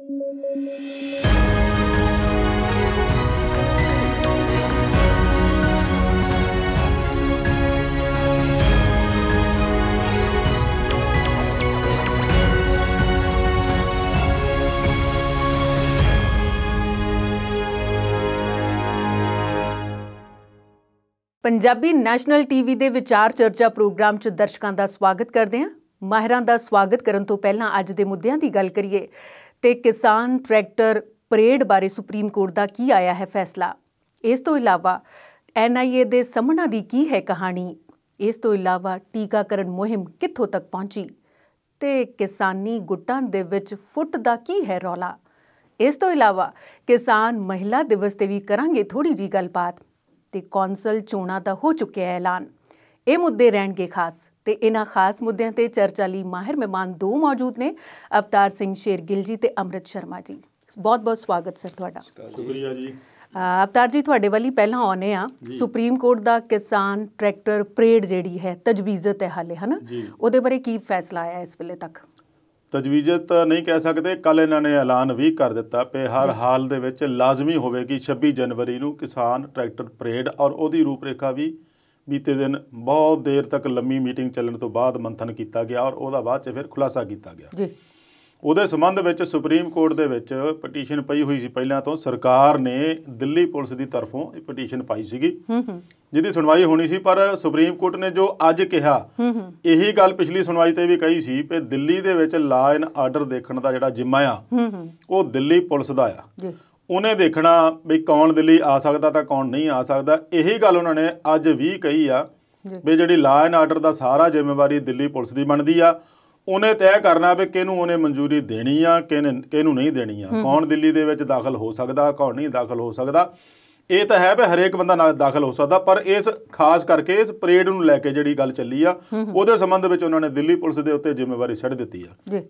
Punjabi national TV ਦੇ ਵਿਚਾਰ ਚਰਚਾ ਪ੍ਰੋਗਰਾਮ 'ਚ ਦਰਸ਼ਕਾਂ ਦਾ ਸਵਾਗਤ ਕਰਦੇ ਹਾਂ। ਮਾਹਿਰਾਂ ਦਾ ਸਵਾਗਤ ਕਰਨ ਤੋਂ ਪਹਿਲਾਂ ਅੱਜ ਦੇ ਮੁੱਦਿਆਂ ਦੀ ਗੱਲ ਕਰੀਏ ਤੇ ਕਿਸਾਨ ਟਰੈਕਟਰ ਪਰੇਡ ਬਾਰੇ ਸੁਪਰੀਮ ਕੋਰਟ ਦਾ ਕੀ ਆਇਆ ਹੈ ਫੈਸਲਾ। ਇਸ ਤੋਂ ਇਲਾਵਾ NIA ਦੇ ਸਾਹਮਣਾ ਦੀ ਕੀ ਹੈ ਕਹਾਣੀ। ਇਸ ਤੋਂ ਇਲਾਵਾ ਟੀਕਾਕਰਨ ਮੁਹਿੰਮ ਕਿੱਥੋਂ ਤੱਕ ਪਹੁੰਚੀ ਤੇ ਕਿਸਾਨੀ ਗੁੱਟਾਂ ਦੇ ਵਿੱਚ ਫੁੱਟ ਦਾ ਕੀ ਹੈ ਰੌਲਾ। ਇਸ ਤੋਂ ਇਲਾਵਾ ਕਿਸਾਨ ਮਹਿਲਾ ਦਿਵਸ ਤੇ ਵੀ ਕਰਾਂਗੇ ਥੋੜੀ ਜੀ ਗੱਲਬਾਤ ਤੇ ਕੌਂਸਲ ਚੋਣਾਂ ਦਾ ਹੋ ਚੁੱਕਿਆ ਐਲਾਨ। ਇਹ ਮੁੱਦੇ ਰਹਿਣਗੇ ਖਾਸ ਤੇ ਇਹਨਾਂ ਖਾਸ ਮੁੱਦਿਆਂ ਤੇ ਚਰਚਾ ਲਈ ਮਾਹਿਰ ਮਹਿਮਾਨ ਦੋ ਮੌਜੂਦ ਨੇ, ਅਵਤਾਰ ਸਿੰਘ ਸ਼ੇਰਗਿੱਲ ਜੀ ਤੇ ਅੰਮ੍ਰਿਤ ਸ਼ਰਮਾ ਜੀ। ਬਹੁਤ ਬਹੁਤ ਸਵਾਗਤ ਸਰ ਤੁਹਾਡਾ। ਸ਼ੁਕਰੀਆ ਜੀ। ਅਵਤਾਰ ਜੀ ਤੁਹਾਡੇ ਵੱਲ ਹੀ ਪਹਿਲਾਂ ਆਉਂਦੇ ਆ। ਸੁਪਰੀਮ ਕੋਰਟ ਦਾ ਕਿਸਾਨ ਟਰੈਕਟਰ ਪਰੇਡ ਜਿਹੜੀ ਹੈ ਤਜਵੀਜ਼ਤ ਹੈ ਹਾਲੇ, ਹਨਾ, ਉਹਦੇ ਬਾਰੇ ਕੀ ਫੈਸਲਾ ਆਇਆ ਇਸ ਵੇਲੇ ਤੱਕ? ਤਜਵੀਜ਼ਤ ਨਹੀਂ ਕਹਿ ਸਕਦੇ, ਕੱਲ੍ਹ ਇਹਨਾਂ ਨੇ ਐਲਾਨ ਵੀ ਕਰ ਦਿੱਤਾ ਕਿ ਹਰ ਹਾਲ ਦੇ ਵਿੱਚ ਲਾਜ਼ਮੀ ਹੋਵੇਗੀ 26 ਜਨਵਰੀ ਨੂੰ ਕਿਸਾਨ ਟਰੈਕਟਰ ਪਰੇਡ, ਔਰ ਉਹਦੀ ਰੂਪਰੇਖਾ ਵੀ ਬੀਤੇ ਦਿਨ ਬਹੁਤ ਦੇਰ ਤੱਕ ਲੰਮੀ ਮੀਟਿੰਗ ਚੱਲਣ ਤੋਂ ਬਾਅਦ ਮੰਥਨ ਕੀਤਾ ਗਿਆ ਔਰ ਉਹਦਾ ਬਾਅਦ 'ਚ ਫਿਰ ਖੁਲਾਸਾ ਕੀਤਾ ਗਿਆ ਜੀ। ਉਹਦੇ ਸੰਬੰਧ ਵਿੱਚ ਸੁਪਰੀਮ ਕੋਰਟ ਦੇ ਵਿੱਚ ਪਟੀਸ਼ਨ ਪਈ ਹੋਈ ਸੀ ਪਹਿਲਾਂ ਤੋਂ। ਸਰਕਾਰ ਨੇ ਦਿੱਲੀ ਪੁਲਿਸ ਦੀ ਤਰਫੋਂ ਇਹ ਪਟੀਸ਼ਨ ਪਾਈ ਸੀਗੀ ਜਿਹਦੀ ਸੁਣਵਾਈ ਹੋਣੀ ਸੀ, ਪਰ ਸੁਪਰੀਮ ਕੋਰਟ ਨੇ ਜੋ ਅੱਜ ਕਿਹਾ ਇਹੀ ਗੱਲ ਪਿਛਲੀ ਸੁਣਵਾਈ ਤੇ ਵੀ ਕਹੀ ਸੀ ਕਿ ਦਿੱਲੀ ਦੇ ਵਿੱਚ ਲਾਅ ਐਂਡ ਆਰਡਰ ਦੇਖਣ ਦਾ ਜਿਹੜਾ ਜ਼ਿੰਮਾ ਆ ਉਹ ਦਿੱਲੀ ਪੁਲਿਸ ਦਾ ਆ। ਉਹਨੇ ਦੇਖਣਾ ਵੀ ਕੌਣ ਦਿੱਲੀ ਆ ਸਕਦਾ ਤਾਂ ਕੌਣ ਨਹੀਂ ਆ ਸਕਦਾ। ਇਹੀ ਗੱਲ ਉਹਨਾਂ ਨੇ ਅੱਜ ਵੀ ਕਹੀ ਆ ਵੀ ਜਿਹੜੀ ਲਾਅ ਐਂਡ ਆਰਡਰ ਦਾ ਸਾਰਾ ਜ਼ਿੰਮੇਵਾਰੀ ਦਿੱਲੀ ਪੁਲਿਸ ਦੀ ਬਣਦੀ ਆ। ਉਹਨੇ ਤੈਅ ਕਰਨਾ ਵੀ ਕਿਹਨੂੰ ਉਹਨੇ ਮਨਜ਼ੂਰੀ ਦੇਣੀ ਆ, ਕਿਹਨੂੰ ਨਹੀਂ ਦੇਣੀ ਆ, ਕੌਣ ਦਿੱਲੀ ਦੇ ਵਿੱਚ ਦਾਖਲ ਹੋ ਸਕਦਾ, ਕੌਣ ਨਹੀਂ ਦਾਖਲ ਹੋ ਸਕਦਾ। ਇਹ ਤਾਂ ਹੈ ਵੀ ਹਰੇਕ ਬੰਦਾ ਨਾ ਦਾਖਲ ਹੋ ਸਕਦਾ, ਪਰ ਇਸ ਖਾਸ ਕਰਕੇ ਇਸ ਪਰੇਡ ਨੂੰ ਲੈ ਕੇ ਜਿਹੜੀ ਗੱਲ ਚੱਲੀ ਆ ਉਹਦੇ ਸੰਬੰਧ ਵਿੱਚ ਉਹਨਾਂ ਨੇ ਦਿੱਲੀ ਪੁਲਿਸ ਦੇ ਉੱਤੇ ਜ਼ਿੰਮੇਵਾਰੀ ਛੱਡ ਦਿੱਤੀ ਆ।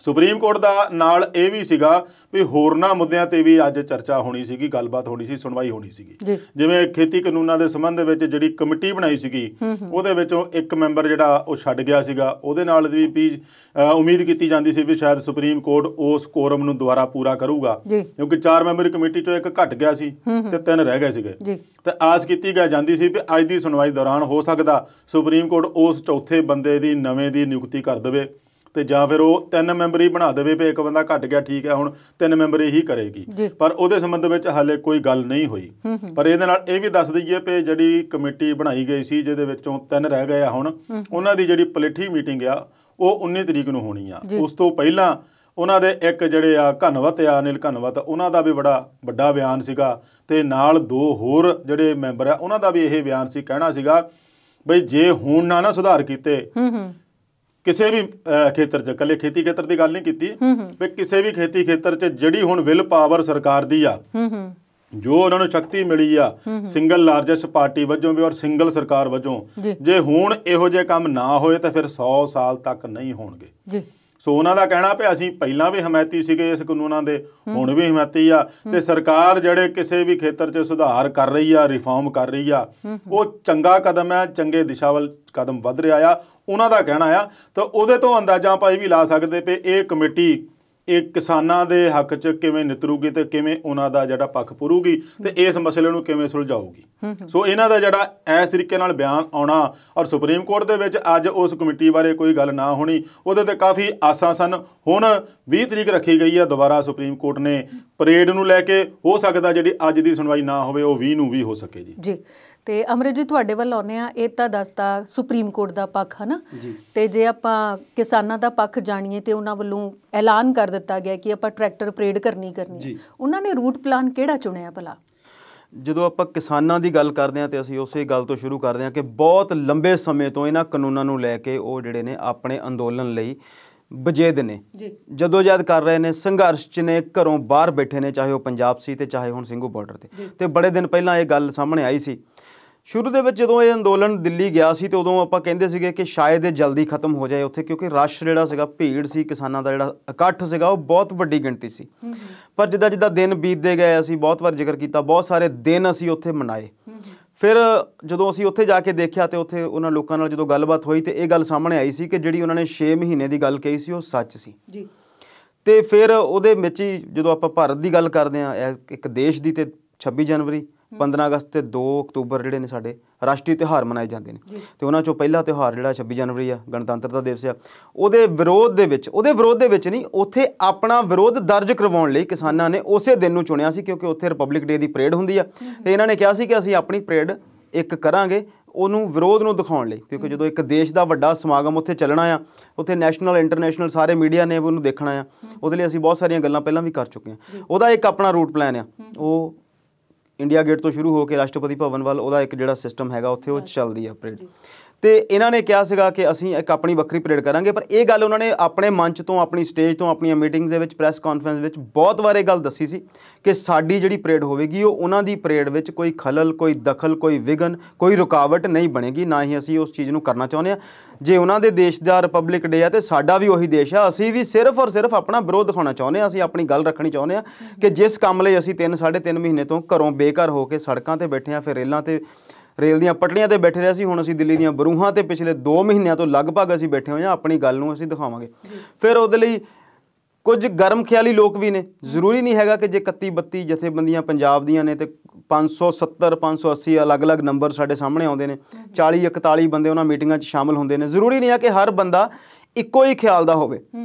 ਸੁਪਰੀਮ ਕੋਰਟ ਦਾ ਨਾਲ ਇਹ ਵੀ ਸੀਗਾ ਵੀ ਹੋਰਨਾਂ ਮੁੱਦਿਆਂ ਤੇ ਵੀ ਅੱਜ ਚਰਚਾ ਹੋਣੀ ਸੀਗੀ, ਗੱਲਬਾਤ ਹੋਣੀ ਸੀ, ਸੁਣਵਾਈ ਹੋਣੀ ਸੀਗੀ। ਜਿਵੇਂ ਖੇਤੀ ਕਾਨੂੰਨਾਂ ਦੇ ਸੰਬੰਧ ਵਿੱਚ ਜਿਹੜੀ ਕਮੇਟੀ ਬਣਾਈ ਸੀਗੀ ਉਹਦੇ ਵਿੱਚੋਂ ਇੱਕ ਮੈਂਬਰ ਜਿਹੜਾ ਉਹ ਛੱਡ ਗਿਆ ਸੀਗਾ। ਉਹਦੇ ਨਾਲ ਵੀ ਉਮੀਦ ਕੀਤੀ ਜਾਂਦੀ ਸੀ ਵੀ ਸ਼ਾਇਦ ਸੁਪਰੀਮ ਕੋਰਟ ਉਸ ਕੋਰਮ ਨੂੰ ਦੁਬਾਰਾ ਪੂਰਾ ਕਰੂਗਾ, ਕਿਉਂਕਿ 4 ਮੈਂਬਰੀ ਕਮੇਟੀ ਚੋਂ ਇੱਕ ਘਟ ਗਿਆ ਸੀ ਤੇ 3 ਰਹਿ ਗਏ ਸੀਗੇ। ਤੇ ਆਸ ਕੀਤੀ ਜਾਂਦੀ ਸੀ ਵੀ ਅੱਜ ਦੀ ਸੁਣਵਾਈ ਦੌਰਾਨ ਹੋ ਸਕਦਾ ਸੁਪਰੀਮ ਕੋਰਟ ਉਸ ਚੌਥੇ ਬੰਦੇ ਦੀ ਨਵੇਂ ਦੀ ਨਿਯੁਕਤੀ ਕਰ ਦੇਵੇ ਤੇ ਜਾਂ ਫਿਰ ਉਹ 3 ਮੈਂਬਰੀ ਬਣਾ ਦੇਵੇ ਵੀ ਇੱਕ ਬੰਦਾ ਘਟ ਗਿਆ, ਠੀਕ ਹੈ, ਹੁਣ 3 ਮੈਂਬਰੀ ਹੀ ਕਰੇਗੀ। ਪਰ ਉਹਦੇ ਸੰਬੰਧ ਵਿੱਚ ਹਾਲੇ ਕੋਈ ਗੱਲ ਨਹੀਂ ਹੋਈ। ਪਰ ਇਹਦੇ ਨਾਲ ਇਹ ਵੀ ਦੱਸ ਦਈਏ ਵੀ ਜਿਹੜੀ ਕਮੇਟੀ ਬਣਾਈ ਗਈ ਸੀ ਜਿਹਦੇ ਵਿੱਚੋਂ 3 ਰਹਿ ਗਏ ਆ ਹੁਣ, ਉਹਨਾਂ ਦੀ ਜਿਹੜੀ ਪਲੇਠੀ ਮੀਟਿੰਗ ਆ ਉਹ 19 ਤਰੀਕ ਨੂੰ ਹੋਣੀ ਆ। ਉਸ ਤੋਂ ਪਹਿਲਾਂ ਉਹਨਾਂ ਦੇ ਇੱਕ ਜਿਹੜੇ ਆ ਘਨਵਤ ਆ, ਅਨਿਲ ਘਨਵਤ, ਉਹਨਾਂ ਦਾ ਵੀ ਬੜਾ ਵੱਡਾ ਬਿਆਨ ਸੀਗਾ ਤੇ ਨਾਲ 2 ਹੋਰ ਜਿਹੜੇ ਮੈਂਬਰ ਆ ਉਹਨਾਂ ਦਾ ਵੀ ਇਹ ਬਿਆਨ ਸੀ, ਕਹਿਣਾ ਸੀਗਾ ਬਈ ਜੇ ਹੁਣ ਨਾ ਸੁਧਾਰ ਕੀਤੇ ਕਿਸੇ ਵੀ ਖੇਤਰ 'ਚ, ਇਕੱਲੇ ਖੇਤੀ ਖੇਤਰ ਦੀ ਗੱਲ ਨਹੀਂ ਕੀਤੀ ਵੀ ਕਿਸੇ ਵੀ ਖੇਤੀ ਖੇਤਰ 'ਚ ਜਿਹੜੀ ਹੁਣ ਵਿਲ ਪਾਵਰ ਸਰਕਾਰ ਦੀ ਆ, ਜੋ ਉਹਨਾਂ ਨੂੰ ਸ਼ਕਤੀ ਮਿਲੀ ਆ ਸਿੰਗਲ ਲਾਰਜੈਸਟ ਪਾਰਟੀ ਵਜੋਂ ਵੀ ਔਰ ਸਿੰਗਲ ਸਰਕਾਰ ਵਜੋਂ, ਜੇ ਹੁਣ ਇਹੋ ਜਿਹੇ ਕੰਮ ਨਾ ਹੋਏ ਤਾਂ ਫਿਰ 100 ਸਾਲ ਤੱਕ ਨਹੀਂ ਹੋਣਗੇ। ਸੋ ਉਹਨਾਂ ਦਾ ਕਹਿਣਾ ਵੀ ਅਸੀਂ ਪਹਿਲਾਂ ਵੀ ਹਮਾਇਤੀ ਸੀਗੇ ਇਸ ਕਾਨੂੰਨਾਂ ਦੇ, ਹੁਣ ਵੀ ਹਮਾਇਤੀ ਆ ਤੇ ਸਰਕਾਰ ਜਿਹੜੇ ਕਿਸੇ ਵੀ ਖੇਤਰ 'ਚ ਸੁਧਾਰ ਕਰ ਰਹੀ ਆ, ਰਿਫਾਰਮ ਕਰ ਰਹੀ ਆ, ਉਹ ਚੰਗਾ ਕਦਮ ਹੈ, ਚੰਗੇ ਦਿਸ਼ਾ ਵੱਲ ਕਦਮ ਵੱਧ ਰਿਹਾ ਆ, ਉਹਨਾਂ ਦਾ ਕਹਿਣਾ ਆ। ਤਾਂ ਉਹਦੇ ਤੋਂ ਅੰਦਾਜ਼ਾ ਆਪਾਂ ਇਹ ਵੀ ਲਾ ਸਕਦੇ ਵੀ ਇਹ ਕਮੇਟੀ ਇਹ ਕਿਸਾਨਾਂ ਦੇ ਹੱਕ 'ਚ ਕਿਵੇਂ ਨਿਤਰੂਗੀ ਤੇ ਕਿਵੇਂ ਉਹਨਾਂ ਦਾ ਜਿਹੜਾ ਪੱਖ ਪੂਰੂਗੀ ਤੇ ਇਸ ਮਸਲੇ ਨੂੰ ਕਿਵੇਂ ਸੁਲਝਾਊਗੀ। ਸੋ ਇਹਨਾਂ ਦਾ ਜਿਹੜਾ ਇਸ ਤਰੀਕੇ ਨਾਲ ਬਿਆਨ ਆਉਣਾ ਔਰ ਸੁਪਰੀਮ ਕੋਰਟ ਦੇ ਵਿੱਚ ਅੱਜ ਉਸ ਕਮੇਟੀ ਬਾਰੇ ਕੋਈ ਗੱਲ ਨਾ ਹੋਣੀ, ਉਹਦੇ ਤੇ ਕਾਫੀ ਆਸਾਂ ਸਨ। ਹੁਣ 20 ਤਰੀਕ ਰੱਖੀ ਗਈ ਹੈ ਦੁਬਾਰਾ ਸੁਪਰੀਮ ਕੋਰਟ ਨੇ ਪਰੇਡ ਨੂੰ ਲੈ ਕੇ। ਹੋ ਸਕਦਾ ਜਿਹੜੀ ਅੱਜ ਦੀ ਸੁਣਵਾਈ ਨਾ ਹੋਵੇ ਉਹ 20 ਨੂੰ ਵੀ ਹੋ ਸਕੇ ਜੀ। ਤੇ ਅੰਮ੍ਰਿਤ ਜੀ ਤੁਹਾਡੇ ਵੱਲ ਆਉਂਦੇ ਆ। ਇਹ ਤਾਂ ਦੱਸਦਾ ਸੁਪਰੀਮ ਕੋਰਟ ਦਾ ਪੱਖ ਹੈ ਨਾ, ਤੇ ਜੇ ਆਪਾਂ ਕਿਸਾਨਾਂ ਦਾ ਪੱਖ ਜਾਣੀਏ ਤੇ ਉਹਨਾਂ ਵੱਲੋਂ ਐਲਾਨ ਕਰ ਦਿੱਤਾ ਗਿਆ ਕਿ ਆਪਾਂ ਟਰੈਕਟਰ ਪਰੇਡ ਕਰਨੀ। ਉਹਨਾਂ ਨੇ ਰੂਟ ਪਲਾਨ ਕਿਹੜਾ ਚੁਣਿਆ ਭਲਾ? ਜਦੋਂ ਆਪਾਂ ਕਿਸਾਨਾਂ ਦੀ ਗੱਲ ਕਰਦੇ ਹਾਂ ਤੇ ਅਸੀਂ ਉਸੇ ਗੱਲ ਤੋਂ ਸ਼ੁਰੂ ਕਰਦੇ ਹਾਂ ਕਿ ਬਹੁਤ ਲੰਬੇ ਸਮੇਂ ਤੋਂ ਇਹਨਾਂ ਕਾਨੂੰਨਾਂ ਨੂੰ ਲੈ ਕੇ ਉਹ ਜਿਹੜੇ ਨੇ ਆਪਣੇ ਅੰਦੋਲਨ ਲਈ ਵਜੇਦ ਨੇ, ਜਦੋਜਹਿਦ ਕਰ ਰਹੇ ਨੇ, ਸੰਘਰਸ਼ 'ਚ ਨੇ, ਘਰੋਂ ਬਾਹਰ ਬੈਠੇ ਨੇ, ਚਾਹੇ ਉਹ ਪੰਜਾਬ ਸੀ ਤੇ ਚਾਹੇ ਹੁਣ ਸਿੰਘੂ ਬਾਰਡਰ ਤੇ ਬੜੇ ਦਿਨ ਪਹਿਲਾਂ ਇਹ ਗੱਲ ਸਾਹਮਣੇ ਆਈ ਸੀ। ਸ਼ੁਰੂ ਦੇ ਵਿੱਚ ਜਦੋਂ ਇਹ ਅੰਦੋਲਨ ਦਿੱਲੀ ਗਿਆ ਸੀ ਤੇ ਉਦੋਂ ਆਪਾਂ ਕਹਿੰਦੇ ਸੀਗੇ ਕਿ ਸ਼ਾਇਦ ਇਹ ਜਲਦੀ ਖਤਮ ਹੋ ਜਾਏ ਉੱਥੇ, ਕਿਉਂਕਿ ਰਸ਼ ਜਿਹੜਾ ਸੀਗਾ, ਭੀੜ ਸੀ, ਕਿਸਾਨਾਂ ਦਾ ਜਿਹੜਾ ਇਕੱਠ ਸੀਗਾ ਉਹ ਬਹੁਤ ਵੱਡੀ ਗਿਣਤੀ ਸੀ। ਪਰ ਜਿੱਦਾਂ ਜਿੱਦਾਂ ਦਿਨ ਬੀਤਦੇ ਗਏ, ਅਸੀਂ ਬਹੁਤ ਵਾਰ ਜ਼ਿਕਰ ਕੀਤਾ, ਬਹੁਤ ਸਾਰੇ ਦਿਨ ਅਸੀਂ ਉੱਥੇ ਮਨਾਏ। ਫਿਰ ਜਦੋਂ ਅਸੀਂ ਉੱਥੇ ਜਾ ਕੇ ਦੇਖਿਆ ਤੇ ਉੱਥੇ ਉਹਨਾਂ ਲੋਕਾਂ ਨਾਲ ਜਦੋਂ ਗੱਲਬਾਤ ਹੋਈ ਤੇ ਇਹ ਗੱਲ ਸਾਹਮਣੇ ਆਈ ਸੀ ਕਿ ਜਿਹੜੀ ਉਹਨਾਂ ਨੇ 6 ਮਹੀਨੇ ਦੀ ਗੱਲ ਕਹੀ ਸੀ ਉਹ ਸੱਚ ਸੀ। ਤੇ ਫਿਰ ਉਹਦੇ ਵਿੱਚ ਹੀ ਜਦੋਂ ਆਪਾਂ ਭਾਰਤ ਦੀ ਗੱਲ ਕਰਦੇ ਹਾਂ, ਇੱਕ ਦੇਸ਼ ਦੀ, ਤੇ 26 ਜਨਵਰੀ 15 ਅਗਸਤ ਤੇ 2 ਅਕਤੂਬਰ ਜਿਹੜੇ ਨੇ ਸਾਡੇ ਰਾਸ਼ਟਰੀ ਤਿਉਹਾਰ ਮਨਾਏ ਜਾਂਦੇ ਨੇ। ਤੇ ਉਹਨਾਂ ਚੋਂ ਪਹਿਲਾ ਤਿਉਹਾਰ ਜਿਹੜਾ 26 ਜਨਵਰੀ ਆ, ਗਣਤੰਤਰਤਾ ਦਿਵਸ ਆ, ਉਹਦੇ ਵਿਰੋਧ ਦੇ ਵਿੱਚ ਨਹੀਂ, ਉੱਥੇ ਆਪਣਾ ਵਿਰੋਧ ਦਰਜ ਕਰਵਾਉਣ ਲਈ ਕਿਸਾਨਾਂ ਨੇ ਉਸੇ ਦਿਨ ਨੂੰ ਚੁਣਿਆ ਸੀ, ਕਿਉਂਕਿ ਉੱਥੇ ਰਿਪਬਲਿਕ ਡੇ ਦੀ ਪਰੇਡ ਹੁੰਦੀ ਆ। ਤੇ ਇਹਨਾਂ ਨੇ ਕਿਹਾ ਸੀ ਕਿ ਅਸੀਂ ਆਪਣੀ ਪਰੇਡ ਇੱਕ ਕਰਾਂਗੇ ਉਹਨੂੰ ਵਿਰੋਧ ਨੂੰ ਦਿਖਾਉਣ ਲਈ, ਕਿਉਂਕਿ ਜਦੋਂ ਇੱਕ ਦੇਸ਼ ਦਾ ਵੱਡਾ ਸਮਾਗਮ ਉੱਥੇ ਚੱਲਣਾ ਆ, ਉੱਥੇ ਨੈਸ਼ਨਲ ਇੰਟਰਨੈਸ਼ਨਲ ਸਾਰੇ ਮੀਡੀਆ ਨੇ ਉਹਨੂੰ ਦੇਖਣਾ ਆ, ਉਹਦੇ ਲਈ ਅਸੀਂ ਬਹੁਤ ਸਾਰੀਆਂ ਗੱਲਾਂ ਪਹਿਲਾਂ ਵੀ ਕਰ ਚੁੱਕੇ ਹਾਂ। ਉਹਦਾ ਇੱਕ ਆਪਣਾ ਰੂਟ ਪਲਾਨ ਆ, ਉਹ ਇੰਡੀਆ ਗੇਟ ਤੋਂ ਸ਼ੁਰੂ ਹੋ ਕੇ ਰਾਸ਼ਟਰਪਤੀ ਭਵਨ ਵੱਲ ਉਹਦਾ ਇੱਕ ਜਿਹੜਾ ਸਿਸਟਮ ਹੈਗਾ ਉੱਥੇ ਉਹ ਚੱਲਦੀ ਆ ਪਰੇਡ। ਤੇ ਇਹਨਾਂ ਨੇ ਕਿਹਾ ਸੀਗਾ ਕਿ ਅਸੀਂ ਇੱਕ ਆਪਣੀ ਵੱਖਰੀ ਪਰੇਡ ਕਰਾਂਗੇ, ਪਰ ਇਹ ਗੱਲ ਉਹਨਾਂ ਨੇ ਆਪਣੇ ਮੰਚ ਤੋਂ, ਆਪਣੀ ਸਟੇਜ ਤੋਂ, ਆਪਣੀਆਂ ਮੀਟਿੰਗਸ ਦੇ ਵਿੱਚ, ਪ੍ਰੈਸ ਕਾਨਫਰੰਸ ਵਿੱਚ ਬਹੁਤ ਵਾਰ ਇਹ ਗੱਲ ਦੱਸੀ ਸੀ ਕਿ ਸਾਡੀ ਜਿਹੜੀ ਪਰੇਡ ਹੋਵੇਗੀ ਉਹ ਉਹਨਾਂ ਦੀ ਪਰੇਡ ਵਿੱਚ ਕੋਈ ਖਲਲ, ਕੋਈ ਦਖਲ, ਕੋਈ ਵਿਘਨ, ਕੋਈ ਰੁਕਾਵਟ ਨਹੀਂ ਬਣੇਗੀ, ਨਾ ਹੀ ਅਸੀਂ ਉਸ ਚੀਜ਼ ਨੂੰ ਕਰਨਾ ਚਾਹੁੰਦੇ ਹਾਂ। ਜੇ ਉਹਨਾਂ ਦੇ ਦੇਸ਼ ਦਾ ਰਿਪਬਲਿਕ ਡੇ ਆ ਤੇ ਸਾਡਾ ਵੀ ਉਹੀ ਦੇਸ਼ ਆ, ਅਸੀਂ ਵੀ ਸਿਰਫ ਔਰ ਸਿਰਫ ਆਪਣਾ ਵਿਰੋਧ ਦਿਖਾਉਣਾ ਚਾਹੁੰਦੇ ਹਾਂ। ਅਸੀਂ ਆਪਣੀ ਗੱਲ ਰੱਖਣੀ ਚਾਹੁੰਦੇ ਹਾਂ ਕਿ ਜਿਸ ਕੰਮ ਲਈ ਅਸੀਂ 3-3.5 ਮਹੀਨੇ ਤੋਂ ਘਰੋਂ ਬੇਘਰ ਹੋ ਕੇ ਸੜਕਾਂ 'ਤੇ ਬੈਠੇ ਹਾਂ, ਫਿਰ ਰੇਲ ਦੀਆਂ ਪਟੜੀਆਂ 'ਤੇ ਬੈਠੇ ਰਹੇ ਸੀ, ਹੁਣ ਅਸੀਂ ਦਿੱਲੀ ਦੀਆਂ ਬਰੂਹਾਂ 'ਤੇ ਪਿਛਲੇ 2 ਮਹੀਨਿਆਂ ਤੋਂ ਲਗਭਗ ਅਸੀਂ ਬੈਠੇ ਹੋਏ ਹਾਂ। ਆਪਣੀ ਗੱਲ ਨੂੰ ਅਸੀਂ ਦਿਖਾਵਾਂਗੇ। ਫਿਰ ਉਹਦੇ ਲਈ ਕੁਝ ਗਰਮ ਖਿਆਲੀ ਲੋਕ ਵੀ ਨੇ। ਜ਼ਰੂਰੀ ਨਹੀਂ ਹੈਗਾ ਕਿ ਜੇ 31-32 ਜਥੇਬੰਦੀਆਂ ਪੰਜਾਬ ਦੀਆਂ ਨੇ ਤੇ 570 580 ਅਲੱਗ-ਅਲੱਗ ਨੰਬਰ ਸਾਡੇ ਸਾਹਮਣੇ ਆਉਂਦੇ ਨੇ, 40-41 ਬੰਦੇ ਉਹਨਾਂ ਮੀਟਿੰਗਾਂ 'ਚ ਸ਼ਾਮਲ ਹੁੰਦੇ ਨੇ। ਜ਼ਰੂਰੀ ਨਹੀਂ ਹੈ ਕਿ ਹਰ ਬੰਦਾ ਇੱਕੋ ਹੀ ਖਿਆਲ ਦਾ ਹੋਵੇ।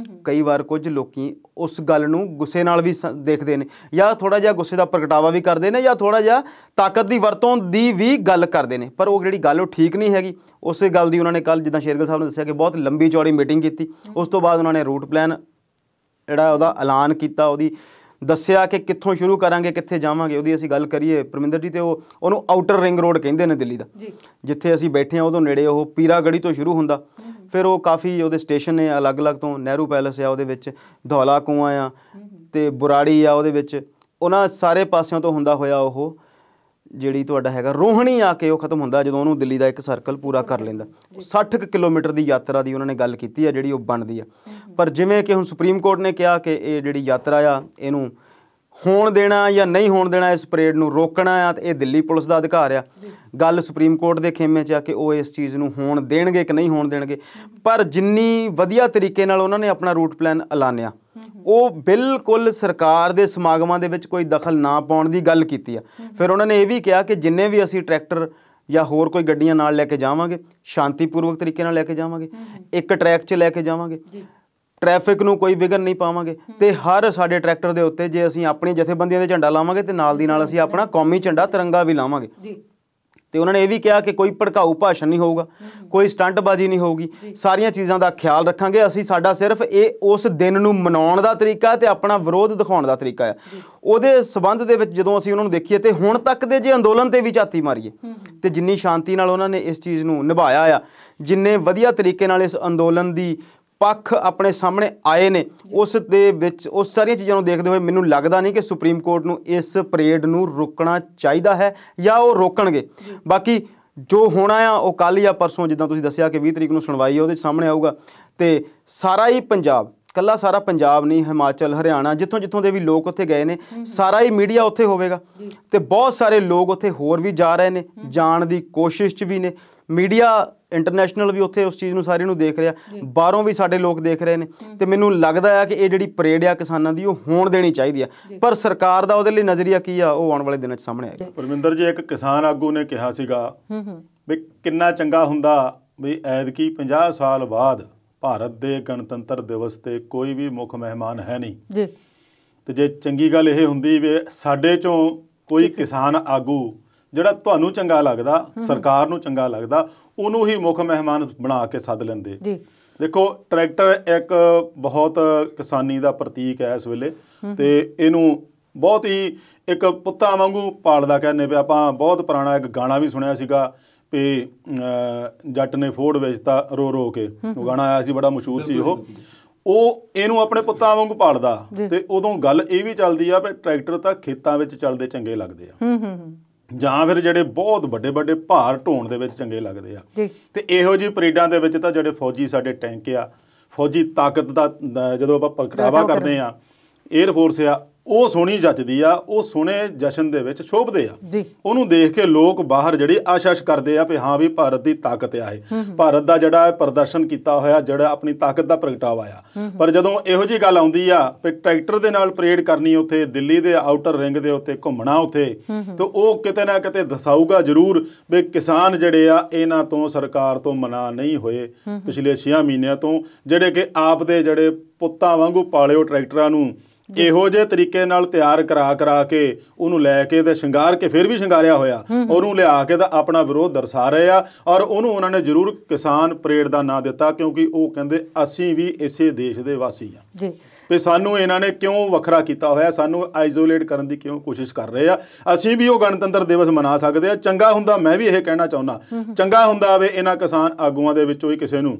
ਕਈ ਵਾਰ ਕੁਝ ਲੋਕੀ ਉਸ ਗੱਲ ਨੂੰ ਗੁੱਸੇ ਨਾਲ ਵੀ ਦੇਖਦੇ ਨੇ, ਜਾਂ ਥੋੜ੍ਹਾ ਜਿਹਾ ਗੁੱਸੇ ਦਾ ਪ੍ਰਗਟਾਵਾ ਵੀ ਕਰਦੇ ਨੇ, ਜਾਂ ਥੋੜ੍ਹਾ ਜਿਹਾ ਤਾਕਤ ਦੀ ਵਰਤੋਂ ਦੀ ਵੀ ਗੱਲ ਕਰਦੇ ਨੇ। ਪਰ ਉਹ ਜਿਹੜੀ ਗੱਲ ਉਹ ਠੀਕ ਨਹੀਂ ਹੈਗੀ। ਉਸੇ ਗੱਲ ਦੀ ਉਹਨਾਂ ਨੇ ਕੱਲ੍ਹ, ਜਿੱਦਾਂ ਸ਼ੇਰਗਿੱਲ ਸਾਹਿਬ ਨੇ ਦੱਸਿਆ, ਕਿ ਬਹੁਤ ਲੰਬੀ ਚੌੜੀ ਮੀਟਿੰਗ ਕੀਤੀ। ਉਸ ਤੋਂ ਬਾਅਦ ਉਹਨਾਂ ਨੇ ਰੂਟ ਪਲਾਨ ਜਿਹੜਾ ਉਹਦਾ ਐਲਾਨ ਕੀਤਾ, ਉਹਦੀ ਦੱਸਿਆ ਕਿ ਕਿੱਥੋਂ ਸ਼ੁਰੂ ਕਰਾਂਗੇ, ਕਿੱਥੇ ਜਾਵਾਂਗੇ। ਉਹਦੀ ਅਸੀਂ ਗੱਲ ਕਰੀਏ ਪਰਮਿੰਦਰ ਜੀ, ਤੇ ਉਹਨੂੰ ਆਊਟਰ ਰਿੰਗ ਰੋਡ ਕਹਿੰਦੇ ਨੇ ਦਿੱਲੀ ਦਾ, ਜਿੱਥੇ ਅਸੀਂ ਬੈਠੇ ਹਾਂ ਉਹਦੋਂ ਨੇੜੇ ਉਹ ਪੀਰਾਗੜੀ ਤੋਂ ਸ਼ੁਰੂ ਹੁੰਦਾ। ਫਿਰ ਉਹ ਕਾਫੀ ਉਹਦੇ ਸਟੇਸ਼ਨ ਨੇ ਅਲੱਗ-ਅਲੱਗ ਤੋਂ, ਨਹਿਰੂ ਪੈਲਸ ਆ ਉਹਦੇ ਵਿੱਚ, ਧੌਲਾ ਕੁਆਂ ਆ, ਤੇ ਬੁਰਾੜੀ ਆ ਉਹਦੇ ਵਿੱਚ, ਉਹਨਾਂ ਸਾਰੇ ਪਾਸਿਆਂ ਤੋਂ ਹੁੰਦਾ ਹੋਇਆ ਉਹ ਜਿਹੜੀ ਤੁਹਾਡਾ ਹੈਗਾ ਰੋਹਣੀ ਆ ਕੇ ਉਹ ਖਤਮ ਹੁੰਦਾ, ਜਦੋਂ ਉਹਨੂੰ ਦਿੱਲੀ ਦਾ ਇੱਕ ਸਰਕਲ ਪੂਰਾ ਕਰ ਲੈਂਦਾ। 60 ਕਿਲੋਮੀਟਰ ਦੀ ਯਾਤਰਾ ਦੀ ਉਹਨਾਂ ਨੇ ਗੱਲ ਕੀਤੀ ਆ ਜਿਹੜੀ ਉਹ ਬਣਦੀ ਆ। ਪਰ ਜਿਵੇਂ ਕਿ ਹੁਣ ਸੁਪਰੀਮ ਕੋਰਟ ਨੇ ਕਿਹਾ ਕਿ ਇਹ ਜਿਹੜੀ ਯਾਤਰਾ ਆ ਇਹਨੂੰ ਹੋਣ ਦੇਣਾ ਜਾਂ ਨਹੀਂ ਹੋਣ ਦੇਣਾ, ਇਸ ਪਰੇਡ ਨੂੰ ਰੋਕਣਾ ਆ, ਤੇ ਇਹ ਦਿੱਲੀ ਪੁਲਿਸ ਦਾ ਅਧਿਕਾਰ ਆ। ਗੱਲ ਸੁਪਰੀਮ ਕੋਰਟ ਦੇ ਖੇਮੇ 'ਚ ਆ ਕਿ ਉਹ ਇਸ ਚੀਜ਼ ਨੂੰ ਹੋਣ ਦੇਣਗੇ ਕਿ ਨਹੀਂ ਹੋਣ ਦੇਣਗੇ। ਪਰ ਜਿੰਨੀ ਵਧੀਆ ਤਰੀਕੇ ਨਾਲ ਉਹਨਾਂ ਨੇ ਆਪਣਾ ਰੂਟ ਪਲਾਨ ਐਲਾਨਿਆ, ਉਹ ਬਿਲਕੁਲ ਸਰਕਾਰ ਦੇ ਸਮਾਗਮਾਂ ਦੇ ਵਿੱਚ ਕੋਈ ਦਖਲ ਨਾ ਪਾਉਣ ਦੀ ਗੱਲ ਕੀਤੀ ਆ। ਫਿਰ ਉਹਨਾਂ ਨੇ ਇਹ ਵੀ ਕਿਹਾ ਕਿ ਜਿੰਨੇ ਵੀ ਅਸੀਂ ਟਰੈਕਟਰ ਜਾਂ ਹੋਰ ਕੋਈ ਗੱਡੀਆਂ ਨਾਲ ਲੈ ਕੇ ਜਾਵਾਂਗੇ, ਸ਼ਾਂਤੀਪੂਰਵਕ ਤਰੀਕੇ ਨਾਲ ਲੈ ਕੇ ਜਾਵਾਂਗੇ, ਇੱਕ ਟਰੈਕ 'ਚ ਲੈ ਕੇ ਜਾਵਾਂਗੇ, ਟ੍ਰੈਫਿਕ ਨੂੰ ਕੋਈ ਵਿਘਨ ਨਹੀਂ ਪਾਵਾਂਗੇ। ਤੇ ਹਰ ਸਾਡੇ ਟਰੈਕਟਰ ਦੇ ਉੱਤੇ ਜੇ ਅਸੀਂ ਆਪਣੀ ਜਥੇਬੰਦੀਆਂ ਦੇ ਝੰਡਾ ਲਾਵਾਂਗੇ ਤੇ ਨਾਲ ਦੀ ਨਾਲ ਅਸੀਂ ਆਪਣਾ ਕੌਮੀ ਝੰਡਾ ਤਿਰੰਗਾ ਵੀ ਲਾਵਾਂਗੇ। ਤੇ ਉਹਨਾਂ ਨੇ ਇਹ ਵੀ ਕਿਹਾ ਕਿ ਕੋਈ ਭੜਕਾਊ ਭਾਸ਼ਣ ਨਹੀਂ ਹੋਊਗਾ, ਕੋਈ ਸਟੰਟਬਾਜ਼ੀ ਨਹੀਂ ਹੋਊਗੀ, ਸਾਰੀਆਂ ਚੀਜ਼ਾਂ ਦਾ ਖਿਆਲ ਰੱਖਾਂਗੇ। ਅਸੀਂ ਸਾਡਾ ਸਿਰਫ ਇਹ ਉਸ ਦਿਨ ਨੂੰ ਮਨਾਉਣ ਦਾ ਤਰੀਕਾ ਤੇ ਆਪਣਾ ਵਿਰੋਧ ਦਿਖਾਉਣ ਦਾ ਤਰੀਕਾ ਹੈ। ਉਹਦੇ ਸਬੰਧ ਦੇ ਵਿੱਚ ਜਦੋਂ ਅਸੀਂ ਉਹਨਾਂ ਨੂੰ ਦੇਖੀਏ ਤੇ ਹੁਣ ਤੱਕ ਦੇ ਜੇ ਅੰਦੋਲਨ ਤੇ ਵੀ ਝਾਤੀ ਮਾਰੀਏ ਤੇ ਜਿੰਨੀ ਸ਼ਾਂਤੀ ਨਾਲ ਉਹਨਾਂ ਨੇ ਇਸ ਚੀਜ਼ ਨੂੰ ਨਿਭਾਇਆ ਆ, ਜਿੰਨੇ ਵਧੀਆ ਤਰੀਕੇ ਨਾਲ ਇਸ ਅੰਦੋਲਨ ਦੀ ਪੱਖ ਆਪਣੇ ਸਾਹਮਣੇ ਆਏ ਨੇ, ਉਸ ਦੇ ਵਿੱਚ ਉਸ ਸਾਰੀਆਂ ਚੀਜ਼ਾਂ ਨੂੰ ਦੇਖਦੇ ਹੋਏ ਮੈਨੂੰ ਲੱਗਦਾ ਨਹੀਂ ਕਿ ਸੁਪਰੀਮ ਕੋਰਟ ਨੂੰ ਇਸ ਪਰੇਡ ਨੂੰ ਰੋਕਣਾ ਚਾਹੀਦਾ ਹੈ ਜਾਂ ਉਹ ਰੋਕਣਗੇ। ਬਾਕੀ ਜੋ ਹੋਣਾ ਆ ਉਹ ਕੱਲ੍ਹ ਜਾਂ ਪਰਸੋਂ, ਜਿੱਦਾਂ ਤੁਸੀਂ ਦੱਸਿਆ ਕਿ 20 ਤਰੀਕ ਨੂੰ ਸੁਣਵਾਈ ਉਹਦੇ ਸਾਹਮਣੇ ਆਊਗਾ। ਤੇ ਸਾਰਾ ਹੀ ਪੰਜਾਬ, ਕੱਲਾ ਸਾਰਾ ਪੰਜਾਬ ਨਹੀਂ, ਹਿਮਾਚਲ, ਹਰਿਆਣਾ, ਜਿੱਥੋਂ ਜਿੱਥੋਂ ਦੇ ਵੀ ਲੋਕ ਉੱਥੇ ਗਏ ਨੇ, ਸਾਰਾ ਹੀ ਮੀਡੀਆ ਉੱਥੇ ਹੋਵੇਗਾ। ਤੇ ਬਹੁਤ ਸਾਰੇ ਲੋਕ ਉੱਥੇ ਹੋਰ ਵੀ ਜਾ ਰਹੇ ਨੇ, ਜਾਣ ਦੀ ਕੋਸ਼ਿਸ਼ 'ਚ ਵੀ ਨੇ। ਮੀਡੀਆ ਇੰਟਰਨੈਸ਼ਨਲ ਵੀ ਉੱਥੇ ਉਸ ਚੀਜ਼ ਨੂੰ ਸਾਰੇ ਨੂੰ ਦੇਖ ਰਿਹਾ, ਬਾਹਰੋਂ ਵੀ ਸਾਡੇ ਲੋਕ ਦੇਖ ਰਹੇ ਨੇ। ਤੇ ਮੈਨੂੰ ਲੱਗਦਾ ਆ ਕਿ ਇਹ ਜਿਹੜੀ ਪਰੇਡ ਆ ਕਿਸਾਨਾਂ ਦੀ, ਉਹ ਹੋਣ ਦੇਣੀ ਚਾਹੀਦੀ ਆ। ਪਰ ਸਰਕਾਰ ਦਾ ਉਹਦੇ ਲਈ ਨਜ਼ਰੀਆ ਕੀ ਆ, ਉਹ ਆਉਣ ਵਾਲੇ ਦਿਨਾਂ 'ਚ ਸਾਹਮਣੇ ਆਏਗਾ। ਪਰਮਿੰਦਰ ਜੀ, ਇੱਕ ਕਿਸਾਨ ਆਗੂ ਨੇ ਕਿਹਾ ਸੀਗਾ ਵੀ ਕਿੰਨਾ ਚੰਗਾ ਹੁੰਦਾ ਵੀ ਐਤਕੀ 50 ਸਾਲ ਬਾਅਦ ਭਾਰਤ ਦੇ ਗਣਤੰਤਰ ਦਿਵਸ 'ਤੇ ਕੋਈ ਵੀ ਮੁੱਖ ਮਹਿਮਾਨ ਹੈ ਨਹੀਂ ਜੀ। ਤੇ ਜੇ ਚੰਗੀ ਗੱਲ ਇਹ ਹੁੰਦੀ ਵੀ ਸਾਡੇ 'ਚੋਂ ਕੋਈ ਕਿਸਾਨ ਆਗੂ ਜਿਹੜਾ ਤੁਹਾਨੂੰ ਚੰਗਾ ਲੱਗਦਾ, ਸਰਕਾਰ ਨੂੰ ਚੰਗਾ ਲੱਗਦਾ, ਉਹਨੂੰ ਹੀ ਮੁੱਖ ਮਹਿਮਾਨ ਬਣਾ ਕੇ ਸੱਦ ਲੈਂਦੇ। ਦੇਖੋ, ਟਰੈਕਟਰ ਇੱਕ ਬਹੁਤ ਕਿਸਾਨੀ ਦਾ ਪ੍ਰਤੀਕ ਹੈ ਇਸ ਵੇਲੇ, ਤੇ ਇਹਨੂੰ ਬਹੁਤ ਹੀ ਇੱਕ ਪੁੱਤਾਂ ਵਾਂਗੂ ਪਾਲਦਾ ਕਹਿੰਦੇ ਵੀ ਆਪਾਂ। ਬਹੁਤ ਪੁਰਾਣਾ ਇੱਕ ਗਾਣਾ ਵੀ ਸੁਣਿਆ ਸੀਗਾ ਵੀ ਜੱਟ ਨੇ ਫੋੜ ਵੇਚਤਾ ਰੋ ਰੋ ਕੇ, ਉਹ ਗਾਣਾ ਆਇਆ ਸੀ, ਬੜਾ ਮਸ਼ਹੂਰ ਸੀ ਉਹ ਇਹਨੂੰ ਆਪਣੇ ਪੁੱਤਾਂ ਵਾਂਗੂ ਪਾਲਦਾ। ਤੇ ਉਦੋਂ ਗੱਲ ਇਹ ਵੀ ਚੱਲਦੀ ਆ ਵੀ ਟਰੈਕਟਰ ਤਾਂ ਖੇਤਾਂ ਵਿੱਚ ਚੱਲਦੇ ਚੰਗੇ ਲੱਗਦੇ ਆ, ਜਾਂ ਫਿਰ ਜਿਹੜੇ ਬਹੁਤ ਵੱਡੇ ਵੱਡੇ ਭਾਰ ਢੋਣ ਦੇ ਵਿੱਚ ਚੰਗੇ ਲੱਗਦੇ ਆ। ਤੇ ਇਹੋ ਜਿਹੀ ਪਰੇਡਾਂ ਦੇ ਵਿੱਚ ਤਾਂ ਜਿਹੜੇ ਫੌਜੀ ਸਾਡੇ ਟੈਂਕ ਆ, ਫੌਜੀ ਤਾਕਤ ਦਾ ਜਦੋਂ ਆਪਾਂ ਪ੍ਰਗਟਾਵਾ ਕਰਦੇ ਆ, ਏਅਰ ਫੋਰਸ ਆ, ਉਹ ਸੋਹਣੀ ਜੱਚਦੀ ਆ, ਉਹ ਸੋਹਣੇ ਜਸ਼ਨ ਦੇ ਵਿੱਚ ਸ਼ੋਭਦੇ ਆ ਜੀ। ਉਹਨੂੰ ਦੇਖ ਕੇ ਲੋਕ ਬਾਹਰ ਜਿਹੜੀ ਆਸ਼ਾਸ਼ ਕਰਦੇ ਆ ਵੀ ਹਾਂ ਵੀ ਭਾਰਤ ਦੀ ਤਾਕਤ ਆ, ਇਹ ਭਾਰਤ ਦਾ ਜਿਹੜਾ ਪ੍ਰਦਰਸ਼ਨ ਕੀਤਾ ਹੋਇਆ, ਜਿਹੜਾ ਆਪਣੀ ਤਾਕਤ ਦਾ ਪ੍ਰਗਟਾਵਾ ਆ। ਪਰ ਜਦੋਂ ਇਹੋ ਜਿਹੀ ਗੱਲ ਆਉਂਦੀ ਆ ਵੀ ਟਰੈਕਟਰ ਦੇ ਨਾਲ ਪਰੇਡ ਕਰਨੀ ਉੱਥੇ ਦਿੱਲੀ ਦੇ ਆਊਟਰ ਰਿੰਗ ਦੇ ਉੱਤੇ ਘੁੰਮਣਾ ਉੱਥੇ, ਤੇ ਉਹ ਕਿਤੇ ਨਾ ਕਿਤੇ ਦਸਾਊਗਾ ਜ਼ਰੂਰ ਵੀ ਕਿਸਾਨ ਜਿਹੜੇ ਆ ਇਹਨਾਂ ਤੋਂ ਸਰਕਾਰ ਤੋਂ ਮਨਾ ਨਹੀਂ ਹੋਏ ਪਿਛਲੇ 6 ਮਹੀਨਿਆਂ ਤੋਂ, ਜਿਹੜੇ ਕਿ ਆਪ ਦੇ ਜਿਹੜੇ ਪੁੱਤਾਂ ਵਾਂਗੂ ਪਾਲਿਓ ਟਰੈਕਟਰਾਂ ਨੂੰ ਇਹੋ ਜਿਹੇ ਤਰੀਕੇ ਨਾਲ ਤਿਆਰ ਕਰਾ ਕੇ ਉਹਨੂੰ ਲੈ ਕੇ ਤੇ ਸ਼ਿੰਗਾਰ ਕੇ ਫਿਰ ਵੀ ਸ਼ਿੰਗਾਰਿਆ ਹੋਇਆ, ਉਹਨੂੰ ਲਿਆ ਕੇ ਤਾਂ ਆਪਣਾ ਵਿਰੋਧ ਦਰਸਾ ਰਹੇ ਆ। ਔਰ ਉਹਨੂੰ ਉਹਨਾਂ ਨੇ ਜ਼ਰੂਰ ਕਿਸਾਨ ਪਰੇਡ ਦਾ ਨਾਂ ਦਿੱਤਾ, ਕਿਉਂਕਿ ਉਹ ਕਹਿੰਦੇ ਅਸੀਂ ਵੀ ਇਸੇ ਦੇਸ਼ ਦੇ ਵਾਸੀ ਆ ਜੀ, ਵੀ ਸਾਨੂੰ ਇਹਨਾਂ ਨੇ ਕਿਉਂ ਵੱਖਰਾ ਕੀਤਾ ਹੋਇਆ, ਸਾਨੂੰ ਆਈਸੋਲੇਟ ਕਰਨ ਦੀ ਕਿਉਂ ਕੋਸ਼ਿਸ਼ ਕਰ ਰਹੇ ਆ। ਅਸੀਂ ਵੀ ਉਹ ਗਣਤੰਤਰ ਦਿਵਸ ਮਨਾ ਸਕਦੇ ਆ। ਚੰਗਾ ਹੁੰਦਾ, ਮੈਂ ਵੀ ਇਹ ਕਹਿਣਾ ਚਾਹੁੰਦਾ, ਚੰਗਾ ਹੁੰਦਾ ਵੀ ਇਹਨਾਂ ਕਿਸਾਨ ਆਗੂਆਂ ਦੇ ਵਿੱਚੋਂ ਹੀ ਕਿਸੇ ਨੂੰ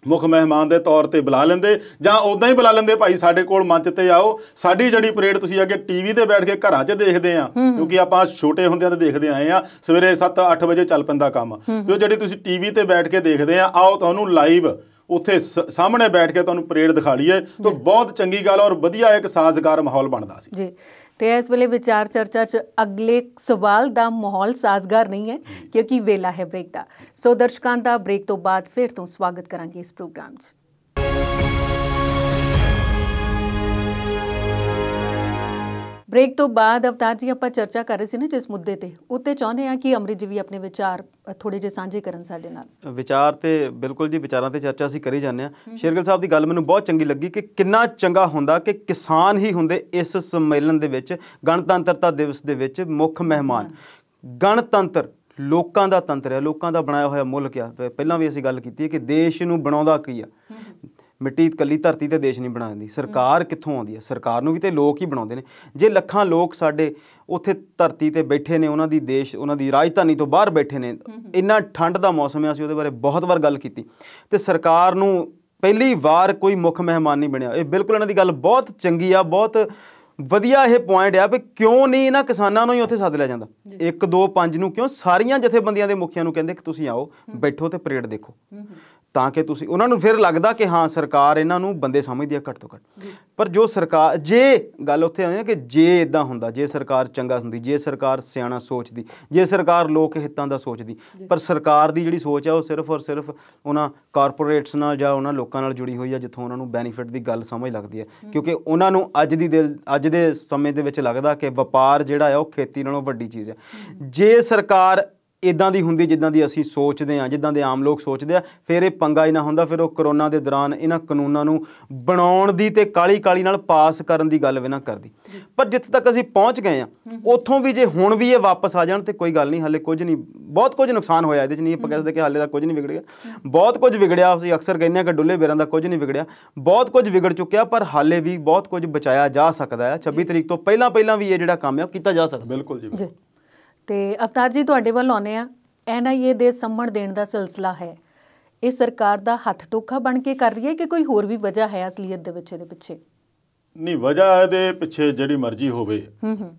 ਮੁੱਖ ਮਹਿਮਾਨ ਦੇ ਤੌਰ ਤੇ ਬੁਲਾ ਲੈਂਦੇ, ਜਾਂ ਉੱਦਾਂ ਹੀ ਬੁਲਾ ਲੈਂਦੇ, ਭਾਈ ਸਾਡੇ ਕੋਲ ਮੰਚ ਤੇ ਆਓ, ਸਾਡੀ ਜਿਹੜੀ ਪਰੇਡ ਤੁਸੀਂ ਅੱਗੇ ਟੀਵੀ ਤੇ ਬੈਠ ਕੇ ਘਰਾਂ 'ਚ ਦੇਖਦੇ ਆ, ਕਿਉਂਕਿ ਆਪਾਂ ਛੋਟੇ ਹੁੰਦਿਆਂ ਤੇ ਦੇਖਦੇ ਆਏ ਆ, ਸਵੇਰੇ 7-8 ਵਜੇ ਚੱਲ ਪੈਂਦਾ ਕੰਮ, ਜੋ ਜਿਹੜੀ ਤੁਸੀਂ ਟੀਵੀ ਤੇ ਬੈਠ ਕੇ ਦੇਖਦੇ ਆ, ਆਓ ਤੁਹਾਨੂੰ ਲਾਈਵ ਉੱਥੇ ਸਾਹਮਣੇ ਬੈਠ ਕੇ ਤੁਹਾਨੂੰ ਪਰੇਡ ਦਿਖਾ ਲਈਏ, ਤਾਂ ਬਹੁਤ ਚੰਗੀ ਗੱਲ ਔਰ ਵਧੀਆ ਇੱਕ ਸਾਜ਼ਗਾਰ ਮਾਹੌਲ ਬਣਦਾ ਸੀ ਜੀ। ਤੇ ਇਸ ਵੇਲੇ ਵਿਚਾਰ ਚਰਚਾ 'ਚ ਅਗਲੇ ਸਵਾਲ ਦਾ ਮਾਹੌਲ ਸਾਜ਼ਗਾਰ ਨਹੀਂ ਹੈ, ਕਿਉਂਕਿ ਵੇਲਾ ਹੈ ਬ੍ਰੇਕ ਦਾ। ਸੋ ਦਰਸ਼ਕਾਂ ਦਾ ਬ੍ਰੇਕ ਤੋਂ ਬਾਅਦ ਫਿਰ ਤੋਂ ਸਵਾਗਤ ਕਰਾਂਗੇ ਇਸ ਪ੍ਰੋਗਰਾਮ 'ਚ। ਬ੍ਰੇਕ ਤੋਂ ਬਾਅਦ ਅਵਤਾਰ ਜੀ ਆਪਾਂ ਚਰਚਾ ਕਰ ਰਹੇ ਸੀ ਨਾ ਜਿਸ ਮੁੱਦੇ ਤੇ, ਉੱਤੇ ਚਾਹੁੰਦੇ ਹਾਂ ਕਿ ਅੰਮ੍ਰਿਤ ਜੀ ਵੀ ਆਪਣੇ ਵਿਚਾਰ ਥੋੜੇ ਜਿਹੇ ਸਾਂਝੇ ਕਰਨ ਸਾਡੇ ਨਾਲ। ਵਿਚਾਰ ਤੇ ਬਿਲਕੁਲ ਜੀ, ਵਿਚਾਰਾਂ ਤੇ ਚਰਚਾ ਅਸੀਂ ਕਰੀ ਜਾਂਦੇ ਹਾਂ। ਸ਼ੇਰਗਿੱਲ ਸਾਹਿਬ ਦੀ ਗੱਲ ਮੈਨੂੰ ਬਹੁਤ ਚੰਗੀ ਲੱਗੀ ਕਿ ਕਿੰਨਾ ਚੰਗਾ ਹੁੰਦਾ ਕਿ ਕਿਸਾਨ ਹੀ ਹੁੰਦੇ ਇਸ ਸੰਮੇਲਨ ਦੇ ਵਿੱਚ, ਗਣਤੰਤਰਤਾ ਦਿਵਸ ਦੇ ਵਿੱਚ ਮੁੱਖ ਮਹਿਮਾਨ। ਗਣਤੰਤਰ ਲੋਕਾਂ ਦਾ ਤੰਤਰ ਹੈ, ਲੋਕਾਂ ਦਾ ਬਣਾਇਆ ਹੋਇਆ ਮੁਲਕ ਆ। ਪਹਿਲਾਂ ਵੀ ਅਸੀਂ ਗੱਲ ਕੀਤੀ ਹੈ ਕਿ ਦੇਸ਼ ਨੂੰ ਬਣਾਉਂਦਾ ਕੀ ਆ, ਮਿੱਟੀ ਇਕੱਲੀ ਧਰਤੀ ਤੇ ਦੇਸ਼ ਨਹੀਂ ਬਣਾਉਂਦੀ, ਸਰਕਾਰ ਕਿੱਥੋਂ ਆਉਂਦੀ ਹੈ, ਸਰਕਾਰ ਨੂੰ ਵੀ ਤੇ ਲੋਕ ਹੀ ਬਣਾਉਂਦੇ ਨੇ। ਜੇ ਲੱਖਾਂ ਲੋਕ ਸਾਡੇ ਉੱਥੇ ਧਰਤੀ ਤੇ ਬੈਠੇ ਨੇ, ਉਹਨਾਂ ਦੀ ਦੇਸ਼, ਉਹਨਾਂ ਦੀ ਰਾਜਧਾਨੀ ਤੋਂ ਬਾਹਰ ਬੈਠੇ ਨੇ, ਇੰਨਾ ਠੰਡ ਦਾ ਮੌਸਮ ਹੈ, ਅਸੀਂ ਉਹਦੇ ਬਾਰੇ ਬਹੁਤ ਵਾਰ ਗੱਲ ਕੀਤੀ, ਤੇ ਸਰਕਾਰ ਨੂੰ ਪਹਿਲੀ ਵਾਰ ਕੋਈ ਮੁੱਖ ਮਹਿਮਾਨ ਨਹੀਂ ਬਣਿਆ। ਇਹ ਬਿਲਕੁਲ ਇਹਨਾਂ ਦੀ ਗੱਲ ਬਹੁਤ ਚੰਗੀ ਆ, ਬਹੁਤ ਵਧੀਆ ਇਹ ਪੁਆਇੰਟ ਆ ਵੀ ਕਿਉਂ ਨਹੀਂ ਇਹਨਾਂ ਕਿਸਾਨਾਂ ਨੂੰ ਹੀ ਉੱਥੇ ਸੱਦ ਲਿਆ ਜਾਂਦਾ, 1 2 5 ਨੂੰ ਕਿਉਂ, ਸਾਰੀਆਂ ਜਥੇਬੰਦੀਆਂ ਦੇ ਮੁਖੀਆਂ ਨੂੰ ਕਹਿੰਦੇ ਕਿ ਤੁਸੀਂ ਆਓ, ਬੈਠੋ ਤੇ ਪਰੇਡ ਦੇਖੋ, ਤਾਂ ਕਿ ਤੁਸੀਂ ਉਹਨਾਂ ਨੂੰ ਫਿਰ ਲੱਗਦਾ ਕਿ ਹਾਂ ਸਰਕਾਰ ਇਹਨਾਂ ਨੂੰ ਬੰਦੇ ਸਮਝਦੀ ਆ ਘੱਟ ਤੋਂ ਘੱਟ। ਪਰ ਜੋ ਸਰਕਾਰ, ਜੇ ਗੱਲ ਉੱਥੇ ਆਉਂਦੀ ਨਾ ਕਿ ਜੇ ਇੱਦਾਂ ਹੁੰਦਾ, ਜੇ ਸਰਕਾਰ ਚੰਗਾ ਹੁੰਦੀ, ਜੇ ਸਰਕਾਰ ਸਿਆਣਾ ਸੋਚਦੀ, ਜੇ ਸਰਕਾਰ ਲੋਕ ਹਿੱਤਾਂ ਦਾ ਸੋਚਦੀ, ਪਰ ਸਰਕਾਰ ਦੀ ਜਿਹੜੀ ਸੋਚ ਆ ਉਹ ਸਿਰਫ ਔਰ ਸਿਰਫ ਉਹਨਾਂ ਕਾਰਪੋਰੇਟਸ ਨਾਲ ਜਾਂ ਉਹਨਾਂ ਲੋਕਾਂ ਨਾਲ ਜੁੜੀ ਹੋਈ ਆ ਜਿੱਥੋਂ ਉਹਨਾਂ ਨੂੰ ਬੈਨੀਫਿਟ ਦੀ ਗੱਲ ਸਮਝ ਲੱਗਦੀ ਹੈ, ਕਿਉਂਕਿ ਉਹਨਾਂ ਨੂੰ ਅੱਜ ਦੇ ਸਮੇਂ ਦੇ ਵਿੱਚ ਲੱਗਦਾ ਕਿ ਵਪਾਰ ਜਿਹੜਾ ਆ ਉਹ ਖੇਤੀ ਨਾਲੋਂ ਵੱਡੀ ਚੀਜ਼ ਹੈ। ਜੇ ਸਰਕਾਰ ਇੱਦਾਂ ਦੀ ਹੁੰਦੀ ਜਿੱਦਾਂ ਦੀ ਅਸੀਂ ਸੋਚਦੇ ਹਾਂ, ਜਿੱਦਾਂ ਦੇ ਆਮ ਲੋਕ ਸੋਚਦੇ ਆ, ਫਿਰ ਇਹ ਪੰਗਾ ਹੀ ਨਾ ਹੁੰਦਾ, ਫਿਰ ਉਹ ਕਰੋਨਾ ਦੇ ਦੌਰਾਨ ਇਹਨਾਂ ਕਾਨੂੰਨਾਂ ਨੂੰ ਬਣਾਉਣ ਦੀ ਤੇ ਕਾਲੀ ਨਾਲ ਪਾਸ ਕਰਨ ਦੀ ਗੱਲ ਵੀ ਨਾ ਕਰਦੀ। ਪਰ ਜਿੱਥੇ ਤੱਕ ਅਸੀਂ ਪਹੁੰਚ ਗਏ ਆ, ਉੱਥੋਂ ਵੀ ਜੇ ਹੁਣ ਵੀ ਇਹ ਵਾਪਸ ਆ ਜਾਣ ਤੇ ਕੋਈ ਗੱਲ ਨਹੀਂ, ਹਾਲੇ ਕੁਝ ਨਹੀਂ, ਬਹੁਤ ਕੁਝ ਨੁਕਸਾਨ ਹੋਇਆ ਇਹਦੇ 'ਚ, ਨਹੀਂ ਆਪਾਂ ਕਹਿ ਸਕਦੇ ਕਿ ਹਾਲੇ ਦਾ ਕੁਝ ਨਹੀਂ ਵਿਗੜਿਆ, ਬਹੁਤ ਕੁਝ ਵਿਗੜਿਆ। ਅਸੀਂ ਅਕਸਰ ਕਹਿੰਦੇ ਹਾਂ ਕਿ ਡੁੱਲੇ ਬੇਰਾਂ ਦਾ ਕੁਝ ਨਹੀਂ ਵਿਗੜਿਆ, ਬਹੁਤ ਕੁਝ ਵਿਗੜ ਚੁੱਕਿਆ, ਪਰ ਹਾਲੇ ਵੀ ਬਹੁਤ ਕੁਝ ਬਚਾਇਆ ਜਾ ਸਕਦਾ ਹੈ। 26 ਤਰੀਕ ਤੋਂ ਪਹਿਲਾਂ ਵੀ ਇਹ ਜਿਹੜਾ ਕੰਮ ਹੈ ਉਹ ਕੀਤਾ ਜਾ ਸਕਦਾ। ਬਿਲਕੁਲ ਜੀ। ਤੇ ਅਵਤਾਰ ਜੀ ਤੁਹਾਡੇ ਵੱਲ ਆਉਂਦੇ ਆ, NIA ਦੇ ਸੰਮਣ ਦੇਣ ਦਾ ਸਿਲਸਿਲਾ ਹੈ, ਇਹ ਸਰਕਾਰ ਦਾ ਹੱਥ ਟੋਖਾ ਬਣ ਕੇ ਕਰ ਰਹੀ ਹੈ ਕਿ ਕੋਈ ਹੋਰ ਵੀ ਵਜ੍ਹਾ ਹੈ ਅਸਲੀਅਤ ਦੇ ਵਿੱਚ ਇਹਦੇ ਪਿੱਛੇ? ਨਹੀਂ, ਵਜ੍ਹਾ ਇਹਦੇ ਪਿੱਛੇ ਜਿਹੜੀ ਮਰਜ਼ੀ ਹੋਵੇ,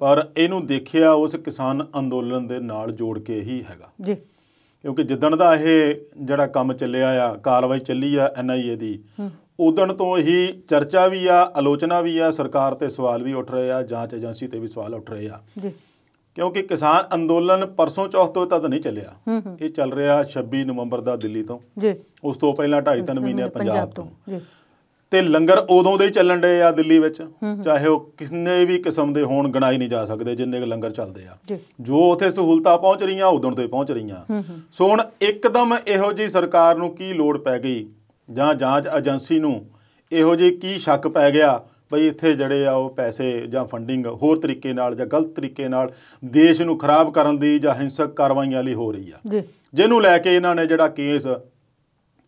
ਪਰ ਇਹਨੂੰ ਦੇਖਿਆ ਉਸ ਕਿਸਾਨ ਅੰਦੋਲਨ ਦੇ ਨਾਲ ਜੋੜ ਕੇ ਹੀ ਹੈਗਾ ਜੀ, ਕਿਉਂਕਿ ਜਿੱਦਣ ਦਾ ਇਹ ਜਿਹੜਾ ਕੰਮ ਚੱਲਿਆ ਆ, ਕਾਰਵਾਈ ਚੱਲੀ ਆ NIA ਦੀ, ਉਦਣ ਤੋਂ ਹੀ ਚਰਚਾ ਵੀ ਆ, ਆਲੋਚਨਾ ਵੀ ਆ, ਸਰਕਾਰ ਤੇ ਸਵਾਲ ਵੀ ਉੱਠ ਰਹੇ ਆ, ਜਾਂਚ ਏਜੰਸੀ ਤੇ ਵੀ ਸਵਾਲ ਉੱਠ ਰਹੇ ਆ ਜੀ, ਕਿਉਂਕਿ ਕਿਸਾਨ ਅੰਦੋਲਨ ਪਰਸੋਂ ਚੌਥ ਤੋਂ ਤਾਂ ਨਹੀਂ ਚੱਲਿਆ, ਇਹ ਚੱਲ ਰਿਹਾ 26 ਨਵੰਬਰ ਦਾ ਦਿੱਲੀ ਤੋਂ ਜੀ, ਉਸ ਤੋਂ ਪਹਿਲਾਂ 2.5-3 ਮਹੀਨੇ ਪੰਜਾਬ ਤੋਂ ਜੀ, ਤੇ ਲੰਗਰ ਉਦੋਂ ਦੇ ਹੀ ਚੱਲਣ ਡਏ ਆ ਦਿੱਲੀ ਵਿੱਚ, ਚਾਹੇ ਉਹ ਕਿਸੇ ਵੀ ਕਿਸਮ ਦੇ ਹੋਣ, ਗਣਾਈ ਨਹੀਂ ਜਾ ਸਕਦੇ ਜਿੰਨੇ ਕੁ ਲੰਗਰ ਚੱਲਦੇ ਆ, ਜੋ ਉੱਥੇ ਸਹੂਲਤਾਂ ਪਹੁੰਚ ਰਹੀਆਂ ਉਦੋਂ ਤੋਂ ਪਹੁੰਚ ਰਹੀਆਂ। ਸੋ ਹੁਣ ਇੱਕਦਮ ਇਹੋ ਜਿਹੀ ਸਰਕਾਰ ਨੂੰ ਕੀ ਲੋੜ ਪੈ ਗਈ, ਜਾਂ ਜਾਂਚ ਏਜੰਸੀ ਨੂੰ ਇਹੋ ਜਿਹੀ ਕੀ ਸ਼ੱਕ ਪੈ ਗਿਆ ਬਈ ਇੱਥੇ ਜਿਹੜੇ ਆ ਉਹ ਪੈਸੇ ਜਾਂ ਫੰਡਿੰਗ ਹੋਰ ਤਰੀਕੇ ਨਾਲ ਜਾਂ ਗਲਤ ਤਰੀਕੇ ਨਾਲ ਦੇਸ਼ ਨੂੰ ਖਰਾਬ ਕਰਨ ਦੀ ਜਾਂ ਹਿੰਸਕ ਕਾਰਵਾਈਆਂ ਲਈ ਹੋ ਰਹੀ ਆ, ਜਿਹਨੂੰ ਲੈ ਕੇ ਇਹਨਾਂ ਨੇ ਜਿਹੜਾ ਕੇਸ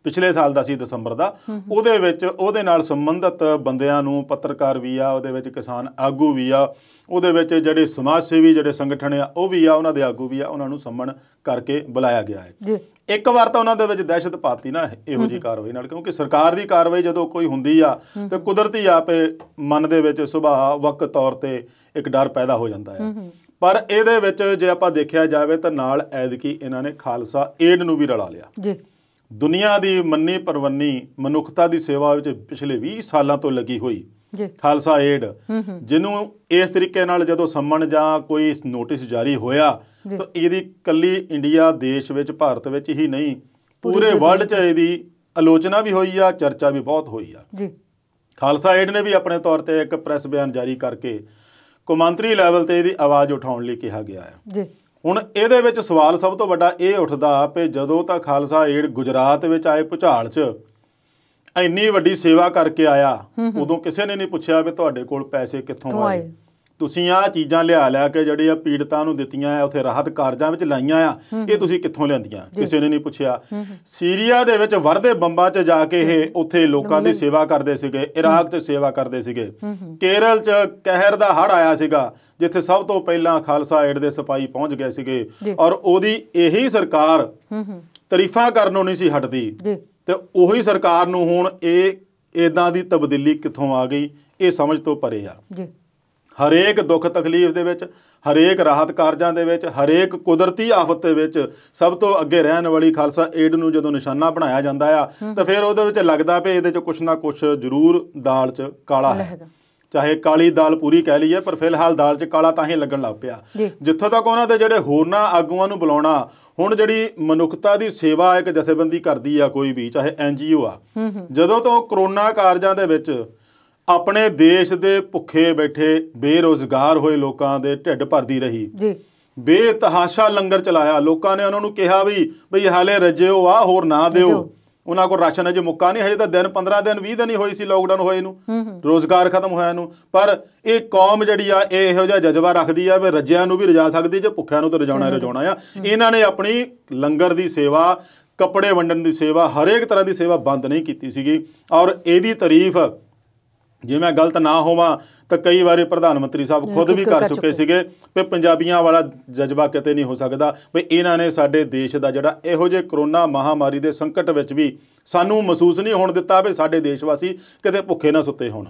ਪਿਛਲੇ ਸਾਲ ਦਾ ਸੀ ਦਸੰਬਰ ਦਾ, ਉਹਦੇ ਵਿੱਚ ਉਹਦੇ ਨਾਲ ਸੰਬੰਧਿਤ ਬੰਦਿਆਂ ਨੂੰ, ਪੱਤਰਕਾਰ ਵੀ ਆ ਉਹਦੇ ਵਿੱਚ, ਕਿਸਾਨ ਆਗੂ ਵੀ ਆ ਉਹਦੇ ਵਿੱਚ, ਜਿਹੜੇ ਸਮਾਜ ਸੇਵੀ ਜਿਹੜੇ ਸੰਗਠਨ ਆ ਉਹ ਵੀ ਆ, ਉਹਨਾਂ ਦੇ ਆਗੂ ਵੀ ਆ, ਉਹਨਾਂ ਨੂੰ ਸੰਮਣ ਕਰਕੇ ਬੁਲਾਇਆ ਗਿਆ ਹੈ। ਇੱਕ ਵਾਰ ਤਾਂ ਉਹਨਾਂ ਦੇ ਵਿੱਚ ਦਹਿਸ਼ਤ ਪਾਤੀ ਨਾ ਇਹੋ ਜਿਹੀ ਕਾਰਵਾਈ ਨਾਲ, ਕਿਉਂਕਿ ਸਰਕਾਰ ਦੀ ਕਾਰਵਾਈ ਜਦੋਂ ਕੋਈ ਹੁੰਦੀ ਆ ਤੇ ਕੁਦਰਤੀ ਆਪੇ ਮਨ ਦੇ ਵਿੱਚ ਸੁਭਾਵਕ ਤੌਰ ਤੇ ਇੱਕ ਡਰ ਪੈਦਾ ਹੋ ਜਾਂਦਾ ਹੈ। ਪਰ ਇਹਦੇ ਵਿੱਚ ਜੇ ਆਪਾਂ ਦੇਖਿਆ ਜਾਵੇ ਤਾਂ ਨਾਲ ਐਤਕੀ ਇਹਨਾਂ ਨੇ ਖਾਲਸਾ ਏਡ ਨੂੰ ਵੀ ਰਲਾ ਲਿਆ। ਦੁਨੀਆ ਦੀ ਮੰਨੀ ਪਰਵੰਨੀ ਮਨੁੱਖਤਾ ਦੀ ਸੇਵਾ ਵਿੱਚ ਪਿਛਲੇ 20 ਸਾਲਾਂ ਤੋਂ ਲੱਗੀ ਹੋਈ ਖਾਲਸਾ ਏਡ, ਜਿਹਨੂੰ ਇਸ ਤਰੀਕੇ ਨਾਲ ਜਦੋਂ ਸੰਮਣ ਜਾਂ ਕੋਈ ਨੋਟਿਸ ਜਾਰੀ ਹੋਇਆ ਤਾਂ ਇਹਦੀ ਕੱਲੀ ਇੰਡੀਆ ਦੇਸ਼ ਵਿੱਚ, ਭਾਰਤ ਵਿੱਚ ਹੀ ਨਹੀਂ, ਪੂਰੇ ਵਰਲਡ 'ਚ ਇਹਦੀ ਆਲੋਚਨਾ ਵੀ ਹੋਈ ਆ, ਚਰਚਾ ਵੀ ਬਹੁਤ ਹੋਈ ਆ। ਖਾਲਸਾ ਏਡ ਨੇ ਵੀ ਆਪਣੇ ਤੌਰ ਤੇ ਇੱਕ ਪ੍ਰੈਸ ਬਿਆਨ ਜਾਰੀ ਕਰਕੇ ਕੌਮਾਂਤਰੀ ਲੈਵਲ ਤੇ ਇਹਦੀ ਆਵਾਜ਼ ਉਠਾਉਣ ਲਈ ਕਿਹਾ ਗਿਆ ਹੈ। ਹੁਣ ਇਹਦੇ ਵਿੱਚ ਸਵਾਲ ਸਭ ਤੋਂ ਵੱਡਾ ਇਹ ਉੱਠਦਾ ਕਿ ਜਦੋਂ ਤਾਂ ਖਾਲਸਾ ਏਡ ਗੁਜਰਾਤ ਵਿੱਚ ਆਏ ਭੁਚਾਲ 'ਚ ਇੰਨੀ ਵੱਡੀ ਸੇਵਾ ਕਰਕੇ ਆਇਆ, ਉਦੋਂ ਕਿਸੇ ਨੇ ਨਹੀਂ ਪੁੱਛਿਆ ਵੀ ਤੁਹਾਡੇ ਕੋਲ ਪੈਸੇ ਕਿੱਥੋਂ ਆਏ, ਤੁਸੀਂ ਆਹ ਚੀਜ਼ਾਂ ਲਿਆ ਕੇ ਜਿਹੜੀਆਂ ਪੀੜਤਾਂ ਨੂੰ ਦਿੱਤੀਆਂ ਆ, ਉੱਥੇ ਰਾਹਤ ਕਾਰਜਾਂ ਵਿੱਚ ਲਾਈਆਂ ਆ, ਇਹ ਤੁਸੀਂ ਕਿੱਥੋਂ ਲਿਆਂਦੀਆਂ, ਕਿਸੇ ਨੇ ਨਹੀਂ ਪੁੱਛਿਆ। ਸੀਰੀਆ ਦੇ ਵਿੱਚ ਵਰਦੇ ਬੰਬਾਂ 'ਚ ਜਾ ਕੇ ਇਹ ਉੱਥੇ ਲੋਕਾਂ ਦੀ ਸੇਵਾ ਕਰਦੇ ਸੀਗੇ, ਇਰਾਕ 'ਚ ਸੇਵਾ ਕਰਦੇ ਸੀਗੇ, ਕੇਰਲ 'ਚ ਕਹਿਰ ਦਾ ਹੜ੍ਹ ਆਇਆ ਸੀਗਾ ਜਿੱਥੇ ਸਭ ਤੋਂ ਪਹਿਲਾਂ ਖਾਲਸਾ ਏਡ ਦੇ ਸਿਪਾਹੀ ਪਹੁੰਚ ਗਏ ਸੀਗੇ, ਔਰ ਉਹਦੀ ਇਹੀ ਸਰਕਾਰ ਤਾਰੀਫਾਂ ਕਰਨੋਂ ਨਹੀਂ ਸੀ ਹਟਦੀ। ਤੇ ਉਹੀ ਸਰਕਾਰ ਨੂੰ ਹੁਣ ਇਹ ਇੱਦਾਂ ਦੀ ਤਬਦੀਲੀ ਕਿੱਥੋਂ ਆ ਗਈ, ਇਹ ਸਮਝ ਤੋਂ ਪਰੇ ਆ। ਹਰੇਕ ਦੁੱਖ ਤਕਲੀਫ ਦੇ ਵਿੱਚ, ਹਰੇਕ ਰਾਹਤ ਕਾਰਜਾਂ ਦੇ ਵਿੱਚ, ਹਰੇਕ ਕੁਦਰਤੀ ਆਫਤ ਦੇ ਵਿੱਚ ਸਭ ਤੋਂ ਅੱਗੇ ਰਹਿਣ ਵਾਲੀ ਖਾਲਸਾ ਏਡ ਨੂੰ ਜਦੋਂ ਨਿਸ਼ਾਨਾ ਬਣਾਇਆ ਜਾਂਦਾ ਆ ਤਾਂ ਫਿਰ ਉਹਦੇ ਵਿੱਚ ਲੱਗਦਾ ਵੀ ਇਹਦੇ 'ਚ ਕੁਛ ਨਾ ਕੁਛ ਜ਼ਰੂਰ ਦਾਲ 'ਚ ਕਾਲਾ ਹੈ। ਚਾਹੇ ਕਾਲੀ ਦਾਲ ਪੂਰੀ ਕਹਿ ਲਈਏ, ਪਰ ਫਿਲਹਾਲ ਦਾਲ 'ਚ ਕਾਲਾ ਤਾਂ ਹੀ ਲੱਗਣ ਲੱਗ ਪਿਆ। ਜਿੱਥੋਂ ਤੱਕ ਉਹਨਾਂ ਦੇ ਜਿਹੜੇ ਹੋਰਨਾਂ ਆਗੂਆਂ ਨੂੰ ਬੁਲਾਉਣਾ, ਹੁਣ ਜਿਹੜੀ ਮਨੁੱਖਤਾ ਦੀ ਸੇਵਾ ਇੱਕ ਜਥੇਬੰਦੀ ਕਰਦੀ ਆ ਕੋਈ ਵੀ, ਚਾਹੇ NGO ਆ, ਜਦੋਂ ਤੋਂ ਕਰੋਨਾ ਕਾਰਜਾਂ ਦੇ ਵਿੱਚ ਆਪਣੇ ਦੇਸ਼ ਦੇ ਭੁੱਖੇ ਬੈਠੇ ਬੇਰੁਜ਼ਗਾਰ ਹੋਏ ਲੋਕਾਂ ਦੇ ਢਿੱਡ ਭਰਦੀ ਰਹੀ, ਬੇਤਹਾਸ਼ਾ ਲੰਗਰ ਚਲਾਇਆ, ਲੋਕਾਂ ਨੇ ਉਹਨਾਂ ਨੂੰ ਕਿਹਾ ਵੀ ਬਈ ਹਾਲੇ ਰੱਜਿਓ ਆ, ਹੋਰ ਨਾ ਦਿਓ, ਉਹਨਾਂ ਕੋਲ ਰਾਸ਼ਨ ਅਜੇ ਮੁੱਕਾ ਨਹੀਂ, ਹਜੇ ਤਾਂ ਦਿਨ 15 ਦਿਨ 20 ਦਿਨ ਹੀ ਹੋਈ ਸੀ ਲੋਕਡਾਊਨ ਹੋਏ ਨੂੰ, ਰੋਜ਼ਗਾਰ ਖਤਮ ਹੋਇਆ ਨੂੰ। ਪਰ ਇਹ ਕੌਮ ਜਿਹੜੀ ਆ ਇਹ ਇਹੋ ਜਿਹਾ ਜਜ਼ਬਾ ਰੱਖਦੀ ਆ ਵੀ ਰੱਜਿਆਂ ਨੂੰ ਵੀ ਰਜਾ ਸਕਦੀ, ਜੇ ਭੁੱਖਿਆਂ ਨੂੰ ਤਾਂ ਰਜਾਉਣਾ ਆ। ਇਹਨਾਂ ਨੇ ਆਪਣੀ ਲੰਗਰ ਦੀ ਸੇਵਾ, ਕੱਪੜੇ ਵੰਡਣ ਦੀ ਸੇਵਾ, ਹਰੇਕ ਤਰ੍ਹਾਂ ਦੀ ਸੇਵਾ ਬੰਦ ਨਹੀਂ ਕੀਤੀ ਸੀਗੀ। ਔਰ ਇਹਦੀ ਤਾਰੀਫ, ਜੇ ਮੈਂ ਗਲਤ ਨਾ ਹੋਵਾਂ ਤਾਂ ਕਈ ਵਾਰੀ ਪ੍ਰਧਾਨ ਮੰਤਰੀ ਸਾਹਿਬ ਖੁਦ ਵੀ ਕਰ ਚੁੱਕੇ ਸੀਗੇ ਵੀ ਪੰਜਾਬੀਆਂ ਵਾਲਾ ਜਜ਼ਬਾ ਕਿਤੇ ਨਹੀਂ ਹੋ ਸਕਦਾ, ਵੀ ਇਹਨਾਂ ਨੇ ਸਾਡੇ ਦੇਸ਼ ਦਾ ਜਿਹੜਾ ਇਹੋ ਜਿਹੇ ਕਰੋਨਾ ਮਹਾਮਾਰੀ ਦੇ ਸੰਕਟ ਵਿੱਚ ਵੀ ਸਾਨੂੰ ਮਹਿਸੂਸ ਨਹੀਂ ਹੋਣ ਦਿੱਤਾ ਵੀ ਸਾਡੇ ਦੇਸ਼ ਵਾਸੀ ਕਿਤੇ ਭੁੱਖੇ ਨਾ ਸੁੱਤੇ ਹੋਣ।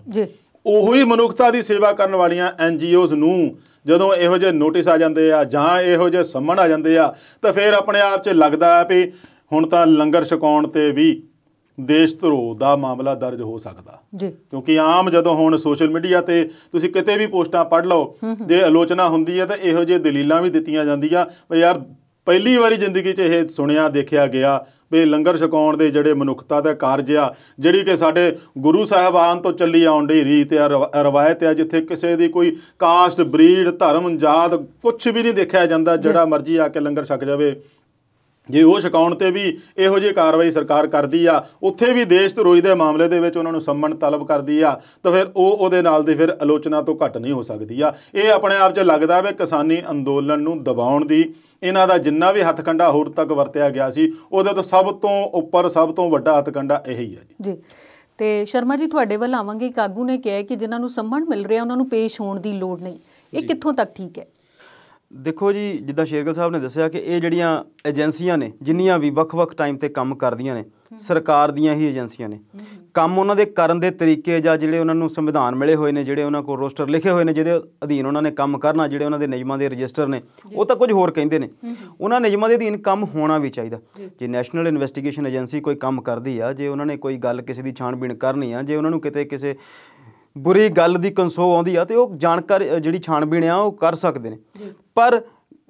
ਉਹੀ ਮਨੁੱਖਤਾ ਦੀ ਸੇਵਾ ਕਰਨ ਵਾਲੀਆਂ NGOs ਨੂੰ ਜਦੋਂ ਇਹੋ ਜਿਹੇ ਨੋਟਿਸ ਆ ਜਾਂਦੇ ਆ ਜਾਂ ਇਹੋ ਜਿਹੇ ਸੰਮਣ ਆ ਜਾਂਦੇ ਆ ਤਾਂ ਫਿਰ ਆਪਣੇ ਆਪ 'ਚ ਲੱਗਦਾ ਵੀ ਹੁਣ ਤਾਂ ਲੰਗਰ ਛਕਾਉਣ 'ਤੇ ਵੀ ਦੇਸ਼ ਧਰੋਹ ਦਾ ਮਾਮਲਾ ਦਰਜ ਹੋ ਸਕਦਾ। ਕਿਉਂਕਿ ਆਮ ਜਦੋਂ ਹੁਣ ਸੋਸ਼ਲ ਮੀਡੀਆ ਤੇ ਤੁਸੀਂ ਕਿਤੇ ਵੀ ਪੋਸਟਾਂ ਪੜ੍ਹ ਲਓ, ਜੇ ਆਲੋਚਨਾ ਹੁੰਦੀ ਹੈ ਤਾਂ ਇਹੋ ਜਿਹੇ ਦਲੀਲਾਂ ਵੀ ਦਿੱਤੀਆਂ ਜਾਂਦੀਆਂ ਵੀ ਯਾਰ ਪਹਿਲੀ ਵਾਰੀ ਜ਼ਿੰਦਗੀ 'ਚ ਇਹ ਸੁਣਿਆ ਦੇਖਿਆ ਗਿਆ ਵੀ ਲੰਗਰ ਛਕਾਉਣ ਦੇ ਜਿਹੜੇ ਮਨੁੱਖਤਾ ਦਾ ਕਾਰਜ ਆ, ਜਿਹੜੀ ਕਿ ਸਾਡੇ ਗੁਰੂ ਸਾਹਿਬਾਨ ਤੋਂ ਚੱਲੀ ਆਉਣ ਦੀ ਰੀਤ ਆ, ਰਵਾਇਤ ਆ, ਜਿੱਥੇ ਕਿਸੇ ਦੀ ਕੋਈ ਕਾਸਟ, ਬਰੀਡ, ਧਰਮ, ਜਾਤ ਕੁਛ ਵੀ ਨਹੀਂ ਦੇਖਿਆ ਜਾਂਦਾ, ਜਿਹੜਾ ਮਰਜ਼ੀ ਆ ਕੇ ਲੰਗਰ ਛਕ ਜਾਵੇ। ਜੇ ਉਹ ਛਕਾਉਣ 'ਤੇ ਵੀ ਇਹੋ ਜਿਹੀ ਕਾਰਵਾਈ ਸਰਕਾਰ ਕਰਦੀ ਆ, ਉੱਥੇ ਵੀ ਦੇਸ਼ ਧਰੋਹੀ ਦੇ ਮਾਮਲੇ ਦੇ ਵਿੱਚ ਉਹਨਾਂ ਨੂੰ ਸੰਮਣ ਤਲਬ ਕਰਦੀ ਆ, ਤਾਂ ਫਿਰ ਉਹਦੇ ਨਾਲ ਦੀ ਫਿਰ ਆਲੋਚਨਾ ਤੋਂ ਘੱਟ ਨਹੀਂ ਹੋ ਸਕਦੀ ਆ। ਇਹ ਆਪਣੇ ਆਪ 'ਚ ਲੱਗਦਾ ਵੀ ਕਿਸਾਨੀ ਅੰਦੋਲਨ ਨੂੰ ਦਬਾਉਣ ਦੀ ਇਹਨਾਂ ਦਾ ਜਿੰਨਾ ਵੀ ਹੱਥਕੰਡਾ ਹੋਰ ਤੱਕ ਵਰਤਿਆ ਗਿਆ ਸੀ, ਉਹਦੇ ਤੋਂ ਸਭ ਤੋਂ ਉੱਪਰ, ਸਭ ਤੋਂ ਵੱਡਾ ਹੱਥਕੰਡਾ ਇਹੀ ਹੈ ਜੀ। ਤੇ ਸ਼ਰਮਾ ਜੀ, ਤੁਹਾਡੇ ਵੱਲ ਆਵਾਂਗੇ। ਇੱਕ ਆਗੂ ਨੇ ਕਿਹਾ ਕਿ ਜਿਨ੍ਹਾਂ ਨੂੰ ਸੰਮਣ ਮਿਲ ਰਿਹਾ ਉਹਨਾਂ ਨੂੰ ਪੇਸ਼ ਹੋਣ ਦੀ ਲੋੜ ਨਹੀਂ, ਇਹ ਕਿੱਥੋਂ ਤੱਕ ਠੀਕ ਹੈ? ਦੇਖੋ ਜੀ, ਜਿੱਦਾਂ ਸ਼ੇਰਗਿੱਲ ਸਾਹਿਬ ਨੇ ਦੱਸਿਆ ਕਿ ਇਹ ਜਿਹੜੀਆਂ ਏਜੰਸੀਆਂ ਨੇ, ਜਿੰਨੀਆਂ ਵੀ ਵੱਖ-ਵੱਖ ਟਾਈਮ 'ਤੇ ਕੰਮ ਕਰਦੀਆਂ ਨੇ, ਸਰਕਾਰ ਦੀਆਂ ਹੀ ਏਜੰਸੀਆਂ ਨੇ। ਕੰਮ ਉਹਨਾਂ ਦੇ ਕਰਨ ਦੇ ਤਰੀਕੇ ਜਾਂ ਜਿਹੜੇ ਉਹਨਾਂ ਨੂੰ ਸੰਵਿਧਾਨ ਮਿਲੇ ਹੋਏ ਨੇ, ਜਿਹੜੇ ਉਹਨਾਂ ਕੋਲ ਰੋਸਟਰ ਲਿਖੇ ਹੋਏ ਨੇ ਜਿਹਦੇ ਅਧੀਨ ਉਹਨਾਂ ਨੇ ਕੰਮ ਕਰਨਾ, ਜਿਹੜੇ ਉਹਨਾਂ ਦੇ ਨਿਯਮਾਂ ਦੇ ਰਜਿਸਟਰ ਨੇ, ਉਹ ਤਾਂ ਕੁਝ ਹੋਰ ਕਹਿੰਦੇ ਨੇ। ਉਹਨਾਂ ਨਿਯਮਾਂ ਦੇ ਅਧੀਨ ਕੰਮ ਹੋਣਾ ਵੀ ਚਾਹੀਦਾ। ਜੇ ਨੈਸ਼ਨਲ ਇਨਵੈਸਟੀਗੇਸ਼ਨ ਏਜੰਸੀ ਕੋਈ ਕੰਮ ਕਰਦੀ ਆ, ਜੇ ਉਹਨਾਂ ਨੇ ਕੋਈ ਗੱਲ ਕਿਸੇ ਦੀ ਛਾਣਬੀਣ ਕਰਨੀ ਆ, ਜੇ ਉਹਨਾਂ ਨੂੰ ਕਿਤੇ ਕਿਸੇ ਬੁਰੀ ਗੱਲ ਦੀ ਕੰਸੋ ਆਉਂਦੀ ਆ, ਤੇ ਉਹ ਜਾਣਕਾਰੀ ਜਿਹੜੀ ਛਾਣਬੀਣ ਆ ਉਹ ਕਰ ਸਕਦੇ ਨੇ। ਪਰ